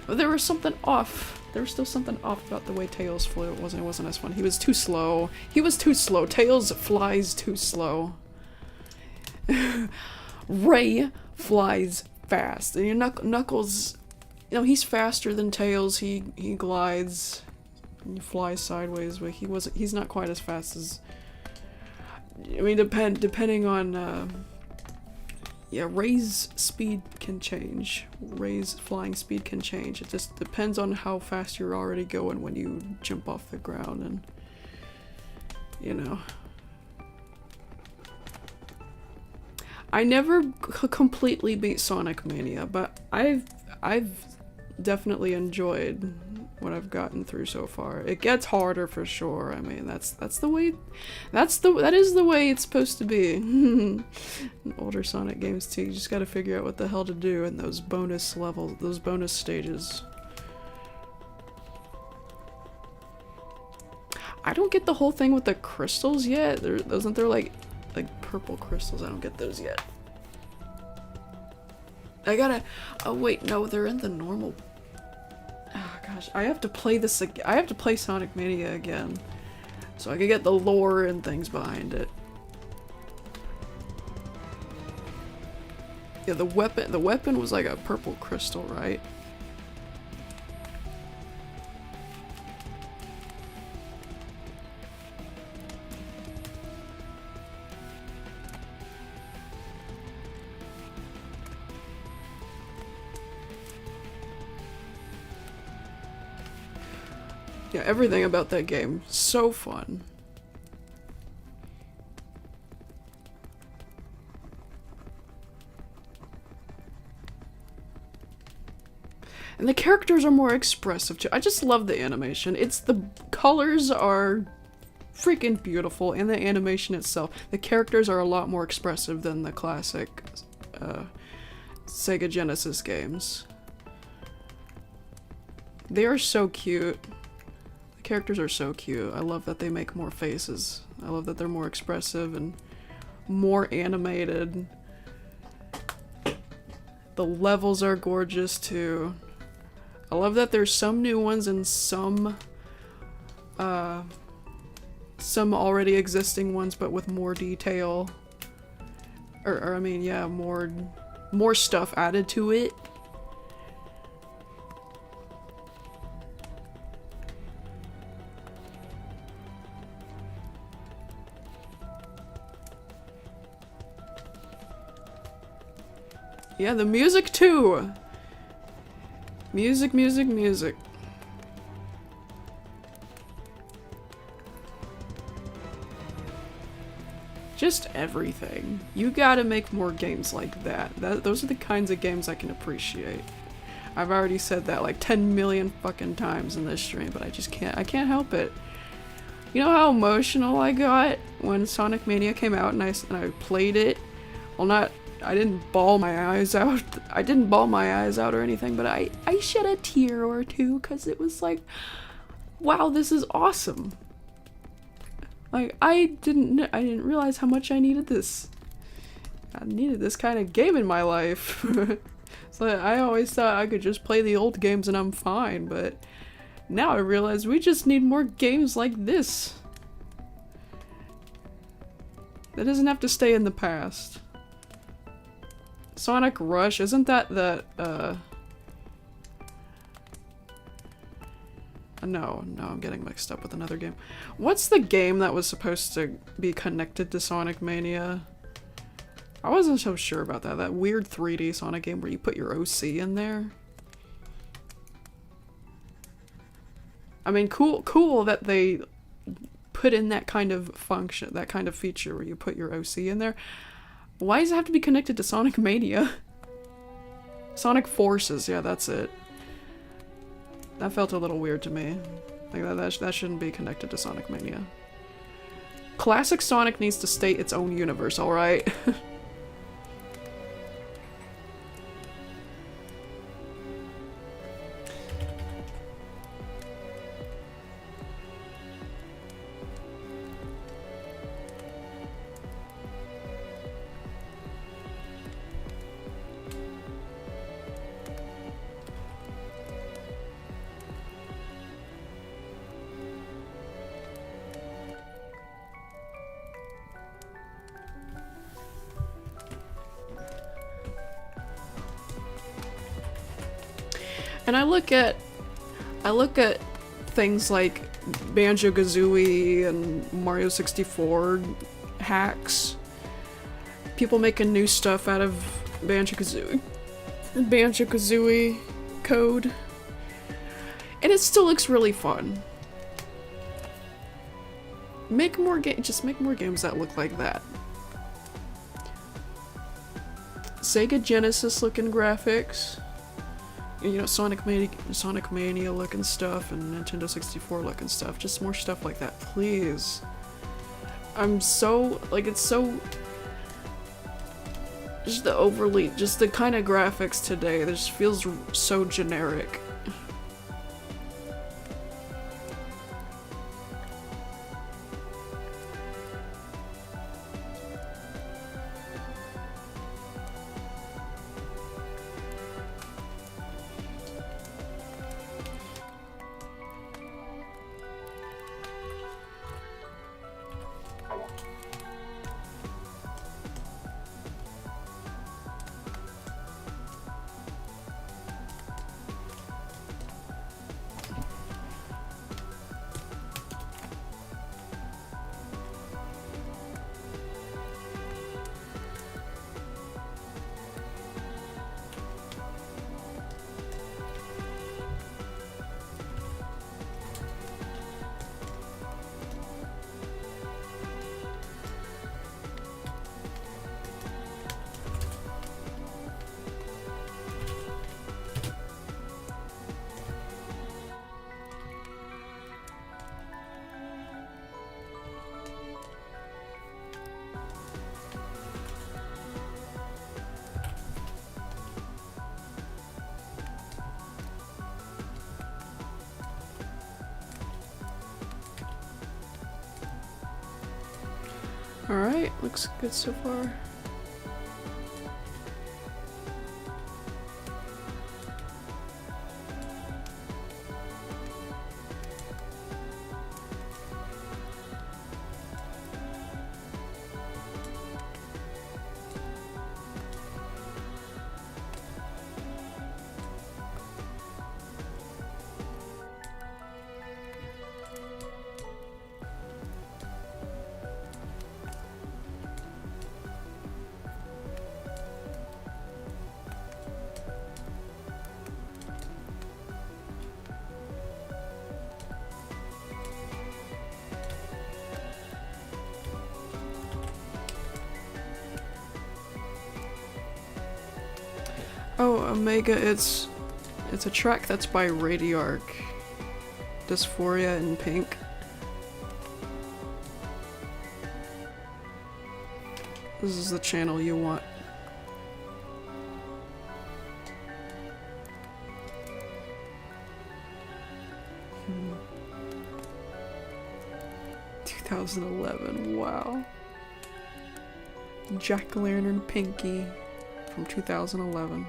But there was something off. There was still something off about the way Tails flew. It wasn't as fun. He was too slow. Tails flies too slow. Ray flies fast. And your Knuckles, you know, he's faster than Tails. He glides. And he flies sideways, but he's not quite as fast as... I mean, depending on, yeah, Ray's speed can change. Ray's flying speed can change. It just depends on how fast you're already going when you jump off the ground and, you know. I never completely beat Sonic Mania, but I've definitely enjoyed what I've gotten through so far. It gets harder for sure. I mean, that is the way it's supposed to be. In older Sonic games too, you just gotta figure out what the hell to do in those bonus levels, those bonus stages. I don't get the whole thing with the crystals yet. Isn't there like purple crystals? I don't get those yet. Oh wait, no, they're in the normal. Oh gosh, I have to play this again. I have to play Sonic Mania again, so I can get the lore and things behind it. Yeah, the weapon was like a purple crystal, right? Yeah, everything about that game, so fun. And the characters are more expressive too. I just love the animation. The colors are freaking beautiful, and the animation itself. The characters are a lot more expressive than the classic Sega Genesis games. They are so cute. Characters are so cute. I love that they make more faces. I love that they're more expressive and more animated. The levels are gorgeous too. I love that there's some new ones and some already existing ones, but with more detail. Or I mean, yeah, more stuff added to it. Yeah, the music too! Music, music, music. Just everything. You gotta make more games like that. Those are the kinds of games I can appreciate. I've already said that like 10 million fucking times in this stream, but I can't help it. You know how emotional I got when Sonic Mania came out and I played it Well, not, I didn't bawl my eyes out. I didn't bawl my eyes out or anything, but I shed a tear or two because it was like, wow, this is awesome. Like, I didn't realize how much I needed this. I needed this kind of game in my life. So I always thought I could just play the old games and I'm fine, but now I realize we just need more games like this. That doesn't have to stay in the past. Sonic Rush, isn't that No, I'm getting mixed up with another game. What's the game that was supposed to be connected to Sonic Mania? I wasn't so sure about that. That weird 3D Sonic game where you put your OC in there. I mean, cool that they put in that kind of function, that kind of feature where you put your OC in there. Why does it have to be connected to Sonic Mania? Sonic Forces, yeah, that's it. That felt a little weird to me. Like that shouldn't be connected to Sonic Mania. Classic Sonic needs to stay its own universe, alright? And I look at things like Banjo-Kazooie and Mario 64 hacks. People making new stuff out of Banjo-Kazooie code. And it still looks really fun. Make more just make more games that look like that. Sega Genesis looking graphics. You know, Sonic Mania looking stuff and Nintendo 64 looking stuff. Just more stuff like that, please. I'm so, like, it's so... Just the kind of graphics today, this feels so generic. Alright, looks good so far. Oh, Omega, it's a track that's by Radiark. Dysphoria in Pink. This is the channel you want. Hmm. 2011, wow. Jack-o'-lantern Pinky from 2011.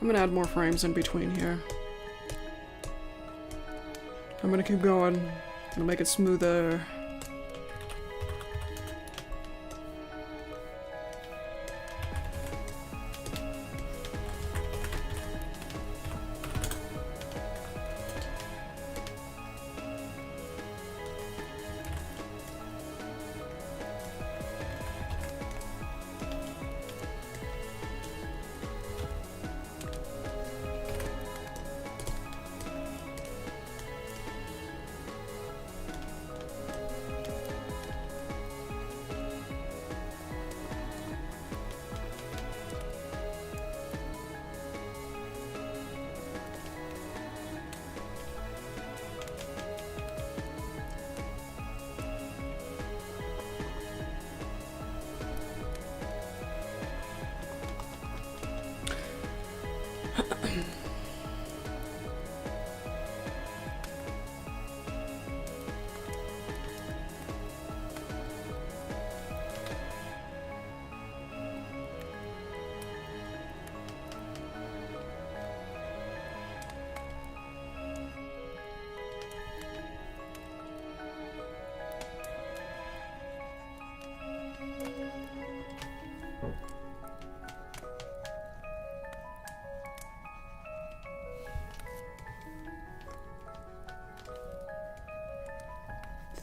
I'm gonna add more frames in between here. I'm gonna keep going. I'm gonna make it smoother.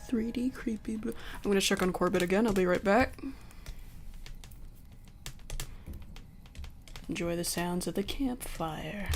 .3D creepy blue. I'm gonna check on Corbett again. I'll be right back. Enjoy the sounds of the campfire.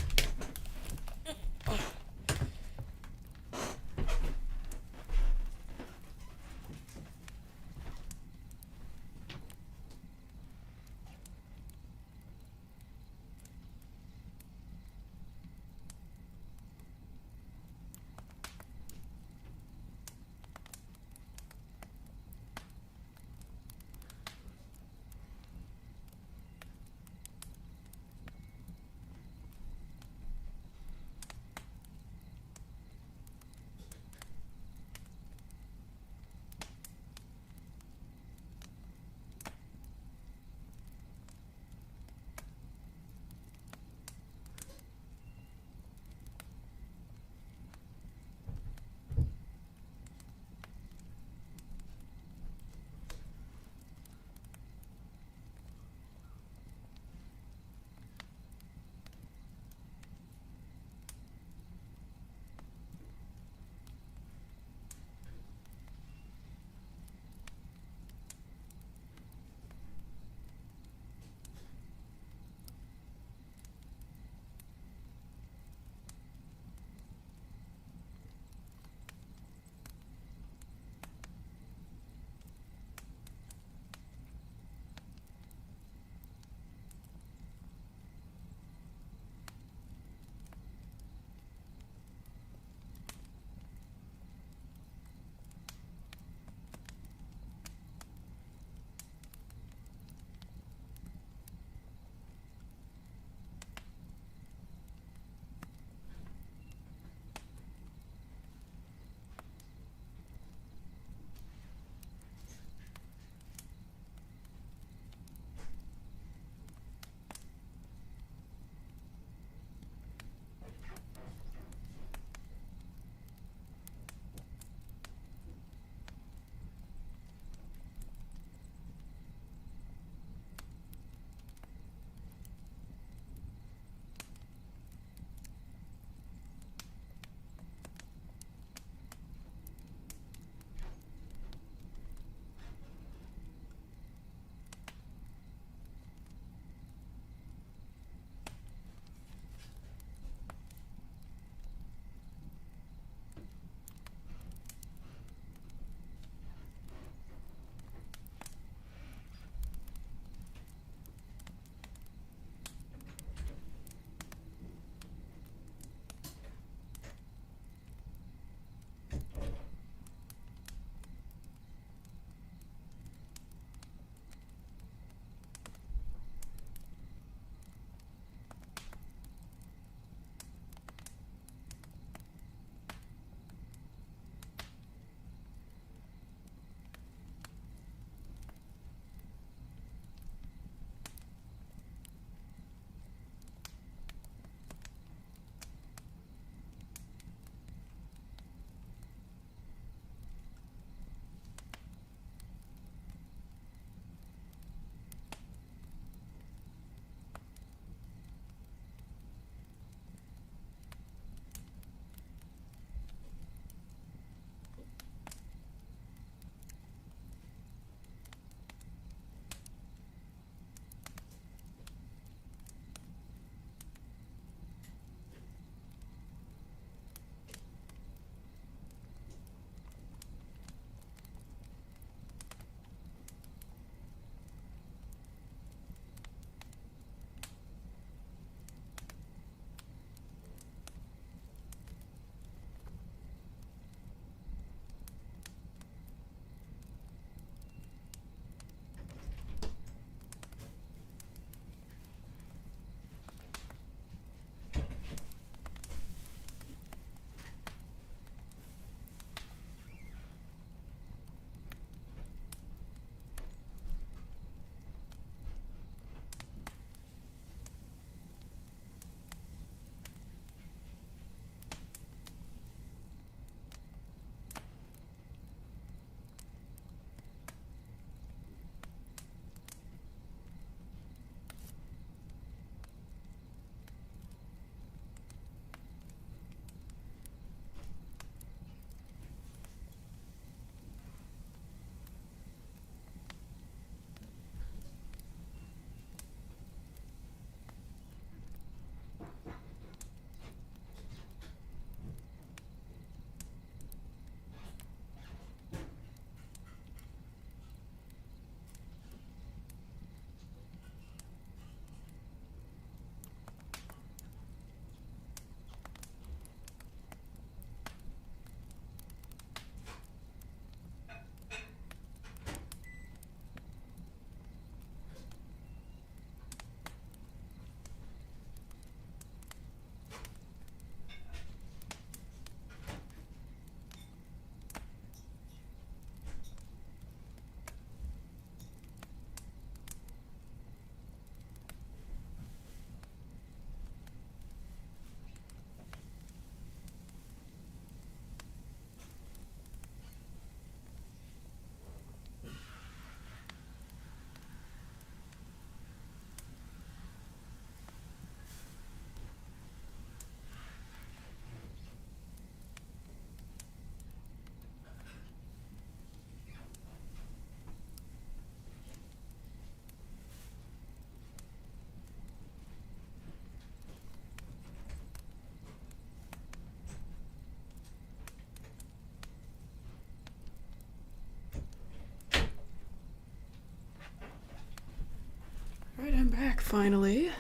Finally.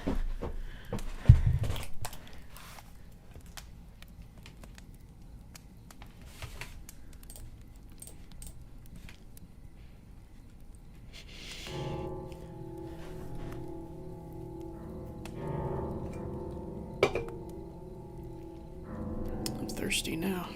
I'm thirsty now.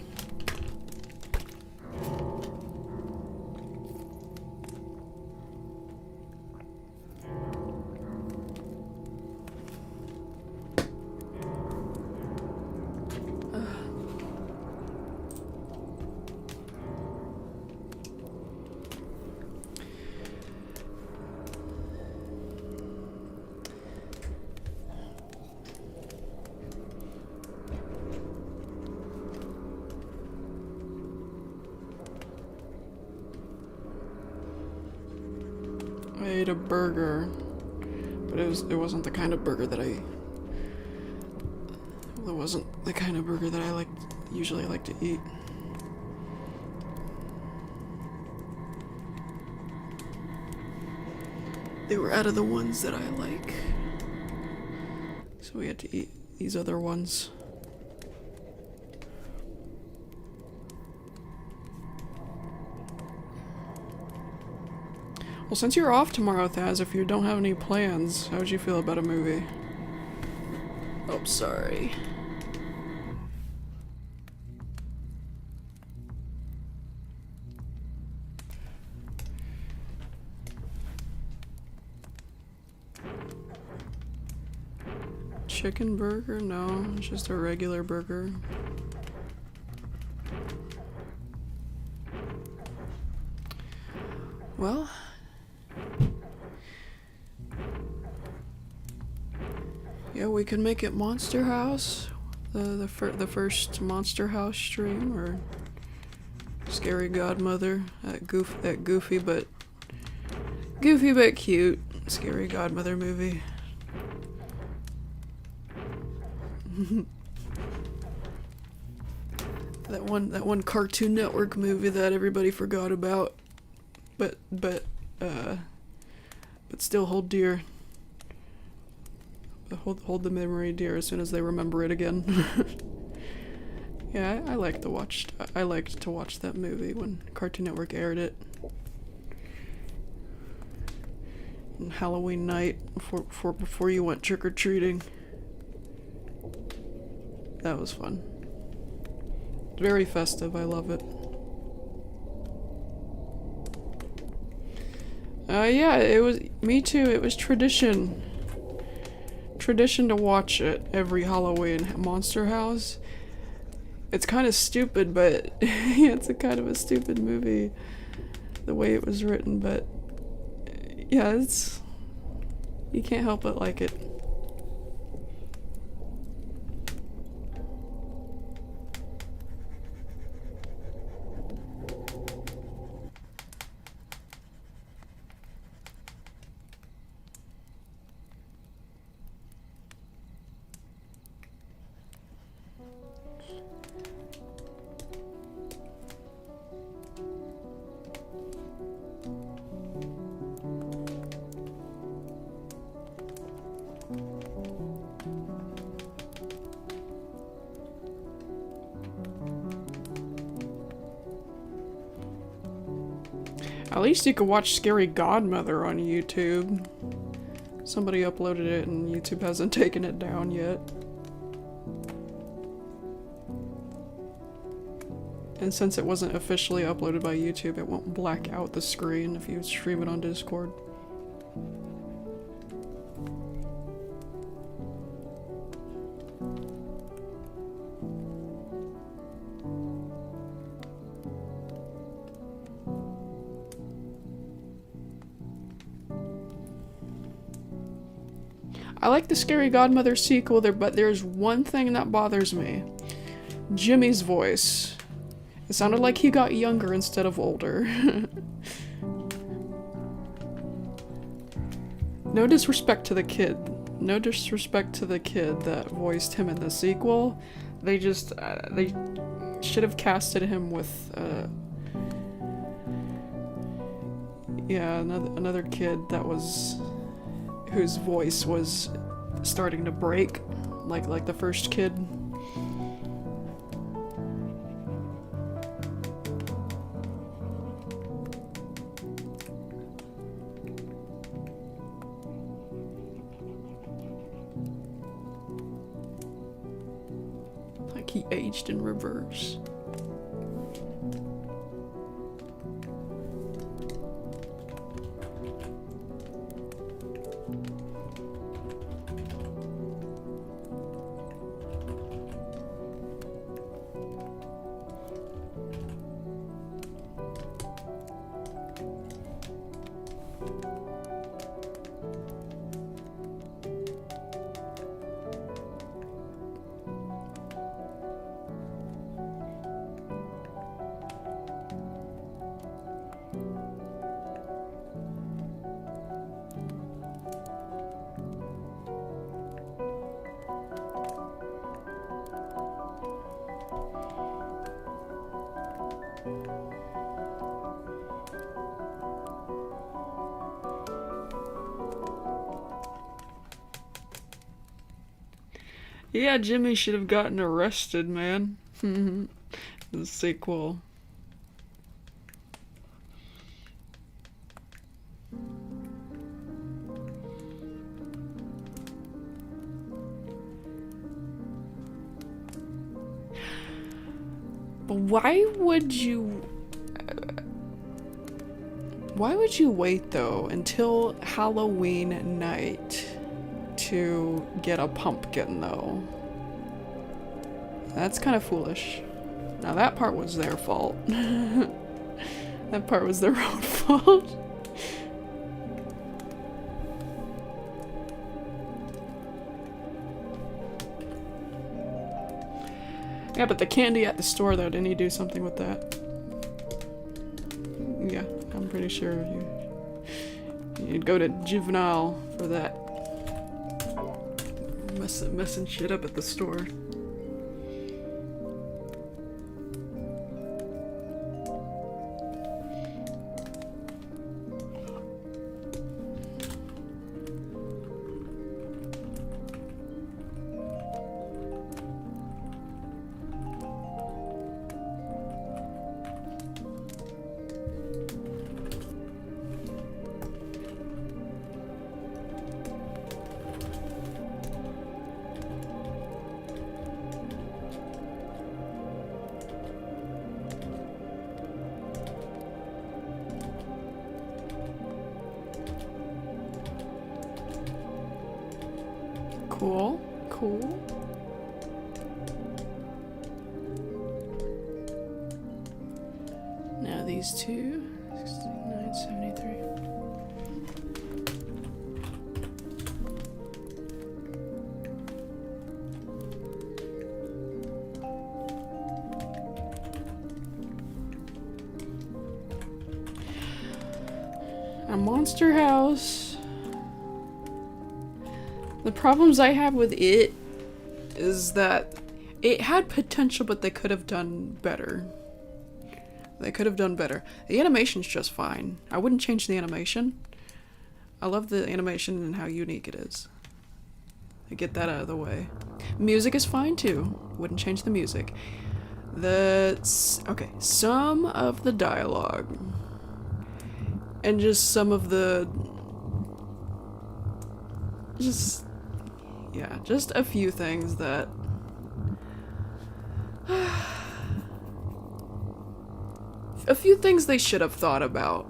I ate a burger, but it wasn't the kind of burger that it wasn't the kind of burger that I usually like to eat. They were out of the ones that I like, so we had to eat these other ones. Well, since you're off tomorrow, Thaz, if you don't have any plans, how would you feel about a movie? Oh, sorry. Chicken burger? No, it's just a regular burger. Well, yeah, we could make it Monster House, the first Monster House stream, or Scary Godmother, that goofy but cute Scary Godmother movie. that one Cartoon Network movie that everybody forgot about, but still hold dear. Hold the memory dear as soon as they remember it again. Yeah, I liked to watch that movie when Cartoon Network aired it. On Halloween night before you went trick-or-treating. That was fun. Very festive, I love it. Yeah, it was, me too, it was tradition to watch it every Halloween. Monster House. It's kind of stupid, but yeah, it's a kind of a stupid movie, the way it was written, but yeah, you can't help but like it. At least you could watch Scary Godmother on YouTube. Somebody uploaded it and YouTube hasn't taken it down yet. And since it wasn't officially uploaded by YouTube, it won't black out the screen if you stream it on Discord. I like the Scary Godmother sequel there, but there's one thing that bothers me. Jimmy's voice. It sounded like he got younger instead of older. No disrespect to the kid. No disrespect to the kid that voiced him in the sequel. They just, they should have casted him with, yeah, another kid that was, whose voice was starting to break, like the first kid. Like he aged in reverse. Yeah, Jimmy should have gotten arrested, man. The sequel. But why would you wait though until Halloween night to get a pumpkin though? That's kind of foolish. Now that part was their fault. That part was their own fault. Yeah, but the candy at the store though, didn't he do something with that? Yeah, I'm pretty sure you'd go to juvenile for that. Messing shit up at the store. Cool, cool. Now these two, 69, 73. A monster house. The problems I have with it is that it had potential, but they could have done better. They could have done better. The animation's just fine. I wouldn't change the animation. I love the animation and how unique it is. I get that out of the way. Music is fine too. Wouldn't change the music. Okay, some of the dialogue and just some of the just a few things that a few things they should have thought about.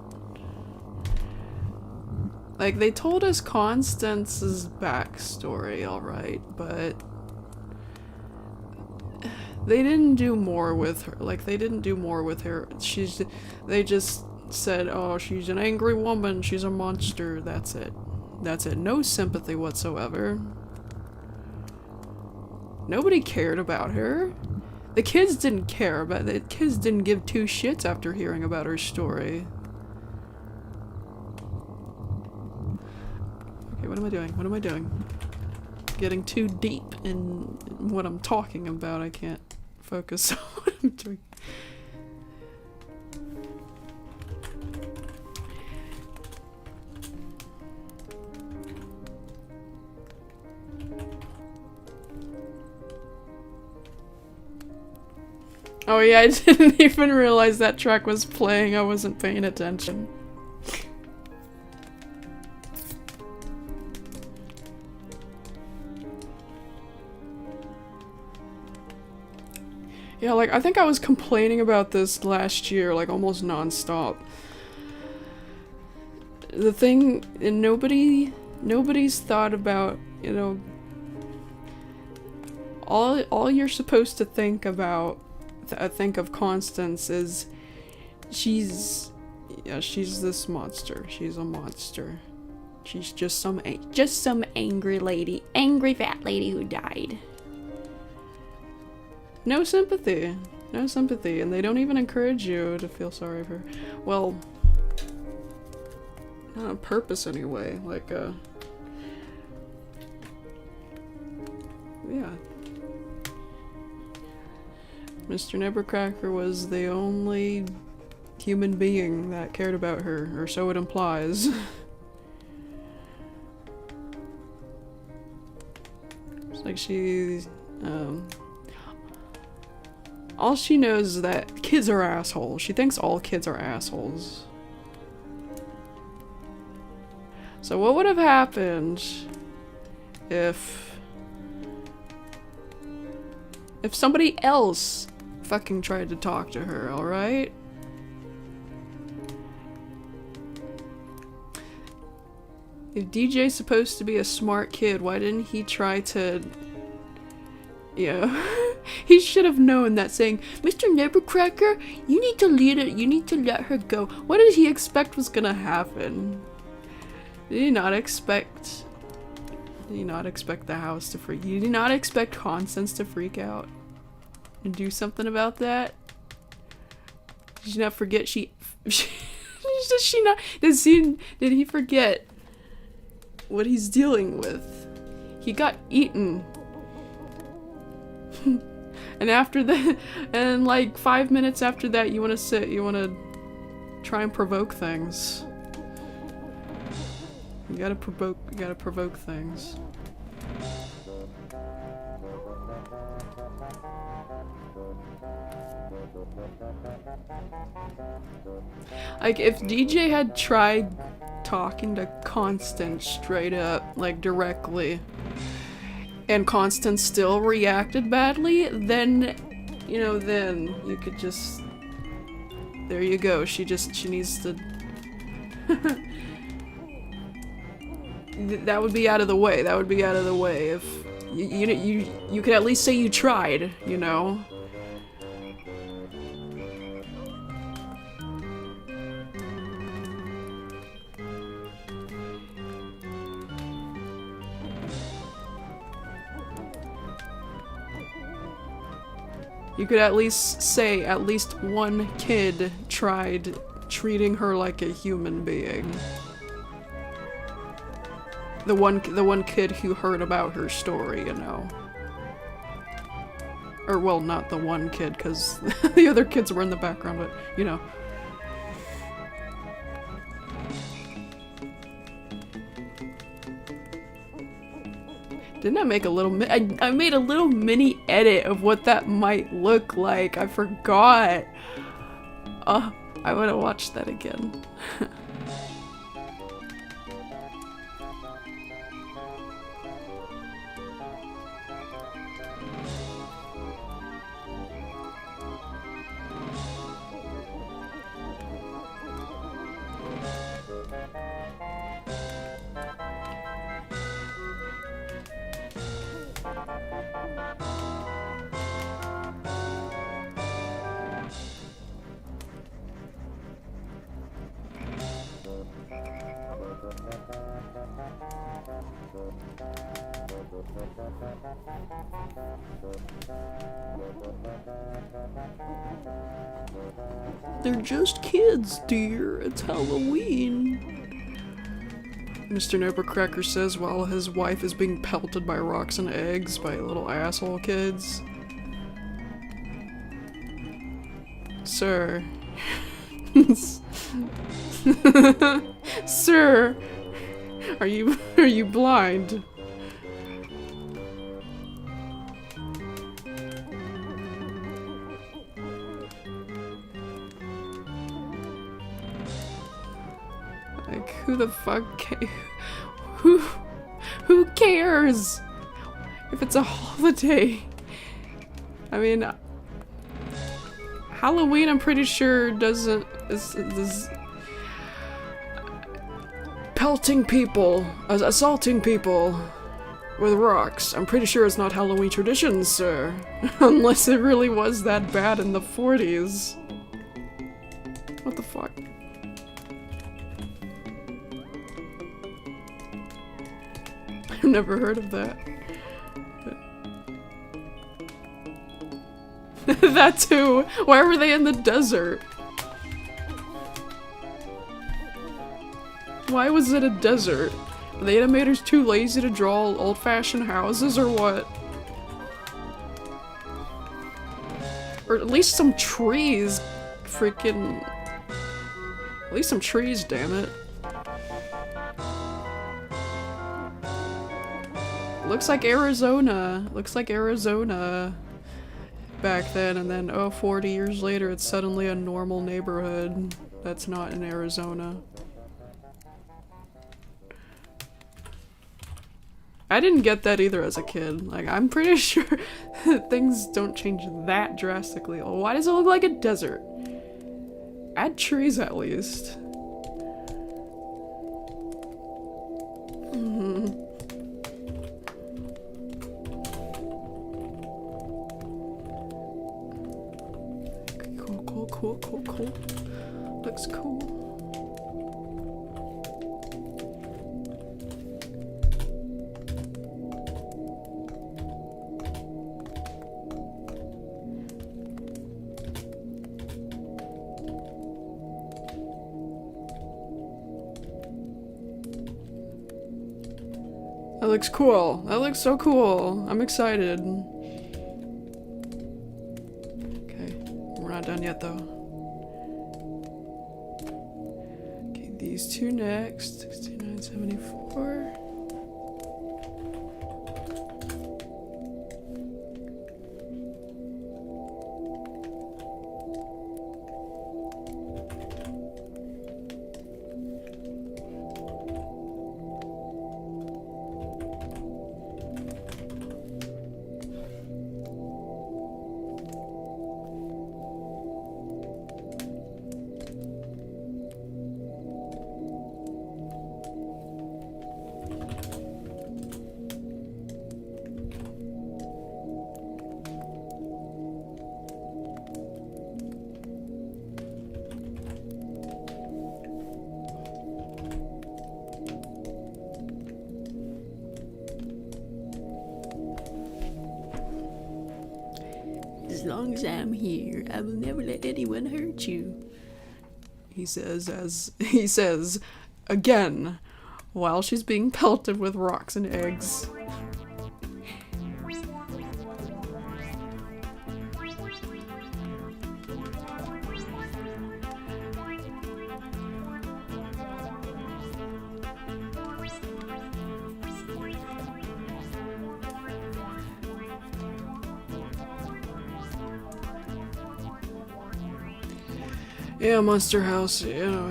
Like, they told us Constance's backstory, alright, but they didn't do more with her. Like, they didn't do more with her. They just said, oh, she's an angry woman, she's a monster, that's it. That's it. No sympathy whatsoever. Nobody cared about her. The kids didn't care about it. The kids didn't give two shits after hearing about her story. Okay, what am I doing? What am I doing? Getting too deep in what I'm talking about. I can't focus on what I'm doing. Oh yeah, I didn't even realize that track was playing. I wasn't paying attention. Yeah, like, I think I was complaining about this last year, like, almost non-stop. The thing, and nobody's thought about, you know, all you're supposed to think about, think of Constance is, she's this monster. She's a monster. She's just some angry lady, angry fat lady who died. No sympathy. No sympathy. And they don't even encourage you to feel sorry for her. Well, not on purpose anyway. Like, yeah. Mr. Nebbercracker was the only human being that cared about her, or so it implies. It's like she's, all she knows is that kids are assholes. She thinks all kids are assholes. So what would have happened if somebody else fucking tried to talk to her, alright? If DJ's supposed to be a smart kid, why didn't he try to... Yeah. He should have known that saying, Mr. Nebbercracker, you need to lead it, you need to let her go. What did he expect was gonna happen? Did he not expect the house to freak? Did he not expect Constance to freak out? And do something about that? Did she not forget did he forget what he's dealing with? He got eaten. And after that, and like 5 minutes after that, you wanna try and provoke things. You gotta provoke things. Like, if DJ had tried talking to Constance straight up, like directly, and Constance still reacted badly, then, you know, then you could just... There you go, she needs to... That would be out of the way. That would be out of the way if... You could at least say you tried, you know? You could at least say at least one kid tried treating her like a human being. The one kid who heard about her story, you know. Or, well, not the one kid, because the other kids were in the background, but, you know. Didn't I make a little I made a little mini edit of what that might look like. I forgot. I want to watch that again. They're just kids, dear. It's Halloween. Mr. Nebbercracker says while his wife is being pelted by rocks and eggs by little asshole kids. Sir. Sir. Are you blind? Who the fuck who cares if it's a holiday? I mean, Halloween I'm pretty sure doesn't is pelting people, assaulting people with rocks. I'm pretty sure it's not Halloween traditions, sir. Unless it really was that bad in the 40s. What the fuck? I've never heard of that. That too! Why were they in the desert? Why was it a desert? Are the animators too lazy to draw old-fashioned houses or what? Or at least some trees. Freaking... At least some trees, damn it. Looks like Arizona. Looks like Arizona back then, and then, oh, 40 years later, it's suddenly a normal neighborhood that's not in Arizona. I didn't get that either as a kid. Like, I'm pretty sure things don't change that drastically. Why does it look like a desert? Add trees at least. Cool. Looks cool. That looks cool. That looks so cool. I'm excited. Okay, we're not done yet though. Okay, these two next. 69.74. As long as I'm here, I will never let anyone hurt you. He says again, while she's being pelted with rocks and eggs. Yeah, Monster House, you know,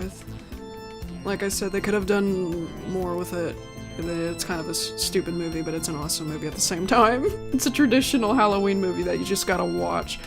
like I said, they could have done more with it. It's kind of a stupid movie, but it's an awesome movie at the same time. It's a traditional Halloween movie that you just gotta watch.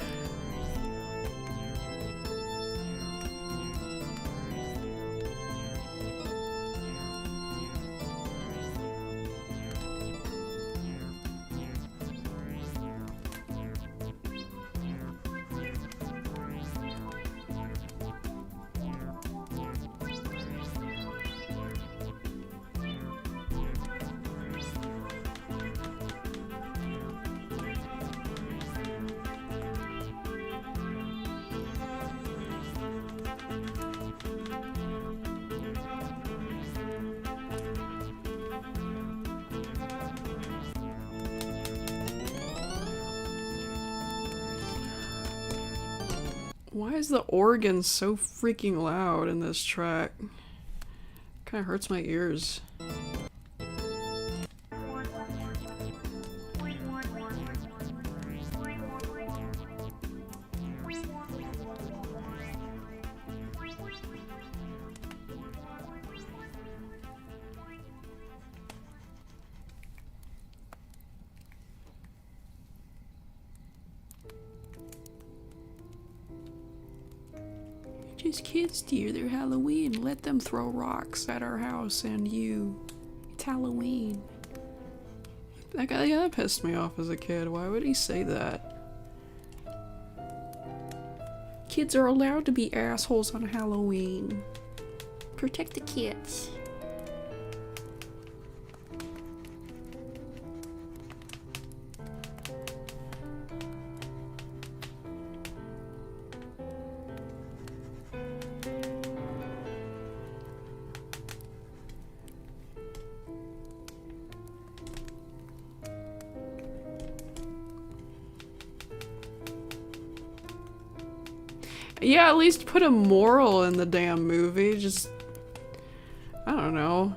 Why is the organ so freaking loud in this track? Kinda hurts my ears. Just kids, dear. They're Halloween. Let them throw rocks at our house and you. It's Halloween. That pissed me off as a kid. Why would he say that? Kids are allowed to be assholes on Halloween. Protect the kids. Yeah, at least put a moral in the damn movie. Just, I don't know.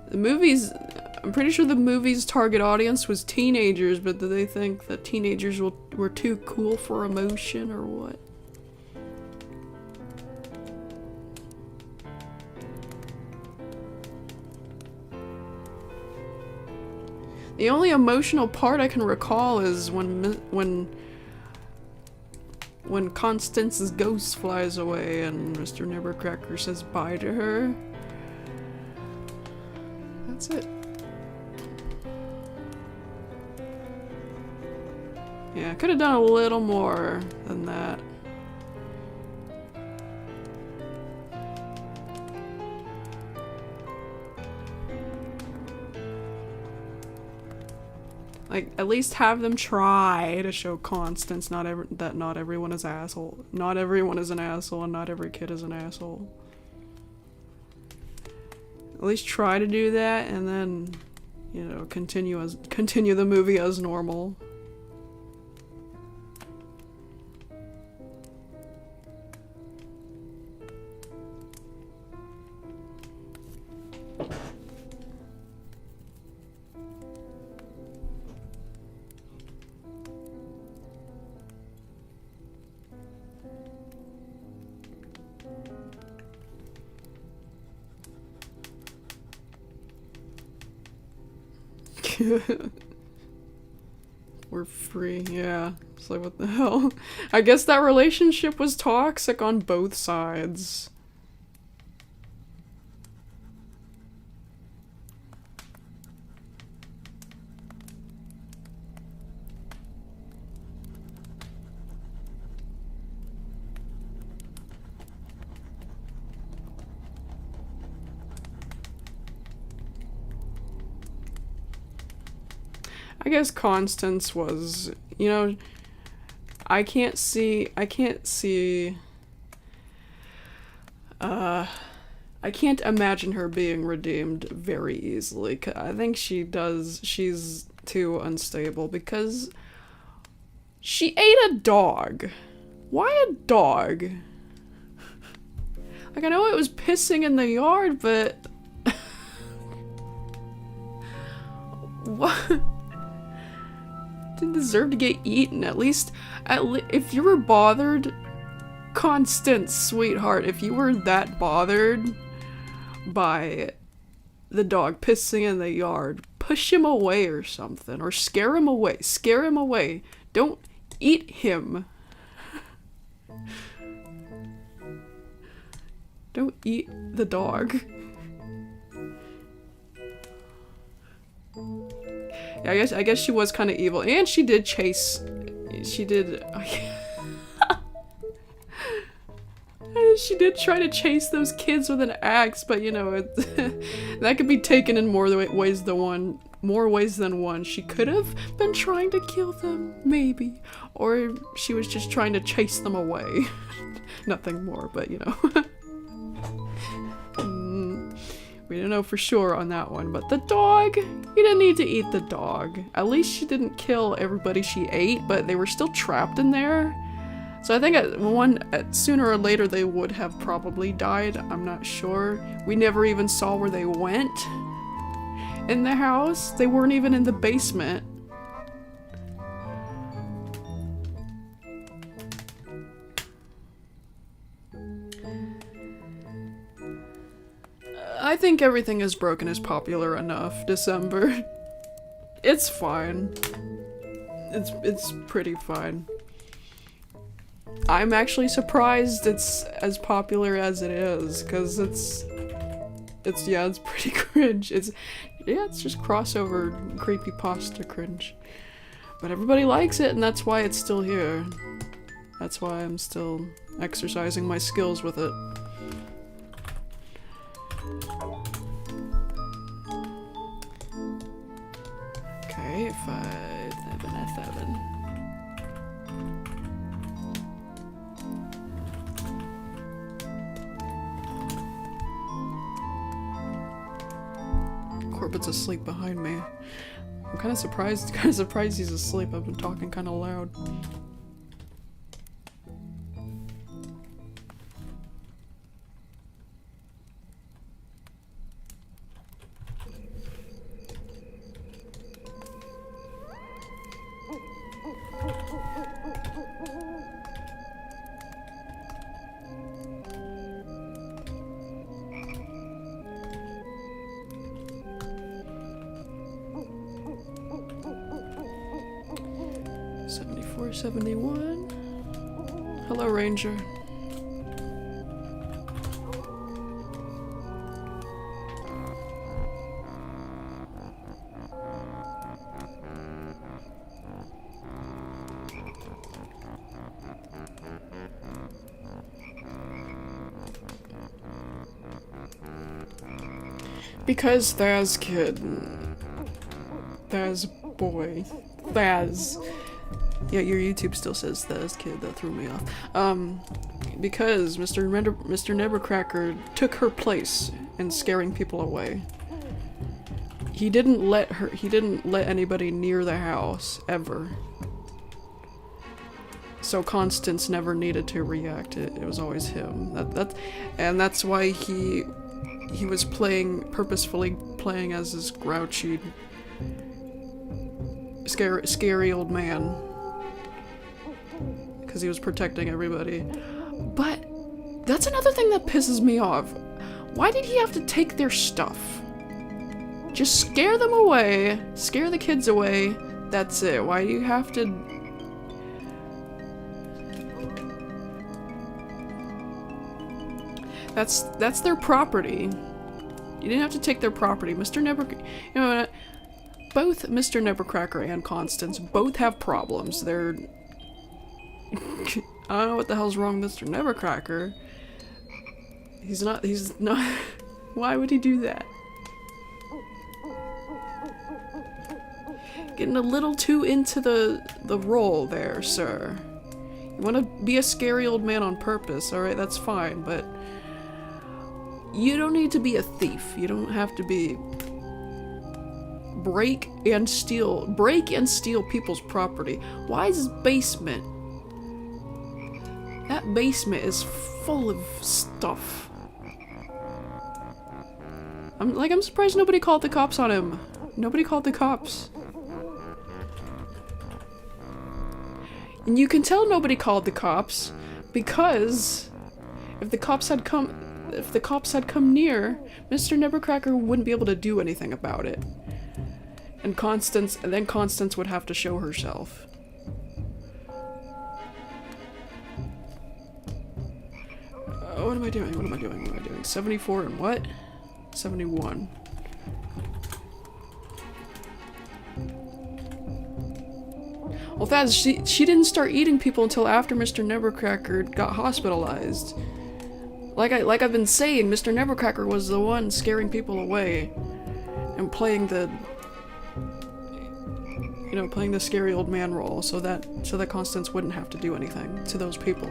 The movies, I'm pretty sure the movie's target audience was teenagers, but do they think that teenagers were too cool for emotion or what? The only emotional part I can recall is when Constance's ghost flies away and Mr. Nibbercracker says bye to her. That's it. Yeah, I could have done a little more than that. Like, at least have them try to show Constance that not everyone is asshole. Not everyone is an asshole and not every kid is an asshole. At least try to do that and then, you know, continue the movie as normal. We're free, yeah. It's like, what the hell? I guess that relationship was toxic on both sides. I guess Constance was, you know, I can't imagine her being redeemed very easily. I think she's too unstable because she ate a dog. Why a dog? Like, I know it was pissing in the yard, but what? Didn't deserve to get eaten. At least if you were bothered, Constance, sweetheart, if you were that bothered by the dog pissing in the yard, push him away or something, or scare him away. Don't eat him. Don't eat the dog. Yeah, I guess she was kind of evil, and she did chase. She did. She did try to chase those kids with an axe, but you know, that could be taken in more ways than one. She could have been trying to kill them, maybe, or she was just trying to chase them away. Nothing more, but you know. We don't know for sure on that one, but the dog, you didn't need to eat the dog. At least she didn't kill everybody she ate, but they were still trapped in there. So I think sooner or later they would have probably died. I'm not sure. We never even saw where they went in the house. They weren't even in the basement. I think Everything Is Broken is popular enough, December. It's fine. It's pretty fine. I'm actually surprised it's as popular as it is, because it's pretty cringe. It's just crossover creepypasta cringe. But everybody likes it, and that's why it's still here. That's why I'm still exercising my skills with it. Okay, 5, 7, 7. Corbin's asleep behind me. I'm kind of surprised he's asleep. I've been talking kind of loud. .71. Hello, Ranger. Because Thaz kid. Thaz boy. Thaz. Yeah, your YouTube still says Thaz kid, that threw me off. Because Mr. Nevercracker took her place in scaring people away. He didn't let anybody near the house, ever. So Constance never needed to react, it was always him. And that's why he was purposefully playing as this grouchy, scary old man. Because he was protecting everybody. But that's another thing that pisses me off. Why did he have to take their stuff? Just scare them away, scare the kids away, that's it. Why do you have to... That's their property. You didn't have to take their property. You know what? Both Mr. Nevercracker and Constance both have problems. They're... I don't know what the hell's wrong with Mr. Nevercracker. He's not... Why would he do that? Getting a little too into the role there, sir. You want to be a scary old man on purpose, alright, that's fine, but... You don't need to be a thief. You don't have to be... Break and steal people's property. Why is this basement? That basement is full of stuff. I'm surprised nobody called the cops on him. Nobody called the cops. And you can tell nobody called the cops because if the cops had come near, Mr. Nevercracker wouldn't be able to do anything about it. And then Constance would have to show herself. What am I doing? 74 and what? 71. Well, Thaz, she didn't start eating people until after Mr. Nevercracker got hospitalized. Like I've been saying, Mr. Nevercracker was the one scaring people away and playing the scary old man role so that Constance wouldn't have to do anything to those people.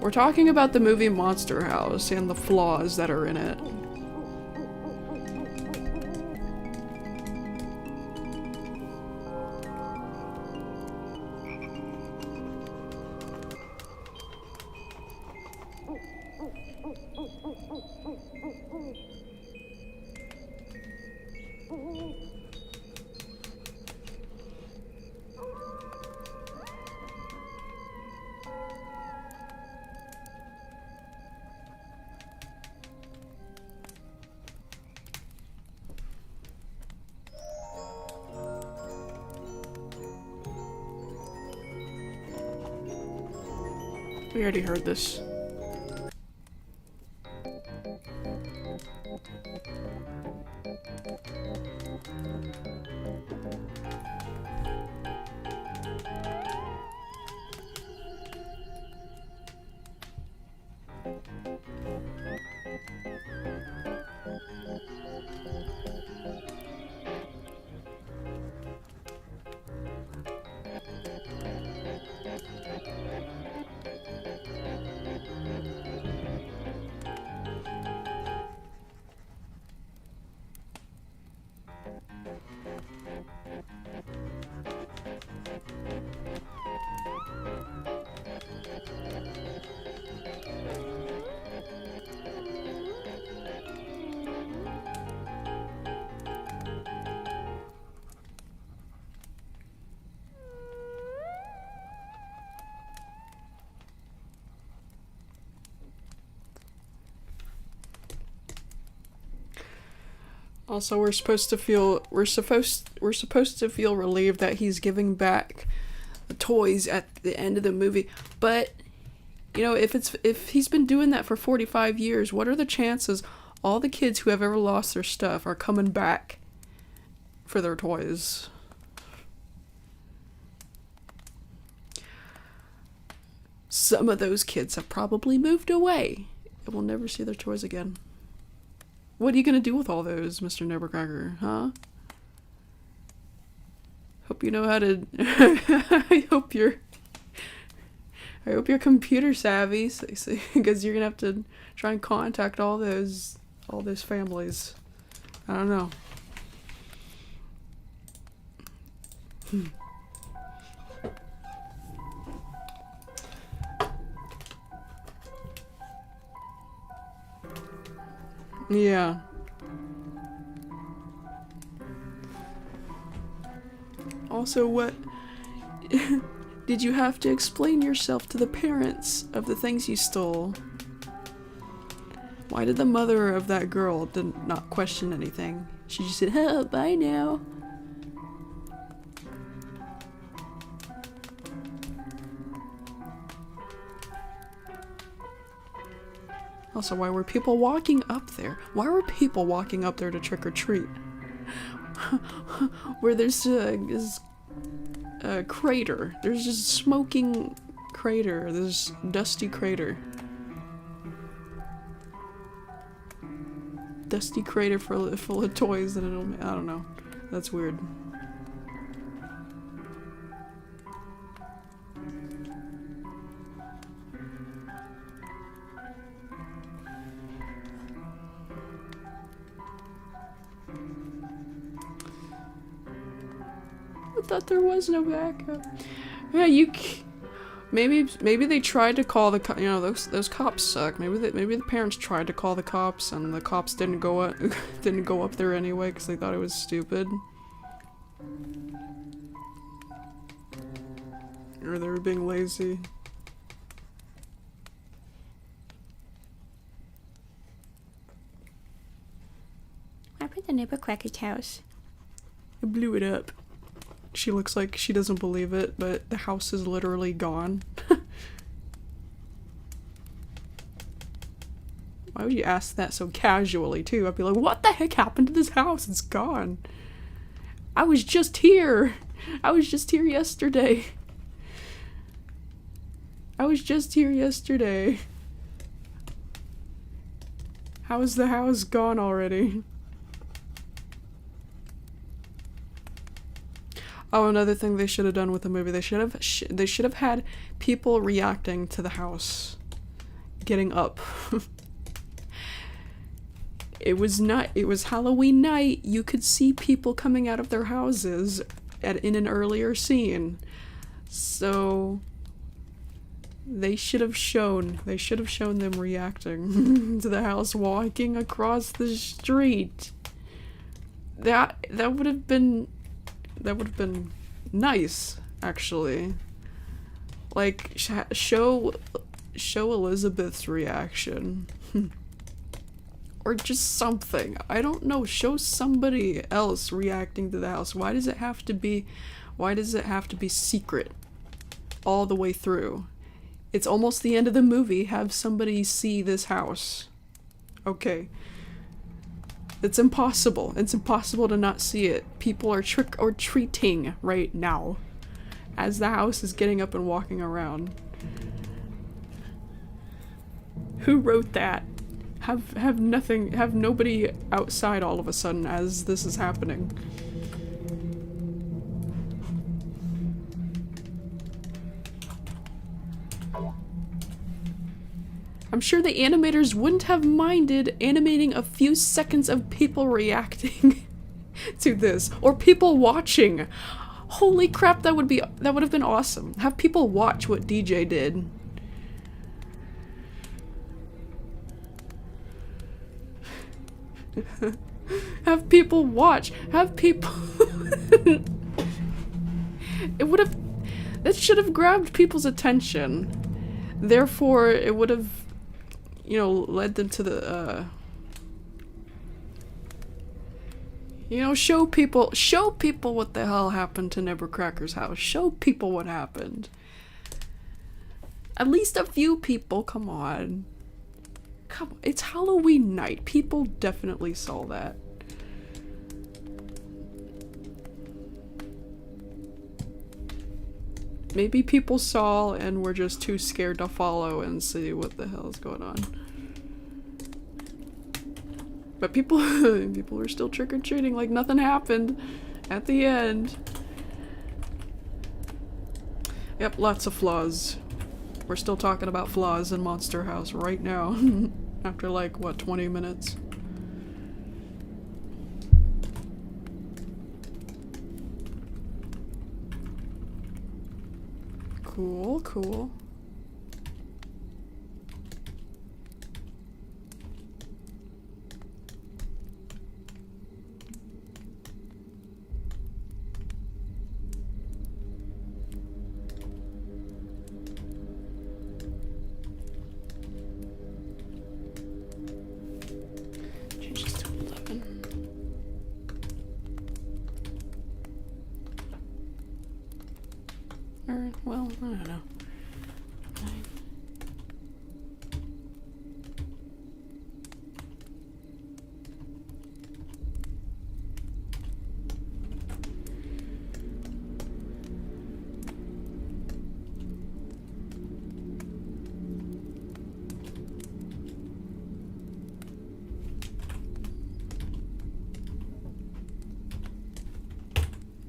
We're talking about the movie Monster House and the flaws that are in it. We already heard this. Also, we're supposed to feel relieved that he's giving back the toys at the end of the movie. But you know, if he's been doing that for 45 years, what are the chances all the kids who have ever lost their stuff are coming back for their toys? Some of those kids have probably moved away and will never see their toys again. What are you gonna do with all those, Mr. Nibbercracker, huh? Hope you know how to... I hope you're computer savvy, because you're gonna have to try and contact all those families. I don't know. Yeah. Also, what... Did you have to explain yourself to the parents of the things you stole? Why did the mother of that girl not question anything? She just said, "Oh, bye now." Also, why were people walking up there? Why were people walking up there to trick or treat? Where there's a crater. There's just smoking crater. There's dusty crater. Dusty crater full of toys that I don't know. That's weird. I thought there was no backup. Yeah, maybe they tried to call the you know, those cops suck. Maybe the parents tried to call the cops and the cops didn't go up there anyway because they thought it was stupid. Or they were being lazy. What happened to Nibbercracker's house? I blew it up. She looks like she doesn't believe it, but the house is literally gone. Why would you ask that so casually, too? I'd be like, what the heck happened to this house? It's gone. I was just here. I was just here yesterday. I was just here yesterday. How is the house gone already? Oh, another thing they should have done with the movie, they should have had people reacting to the house getting up. It was Halloween night. You could see people coming out of their houses in an earlier scene. So they should have shown them reacting to the house walking across the street. That would have been nice, actually. Like, show Elizabeth's reaction. Or just something. I don't know, show somebody else reacting to the house. Why does it have to be secret all the way through? It's almost the end of the movie. Have somebody see this house. Okay. It's impossible. It's impossible to not see it. People are trick-or-treating right now as the house is getting up and walking around. Who wrote that? Have nobody outside all of a sudden as this is happening. I'm sure the animators wouldn't have minded animating a few seconds of people reacting to this, or people watching. Holy crap, that would have been awesome. Have people watch what DJ did. Have people watch. Have people It should have grabbed people's attention. Therefore, it would have, you know, led them to the, you know, show people what the hell happened to Nibbercracker's house. Show people what happened. At least a few people, come on. Come on, it's Halloween night. People definitely saw that. Maybe people saw and were just too scared to follow and see what the hell is going on. But people were still trick-or-treating like nothing happened at the end. Yep, lots of flaws. We're still talking about flaws in Monster House right now. After like, what, 20 minutes? Cool, cool. Changes to 11. Or, well, I don't know. 9.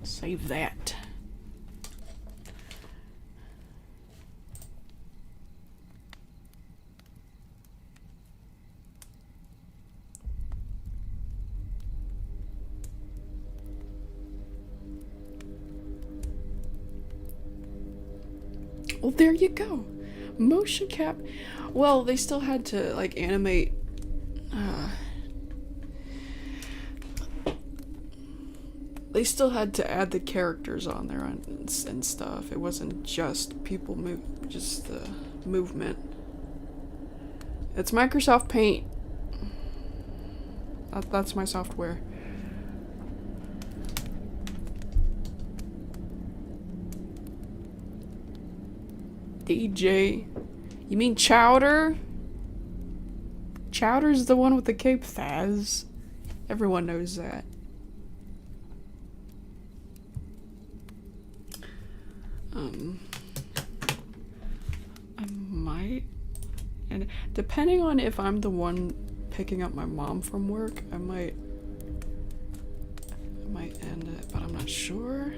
Save that. Well, there you go. Motion cap. Well, they still had to, like, animate. They still had to add the characters on there and stuff. It wasn't just people just the movement. It's Microsoft Paint. That's my software. DJ. You mean Chowder? Chowder's the one with the cape, Thaz. Everyone knows that. I might, and depending on if I'm the one picking up my mom from work, I might end it, but I'm not sure.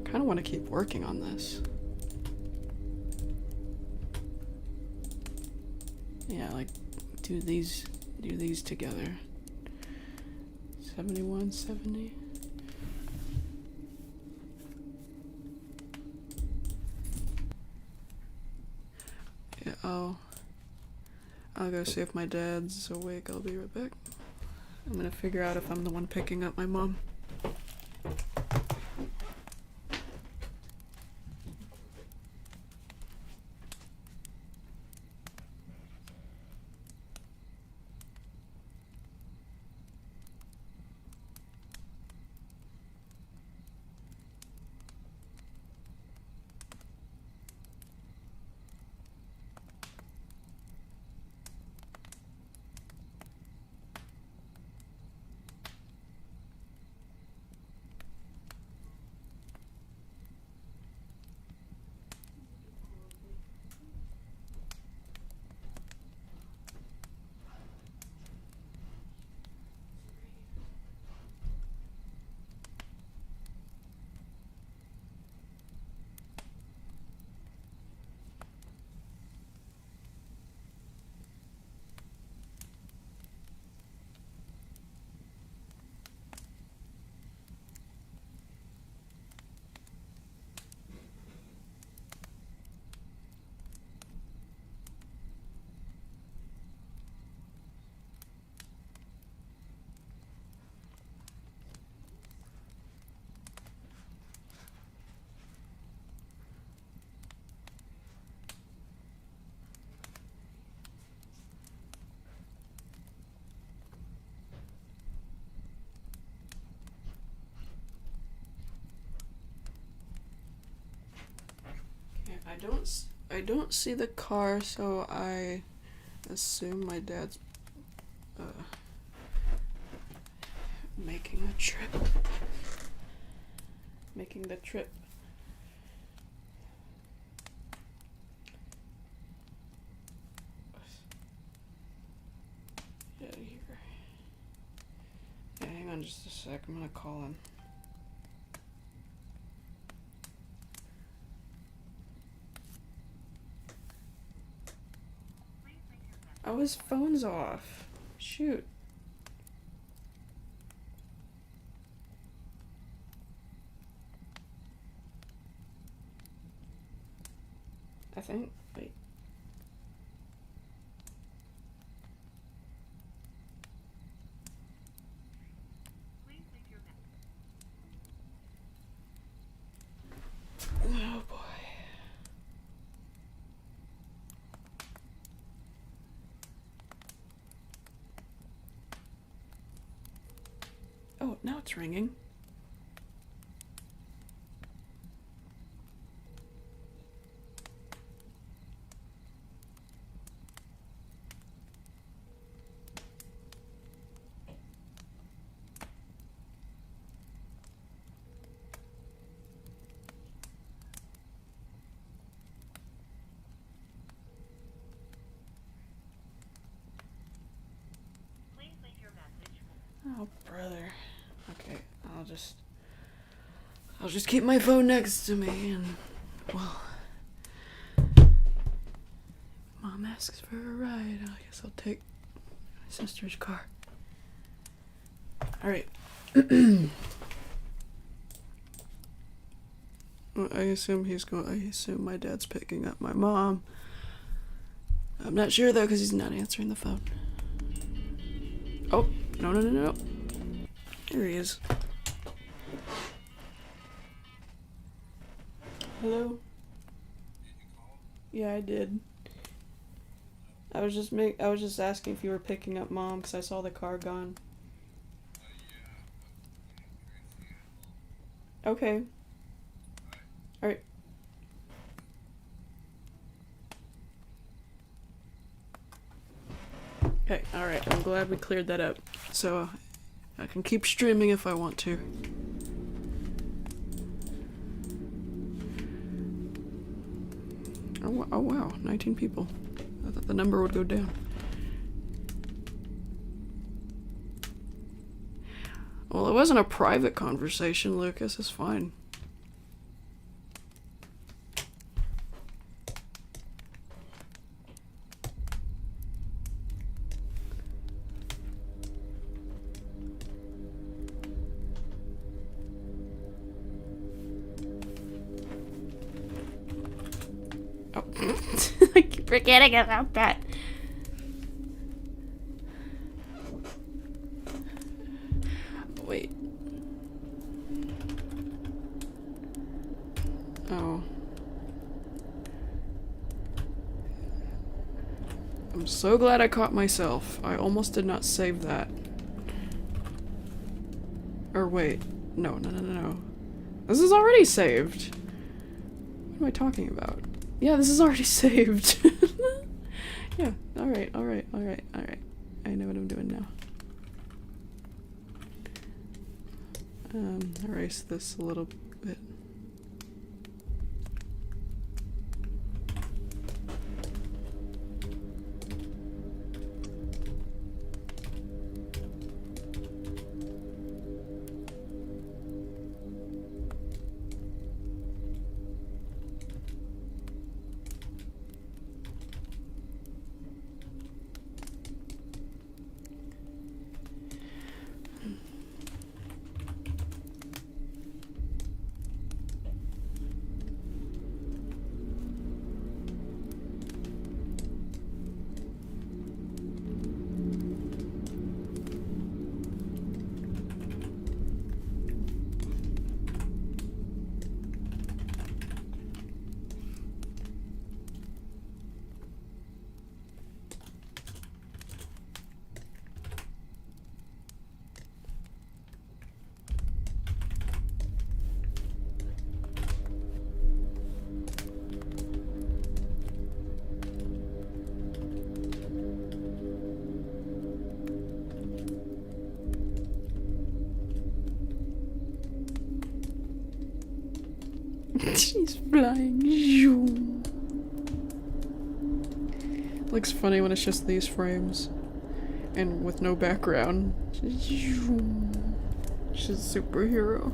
Kind of want to keep working on this. Yeah, like do these together. 71, 70. Yeah, I'll go see if my dad's awake. I'll be right back. I'm gonna figure out if I'm the one picking up my mom. I don't see the car, so I assume my dad's making a trip. Making the trip. Get out of here. Yeah, hang on just a sec. I'm gonna call him. Oh, his phone's off. Shoot. I think. Wait. Oh boy. Oh, now it's ringing. Oh, brother. Okay, I'll just keep my phone next to me and, well, Mom asks for a ride. I guess I'll take my sister's car. Alright. I assume my dad's picking up my mom. I'm not sure though, because he's not answering the phone. Oh, no. Here he is. Hello? Yeah, I did. I was just asking if you were picking up Mom, because I saw the car gone. Okay. Alright. Okay, alright, I'm glad we cleared that up. So, I can keep streaming if I want to. Oh wow, 19 people. I thought the number would go down. Well, it wasn't a private conversation, Lucas. It's fine. Oh. I keep forgetting about that. Wait. Oh. I'm so glad I caught myself. I almost did not save that. Or wait. No. This is already saved. What am I talking about? Yeah, this is already saved. Yeah, alright. I know what I'm doing now. Erase this a little bit. She's flying. Zoom. Looks funny when it's just these frames. And with no background. Zoom. She's a superhero.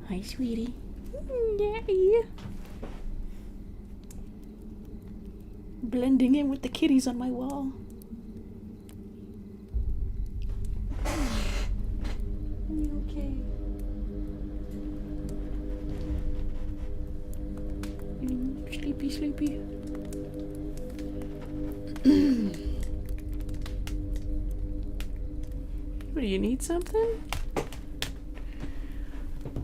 Hi, sweetie. Yeah. Blending in with the kitties on my wall. Are you okay? Sleepy, sleepy. What, do you need something?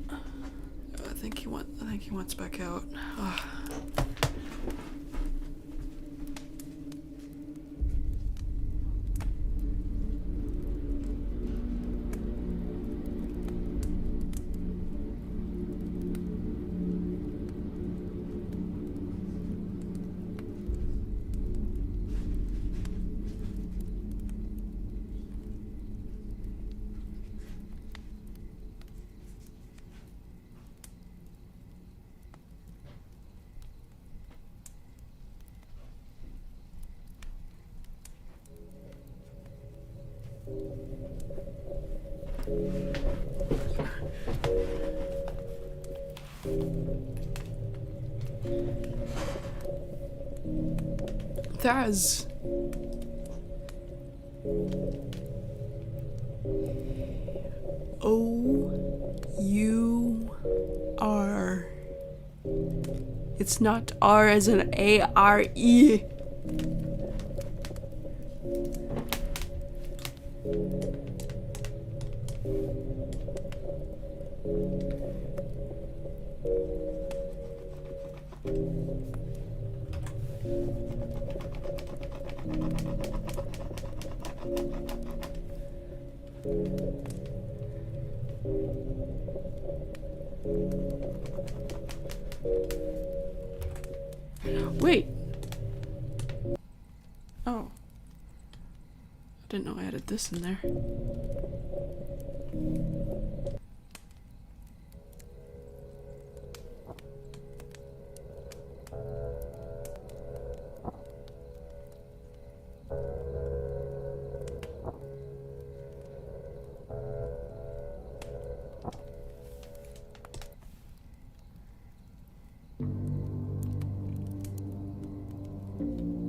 I think he wants back out. Ugh. Thaz. O-U-R. It's not R as in A-R-E. Wait. Oh. I didn't know I added this in there.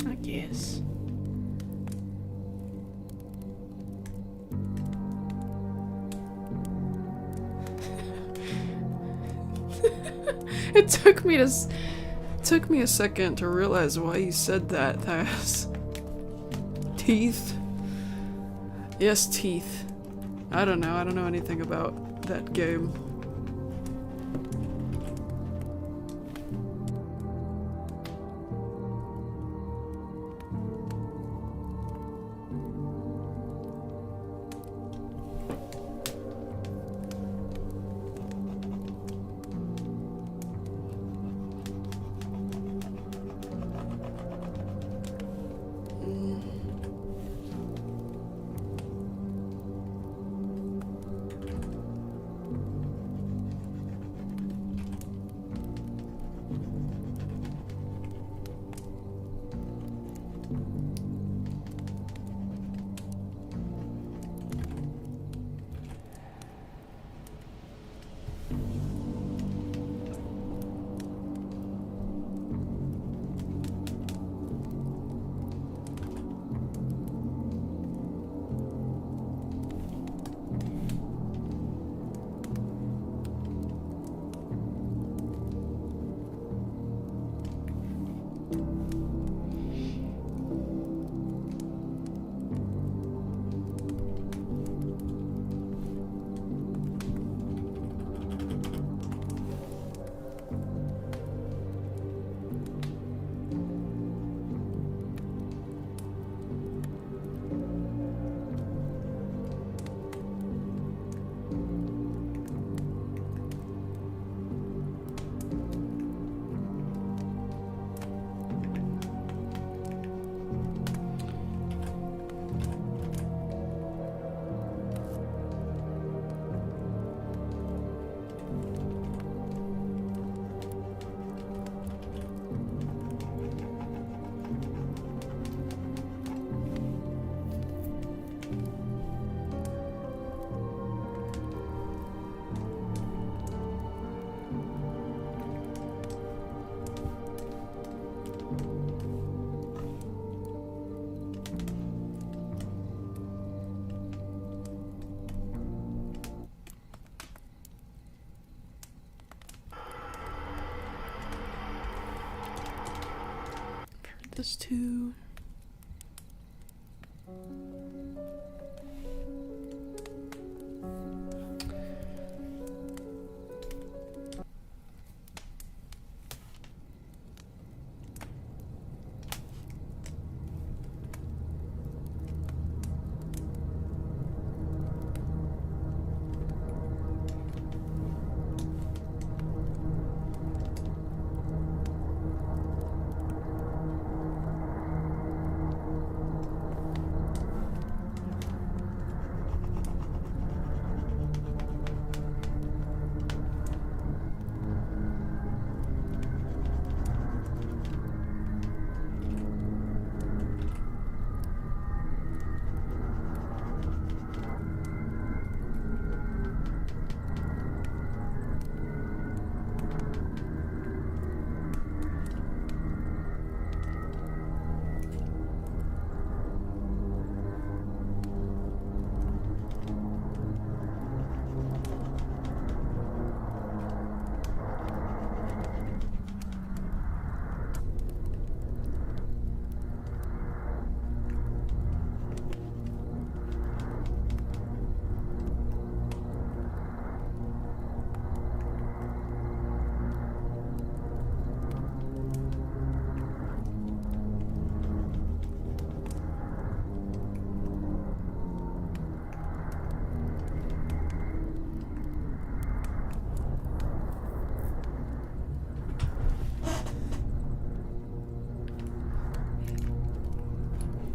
I guess. It took me a second to realize why you said that. That's teeth. Yes, teeth. I don't know anything about that game. this too.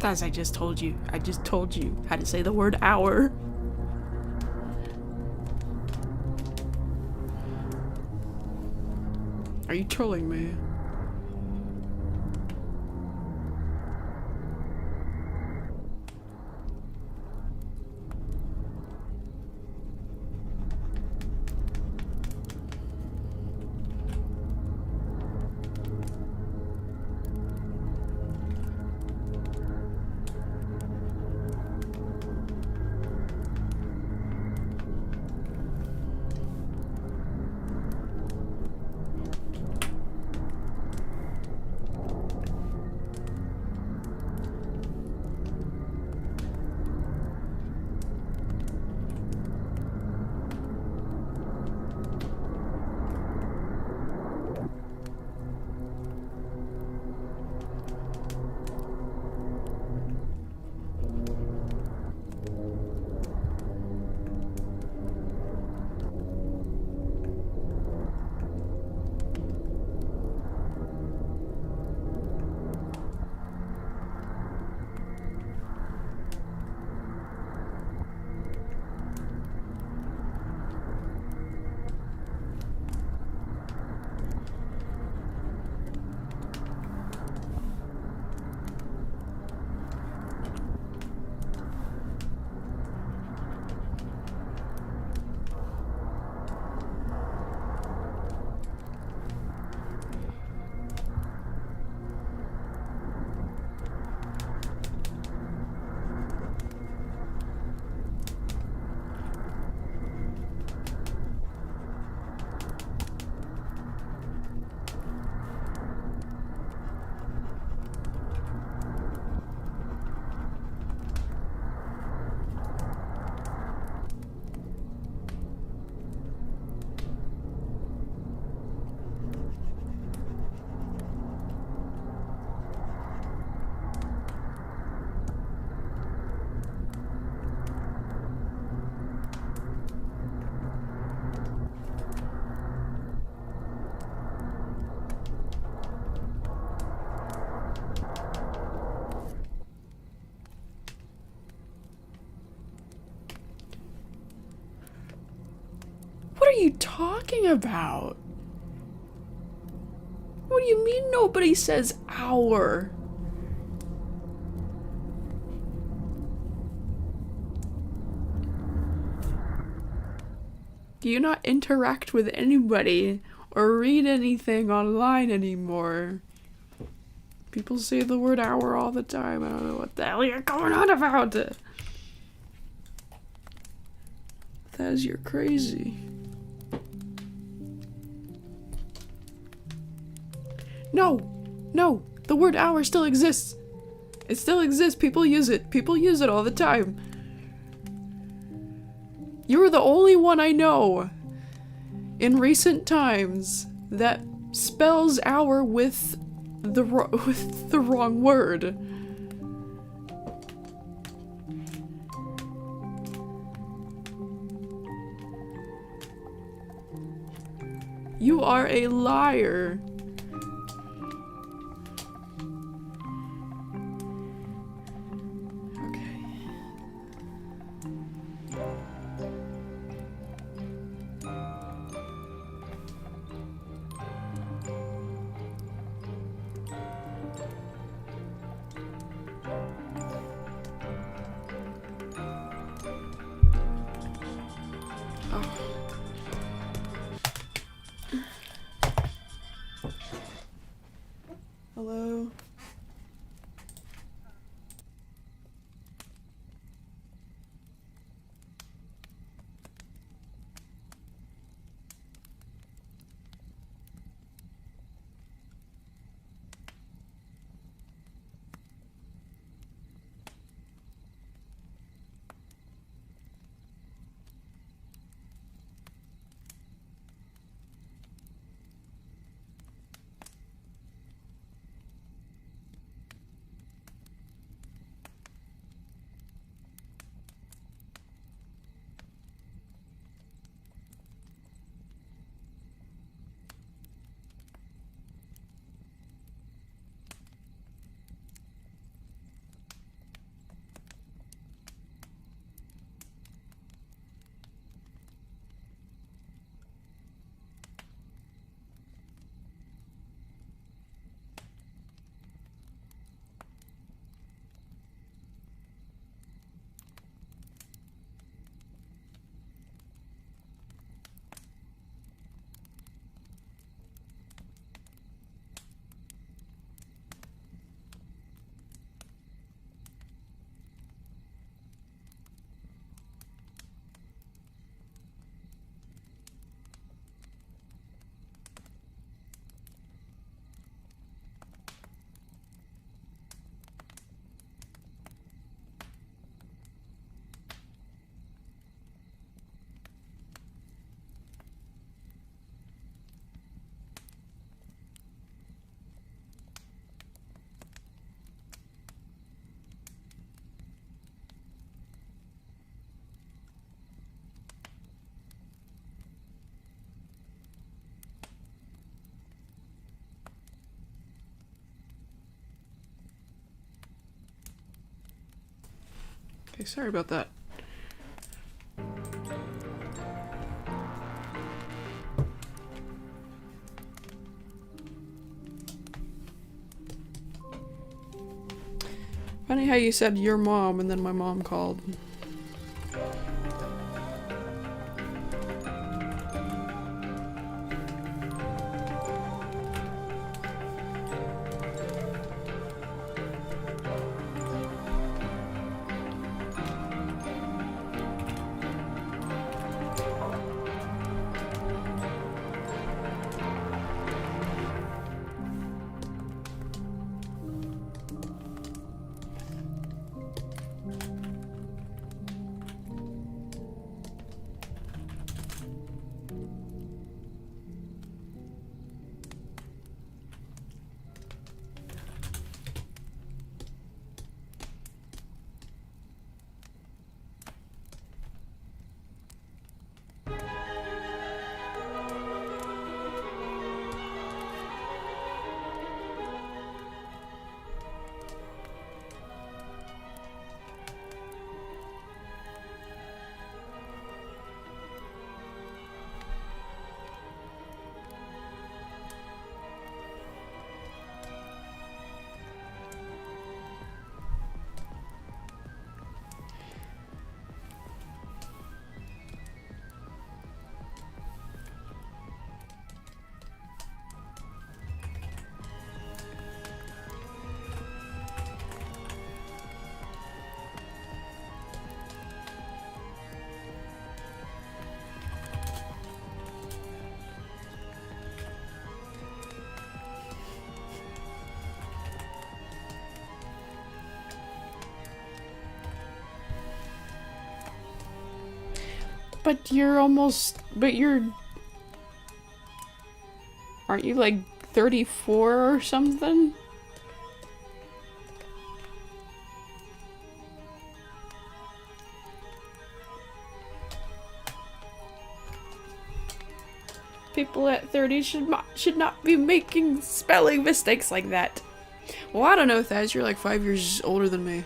As I just told you. I just told you how to say the word hour. Are you trolling me? What are you talking about? What do you mean nobody says hour? Do you not interact with anybody or read anything online anymore? People say the word hour all the time. I don't know what the hell you're going on about. Thaz, you're crazy. No, no, The word hour still exists. It still exists. People use it. People use it all the time. You're the only one I know in recent times that spells hour with the wrong word. You are a liar. Okay. Hello? Okay, sorry about that. Funny how you said your mom and then my mom called. But you're almost... But you're... Aren't you like 34 or something? People at 30 should not be making spelling mistakes like that. Well, I don't know, Thaz. You're like 5 years older than me,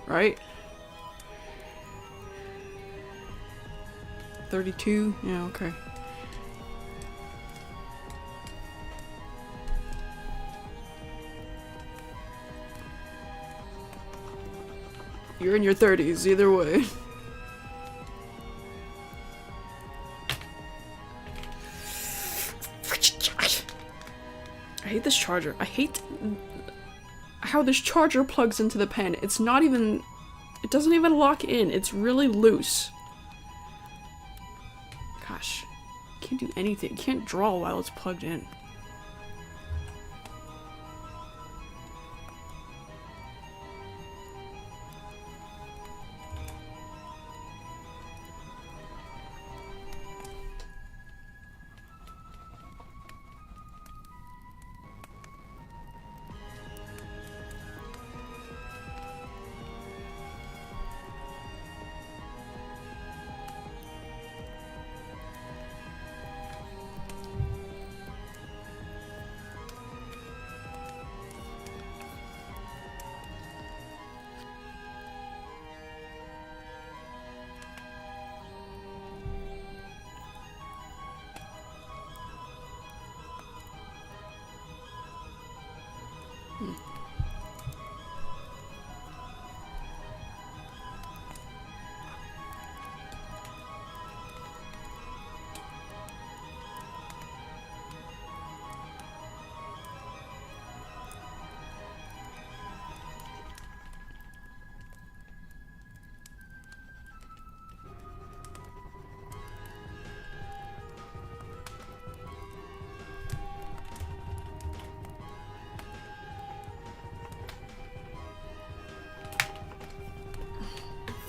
right? 32? Yeah, okay. You're in your 30s, either way. I hate this charger. I hate how this charger plugs into the pen. It's not even... It doesn't even lock in. It's really loose. Gosh. Can't do anything. Can't draw while it's plugged in.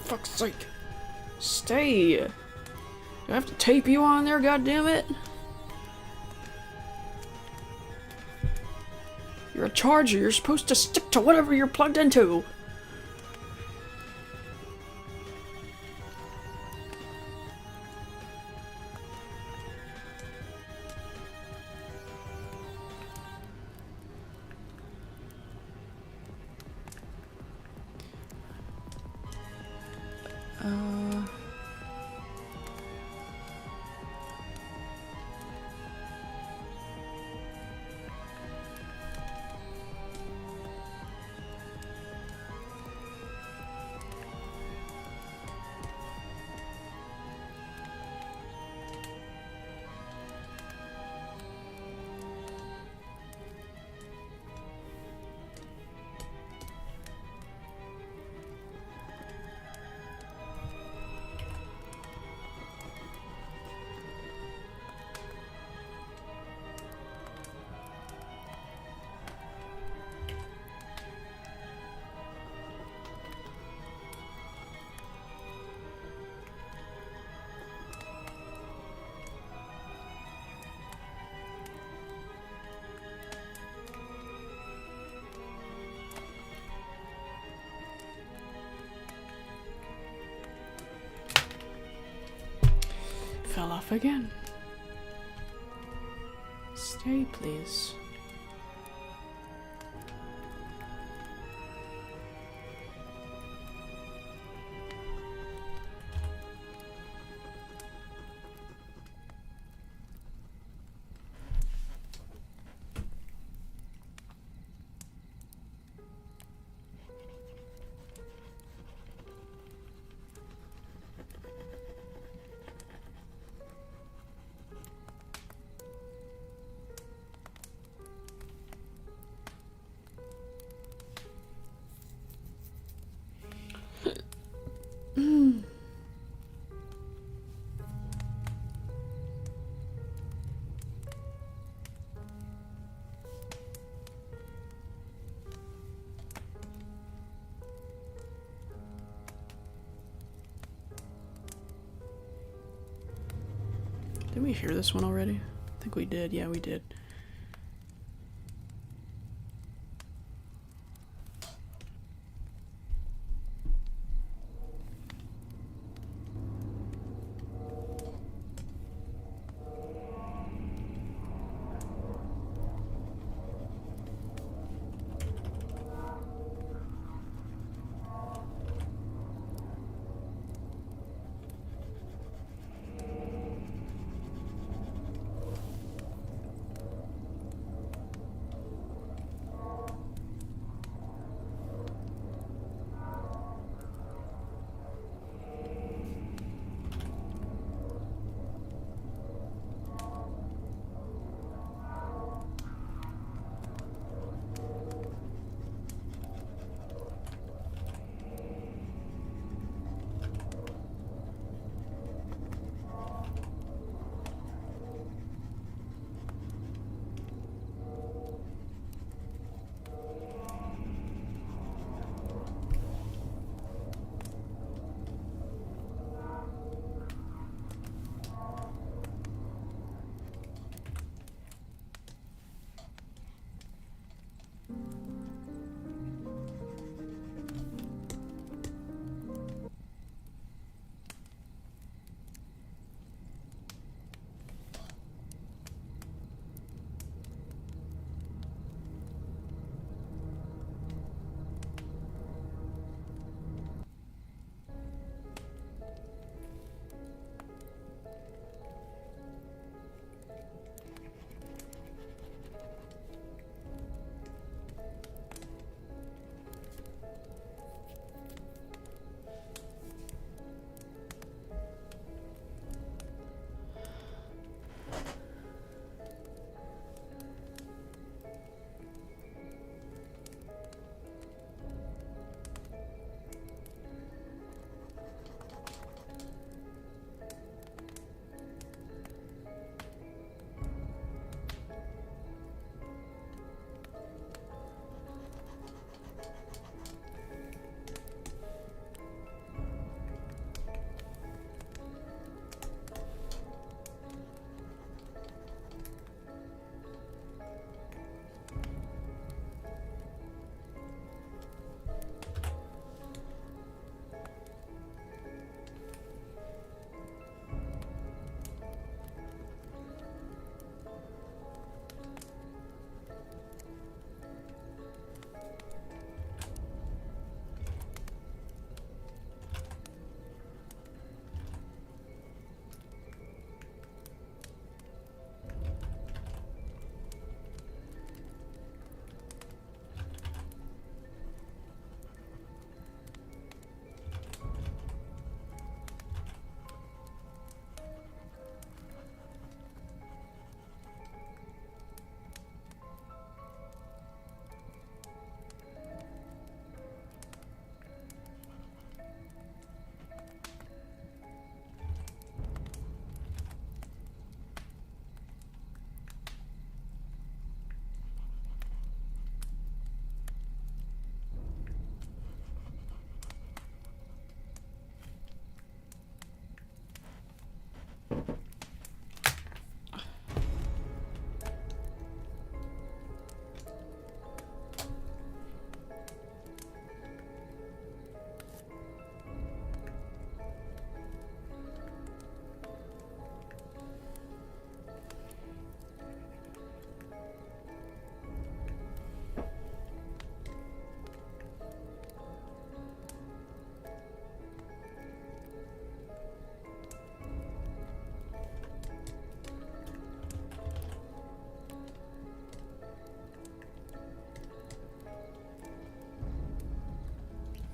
Fuck's sake. Stay. Do I have to tape you on there, goddammit? You're a charger. You're supposed to stick to whatever you're plugged into. Fell off again. Stay, please. Didn't we hear this one already? I think we did. Yeah, we did.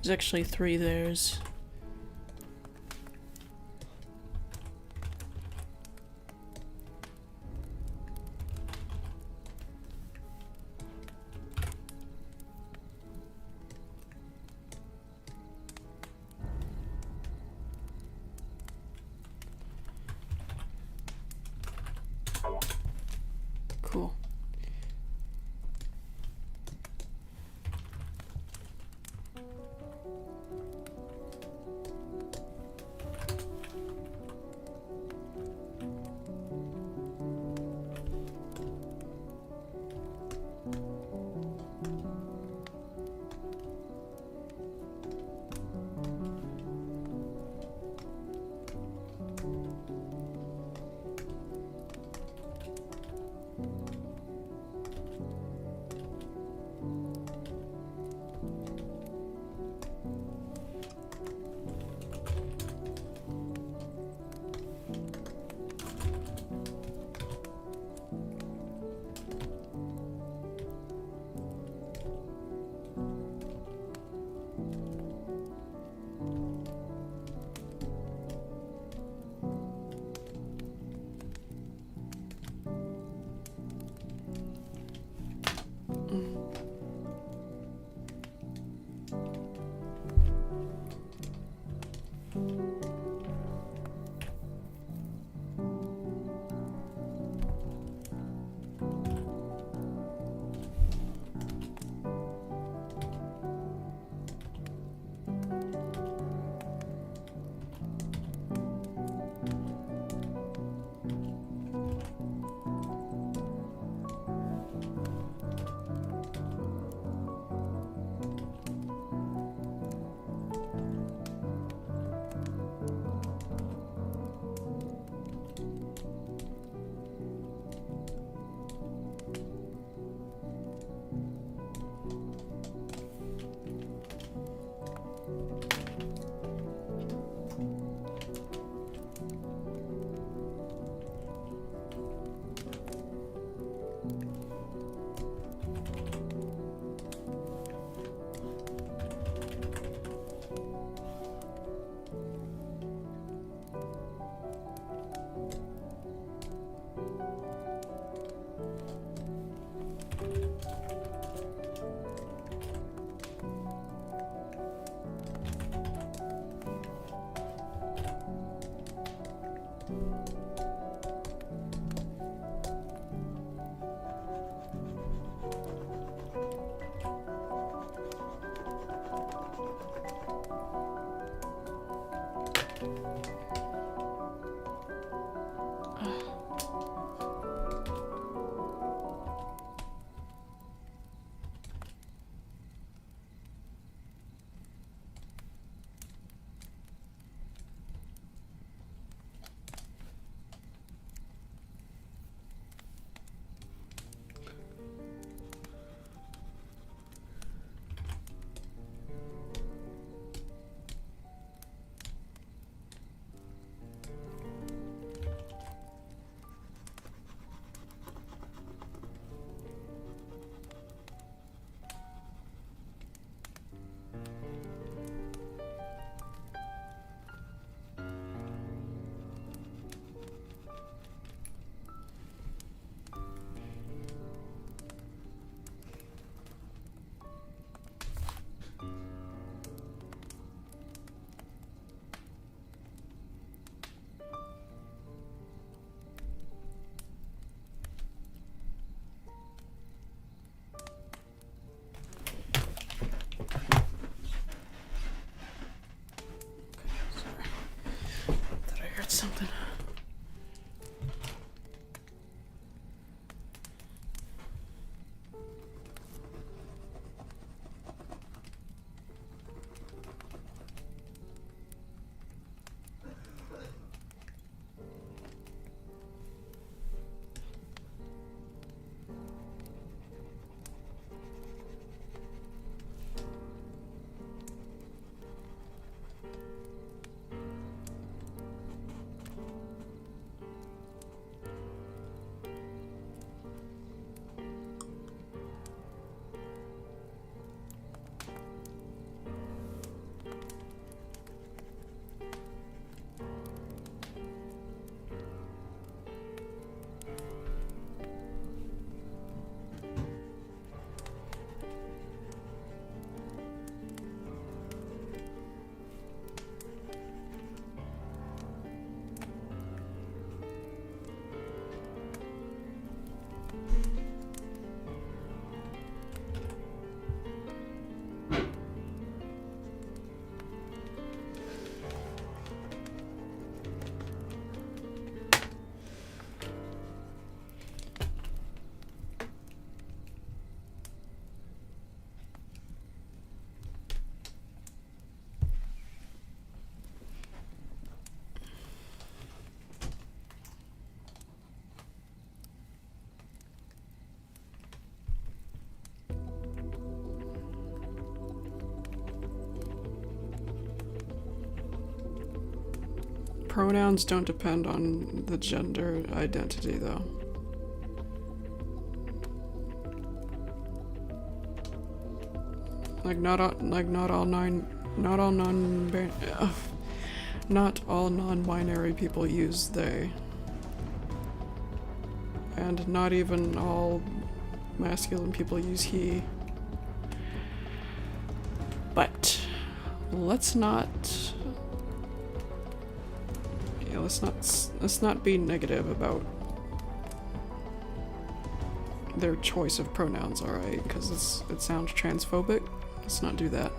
There's actually 3 there's. Cool. pronouns don't depend on the gender identity, though. Like not all non-binary people use they, and not even all masculine people use he. But let's not be negative about their choice of pronouns, alright? Because it sounds transphobic. Let's not do that.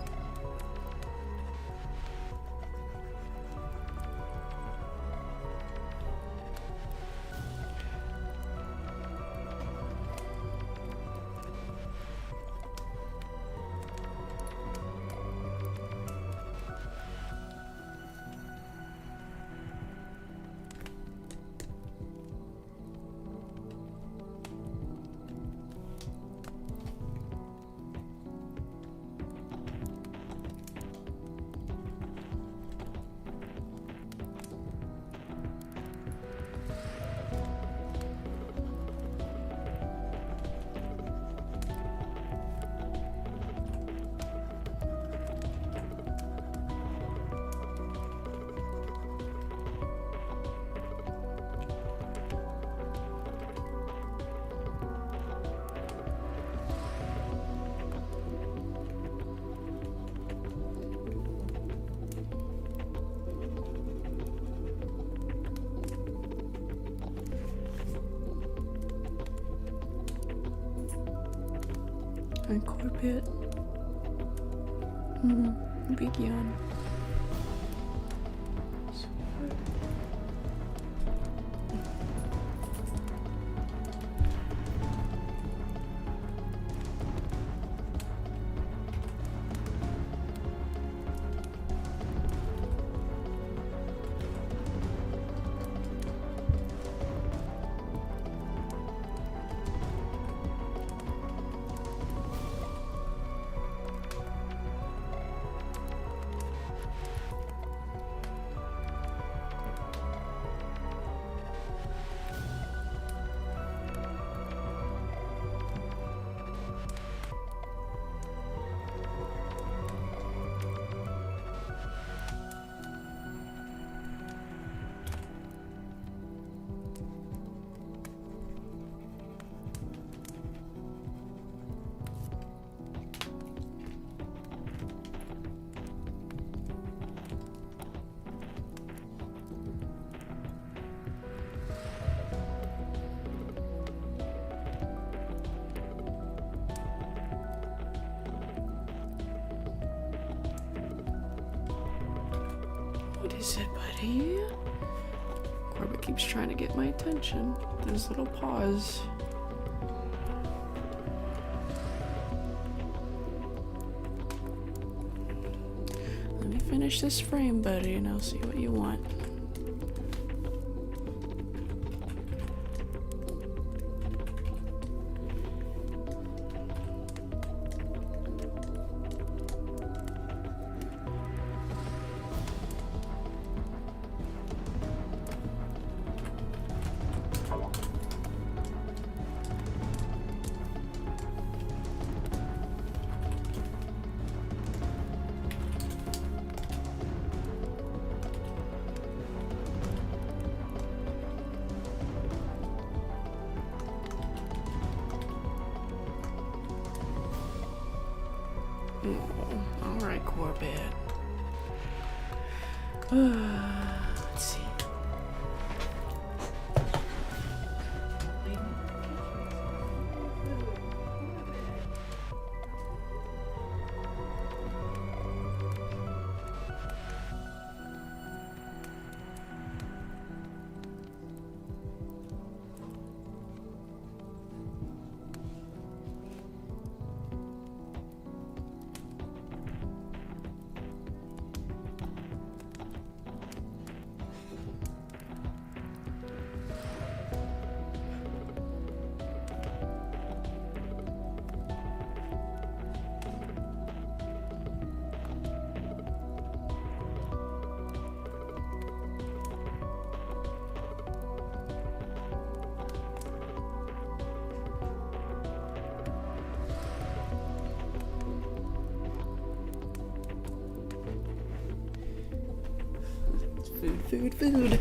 And Corbett. Big yawn. What is it, buddy? Corbett keeps trying to get my attention. There's little paws. Let me finish this frame, buddy, and I'll see what you want. Alright, Corbett. Let's see. Food.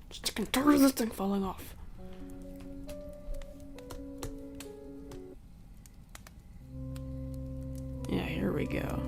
Just sick and tired of this thing falling off. Yeah, here we go.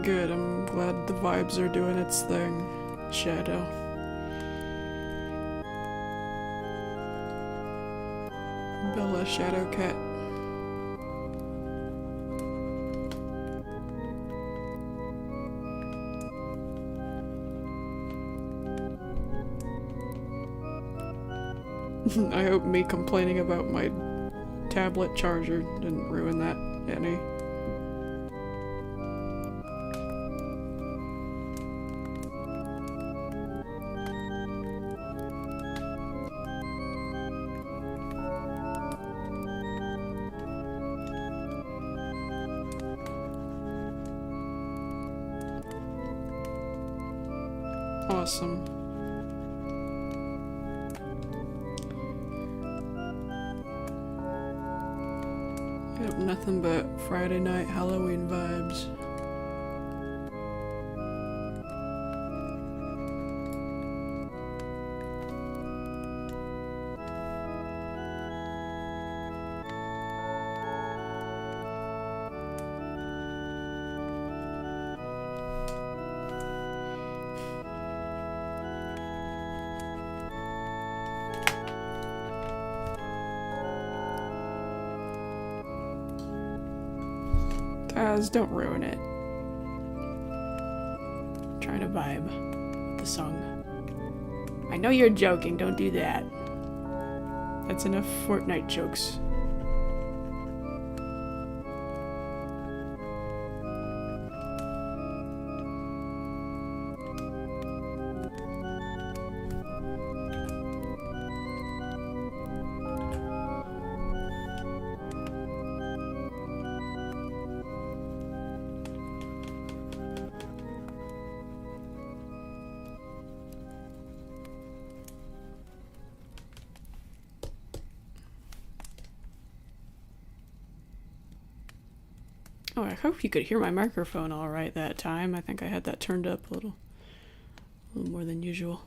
Good, I'm glad the vibes are doing its thing. Shadow. Bella Shadow Cat. I hope me complaining about my tablet charger didn't ruin that any. Awesome. Yep, nothing but Friday night Halloween vibes. Don't ruin it. I'm trying to vibe with the song. I know you're joking, don't do that. That's enough Fortnite jokes. Oh, I hope you could hear my microphone all right that time. I think I had that turned up a little more than usual.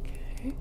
Okay.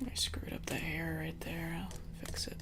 I screwed up the hair right there. I'll fix it.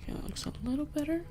Okay, that looks a little better.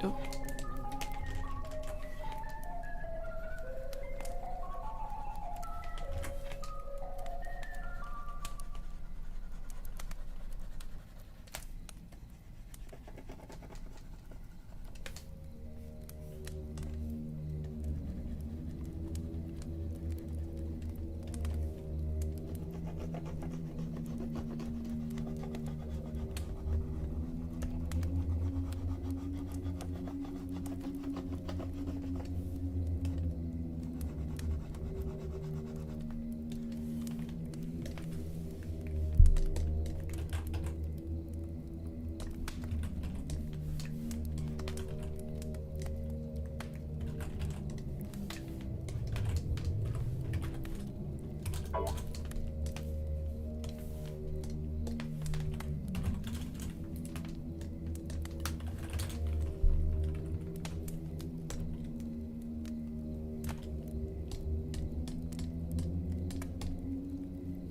Oh.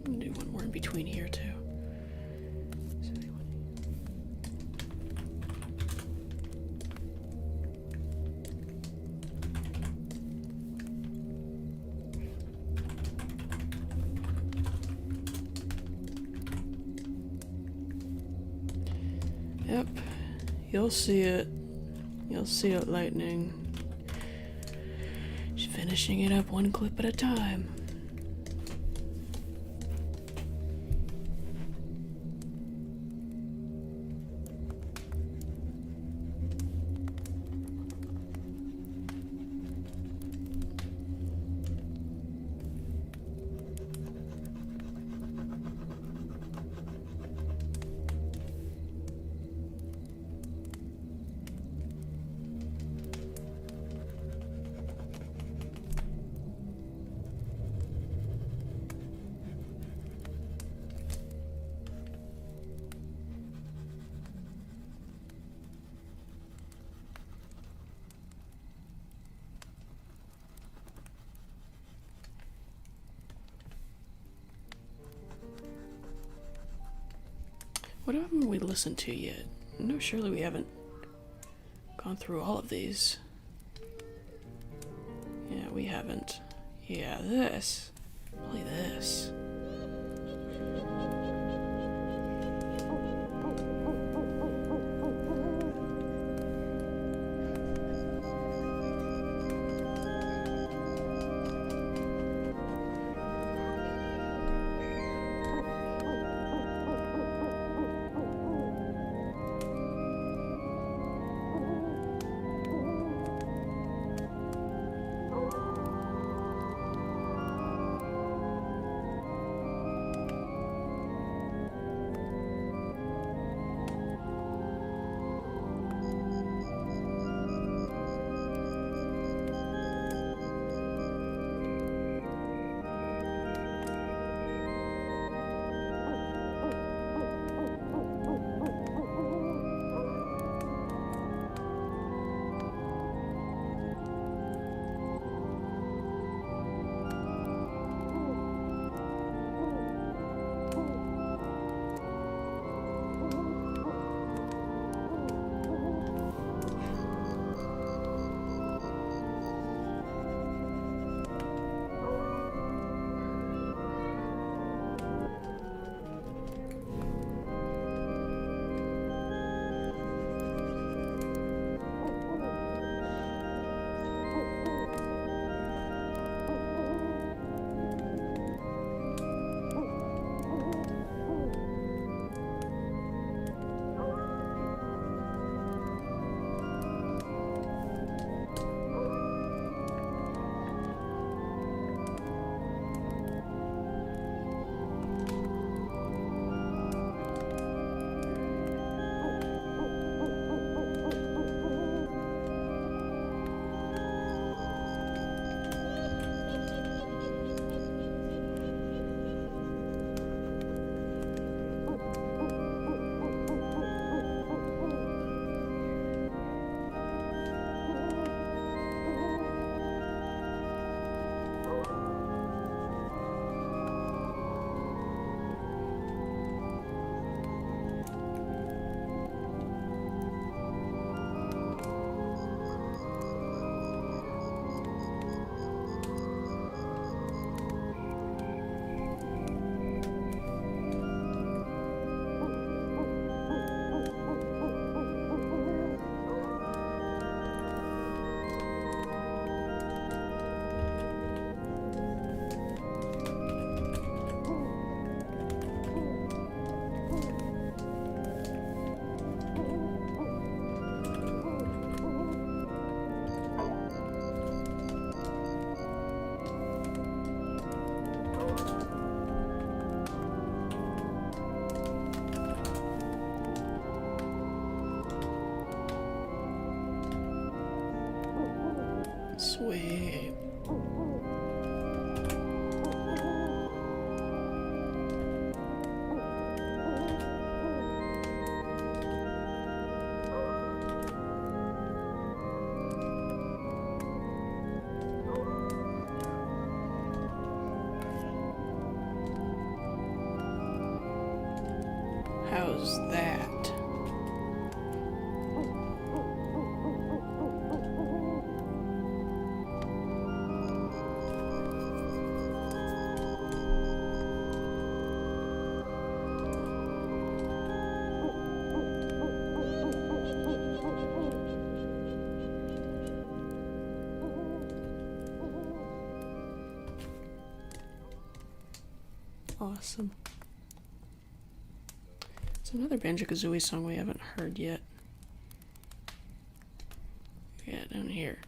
Do one more in between here too. Yep, you'll see it. You'll see it, Lightning. Just finishing it up one clip at a time. What haven't we listened to yet? No, surely we haven't gone through all of these. Yeah, we haven't. Yeah, this. Really this. was that? Awesome. It's another Banjo-Kazooie song we haven't heard yet. Yeah, down here.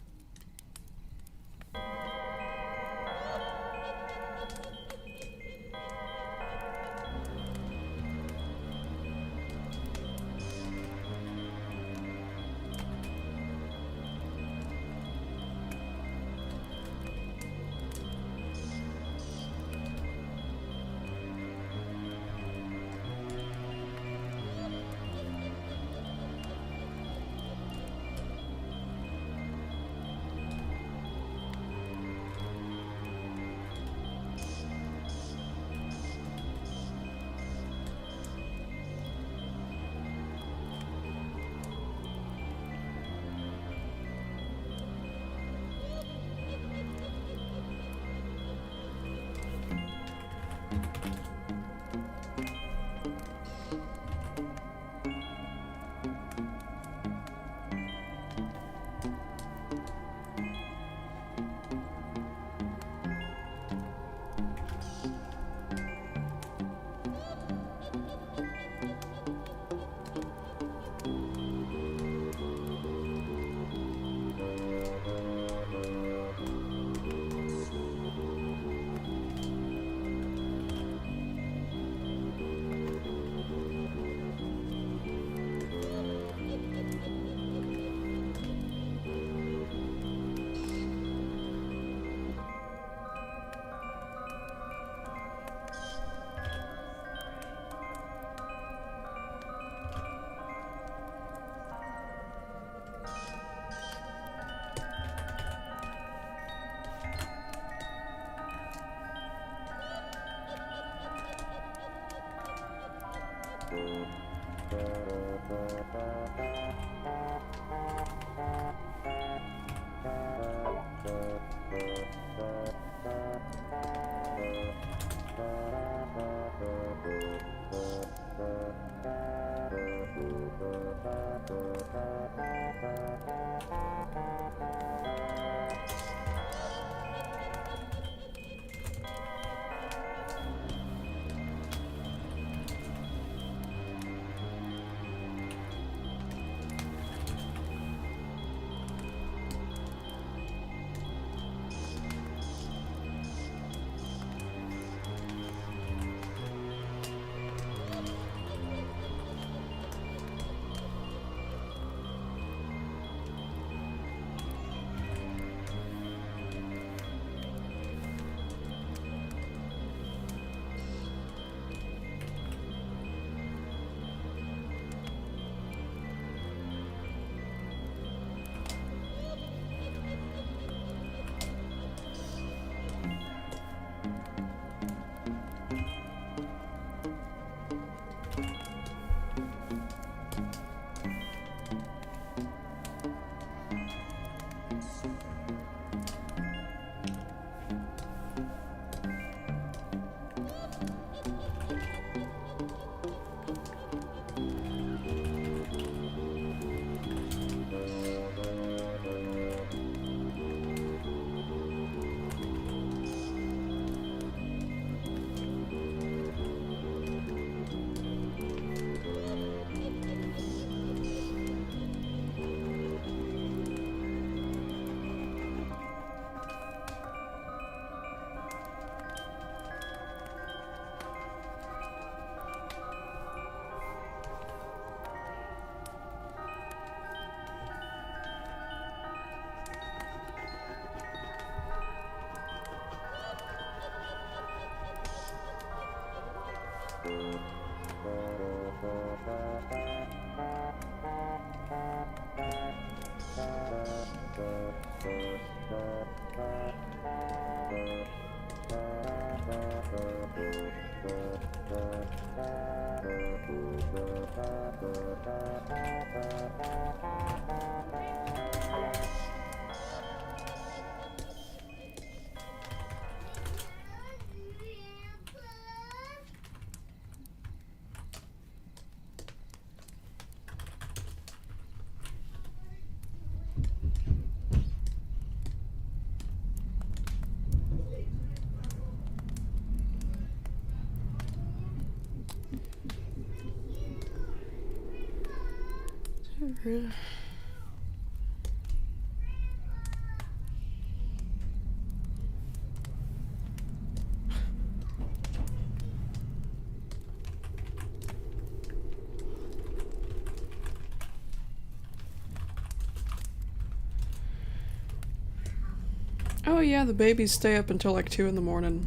Oh yeah, the babies stay up until like 2 in the morning.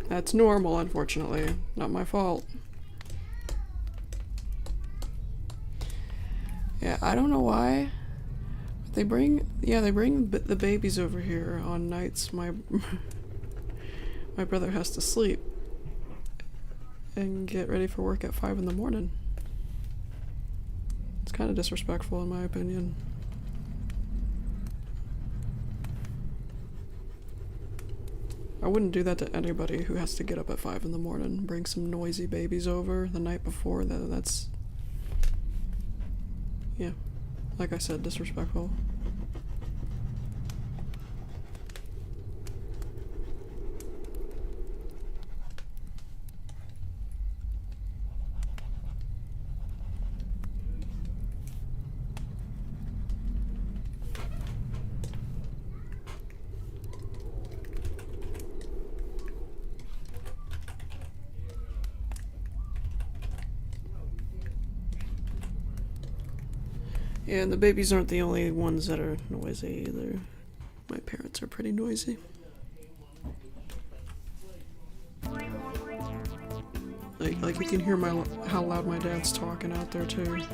That's normal, unfortunately. Not my fault. Yeah, I don't know why. They bring the babies over here on nights my brother has to sleep and get ready for work at 5 in the morning. It's kind of disrespectful in my opinion. I wouldn't do that to anybody who has to get up at 5 in the morning, bring some noisy babies over the night before. That's, yeah, like I said, disrespectful. Yeah, and the babies aren't the only ones that are noisy either. My parents are pretty noisy. Like you can hear how loud my dad's talking out there too.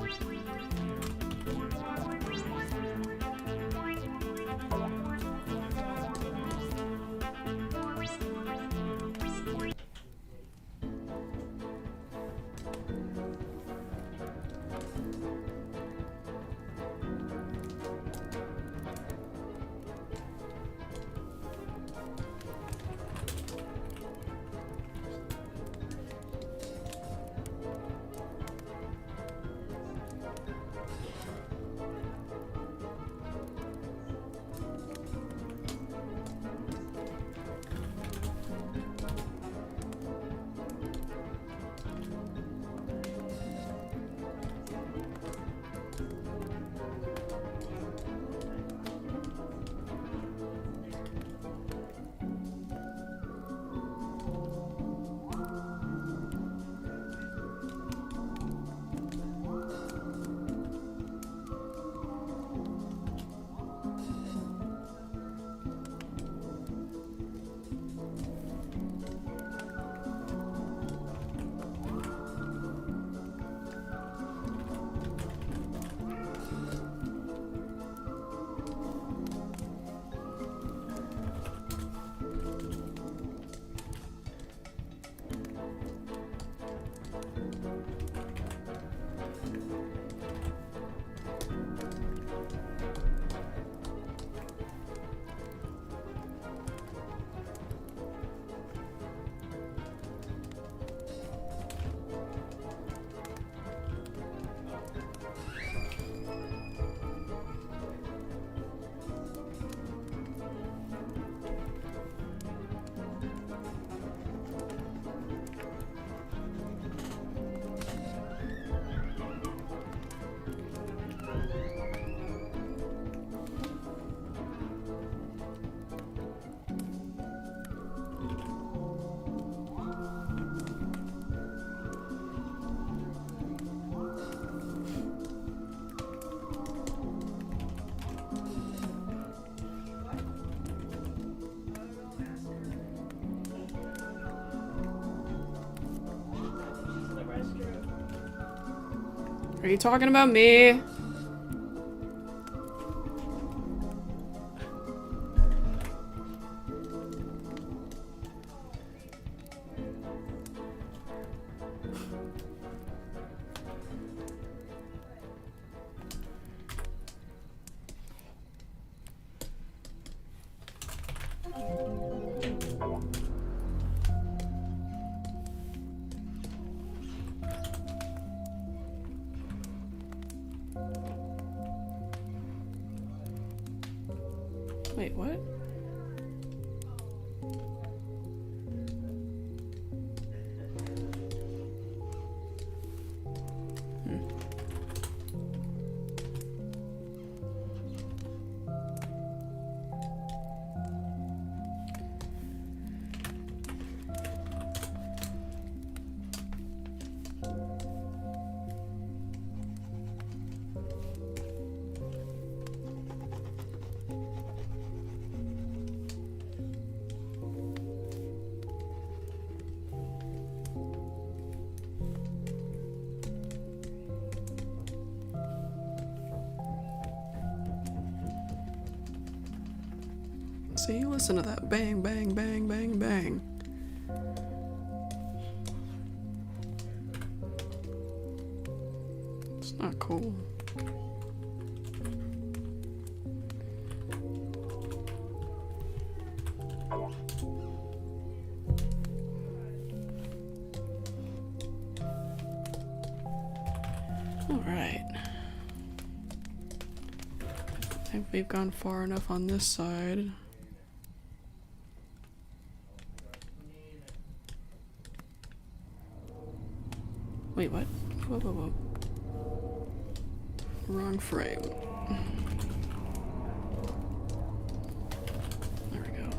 Are you talking about me? Wait, what? See, listen to that bang, bang, bang, bang, bang. It's not cool. All right. I think we've gone far enough on this side. Wait, what? Whoa, whoa, whoa. Wrong frame. There we go.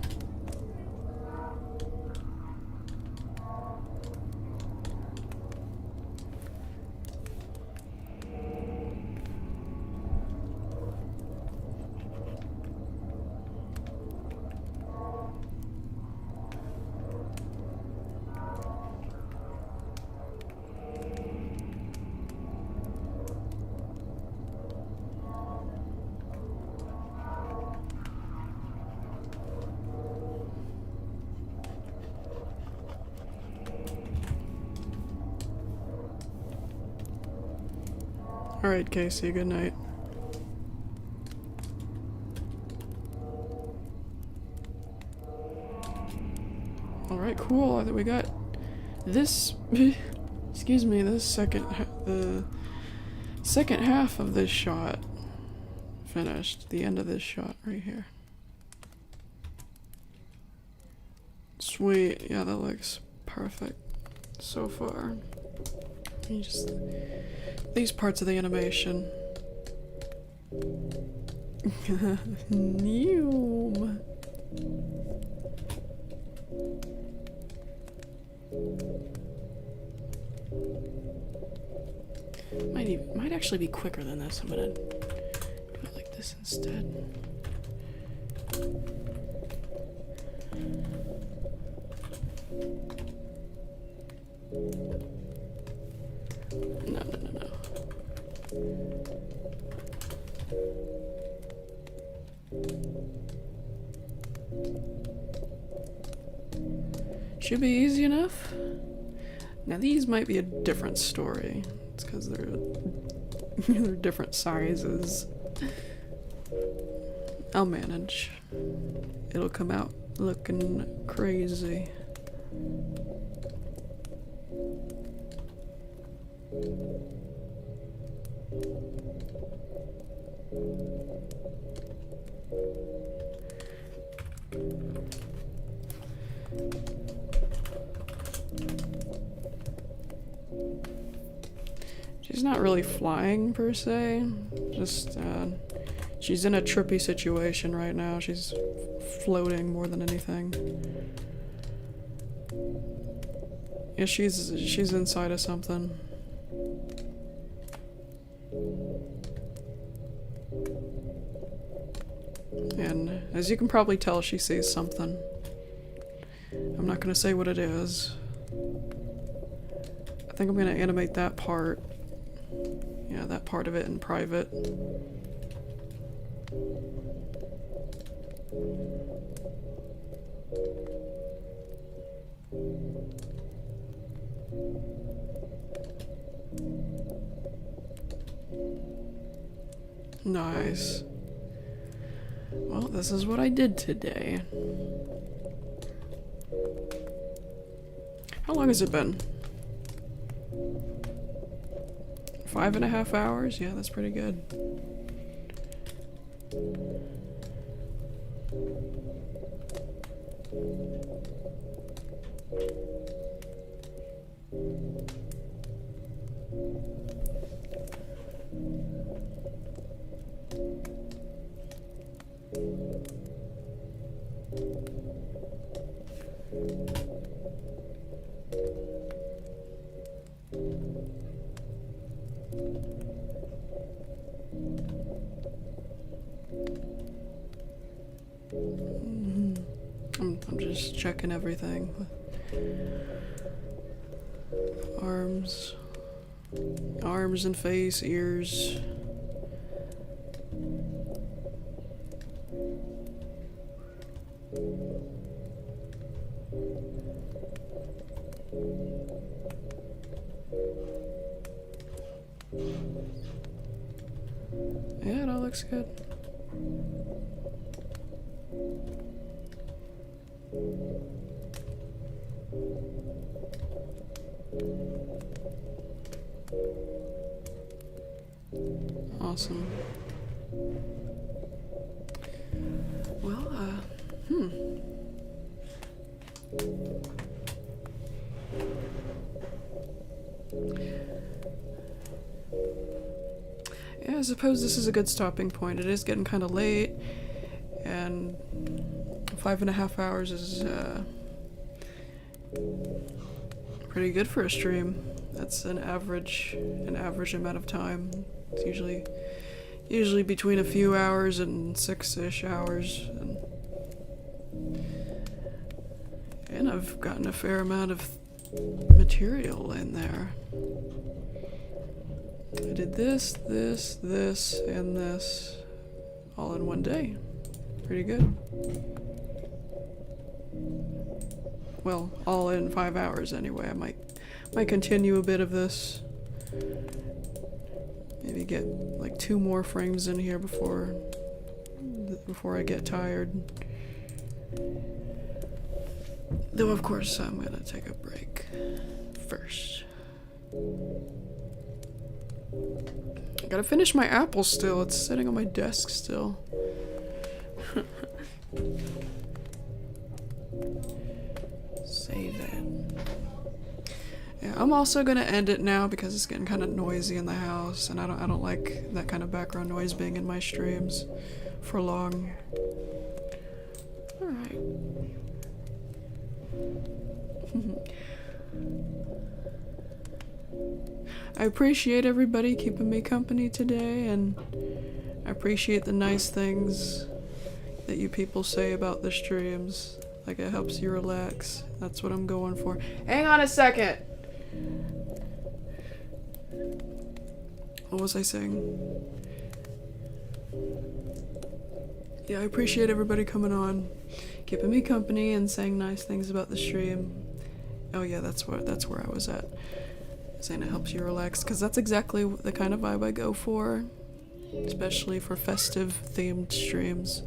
Alright, Casey, good night. Alright, cool. I think we got this. Excuse me, the second half of this shot finished. The end of this shot right here. Sweet. Yeah, that looks perfect so far. You just these parts of the animation. Neum. Might actually be quicker than this. I'm gonna do it like this instead. No. Should be easy enough. Now these might be a different story. It's because they're different sizes. I'll manage. It'll come out looking crazy. She's not really flying per se, just she's in a trippy situation right now. She's floating more than anything. Yeah, she's inside of something. And as you can probably tell, she sees something. I'm not gonna say what it is. I think I'm gonna animate that part. Yeah, that part of it in private. Nice. Well, this is what I did today. How long has it been? 5.5 hours? Yeah, that's pretty good. I'm just checking everything. Arms and face, ears. Yeah, it all looks good. Awesome. Well, yeah, I suppose this is a good stopping point. It is getting kind of late, and 5.5 hours is pretty good for a stream. That's an average amount of time. It's usually between a few hours and 6-ish hours, and I've gotten a fair amount of material in there. I did this, and this all in one day. Pretty good. Well, all in 5 hours anyway. I might continue a bit of this. Maybe get like 2 more frames in here before I get tired. Though of course I'm gonna take a break first. I gotta finish my apple still. It's sitting on my desk still. Save it. Yeah, I'm also gonna end it now because it's getting kind of noisy in the house, and I don't like that kind of background noise being in my streams for long. All right. I appreciate everybody keeping me company today, and I appreciate the nice things that you people say about the streams. Like, it helps you relax. That's what I'm going for. Hang on a second! What was I saying? Yeah, I appreciate everybody coming on, keeping me company, and saying nice things about the stream. Oh yeah, that's where I was at. Saying it helps you relax, because that's exactly the kind of vibe I go for, especially for festive themed streams.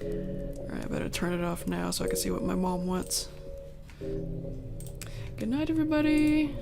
Alright, I better turn it off now so I can see what my mom wants. Good night, everybody.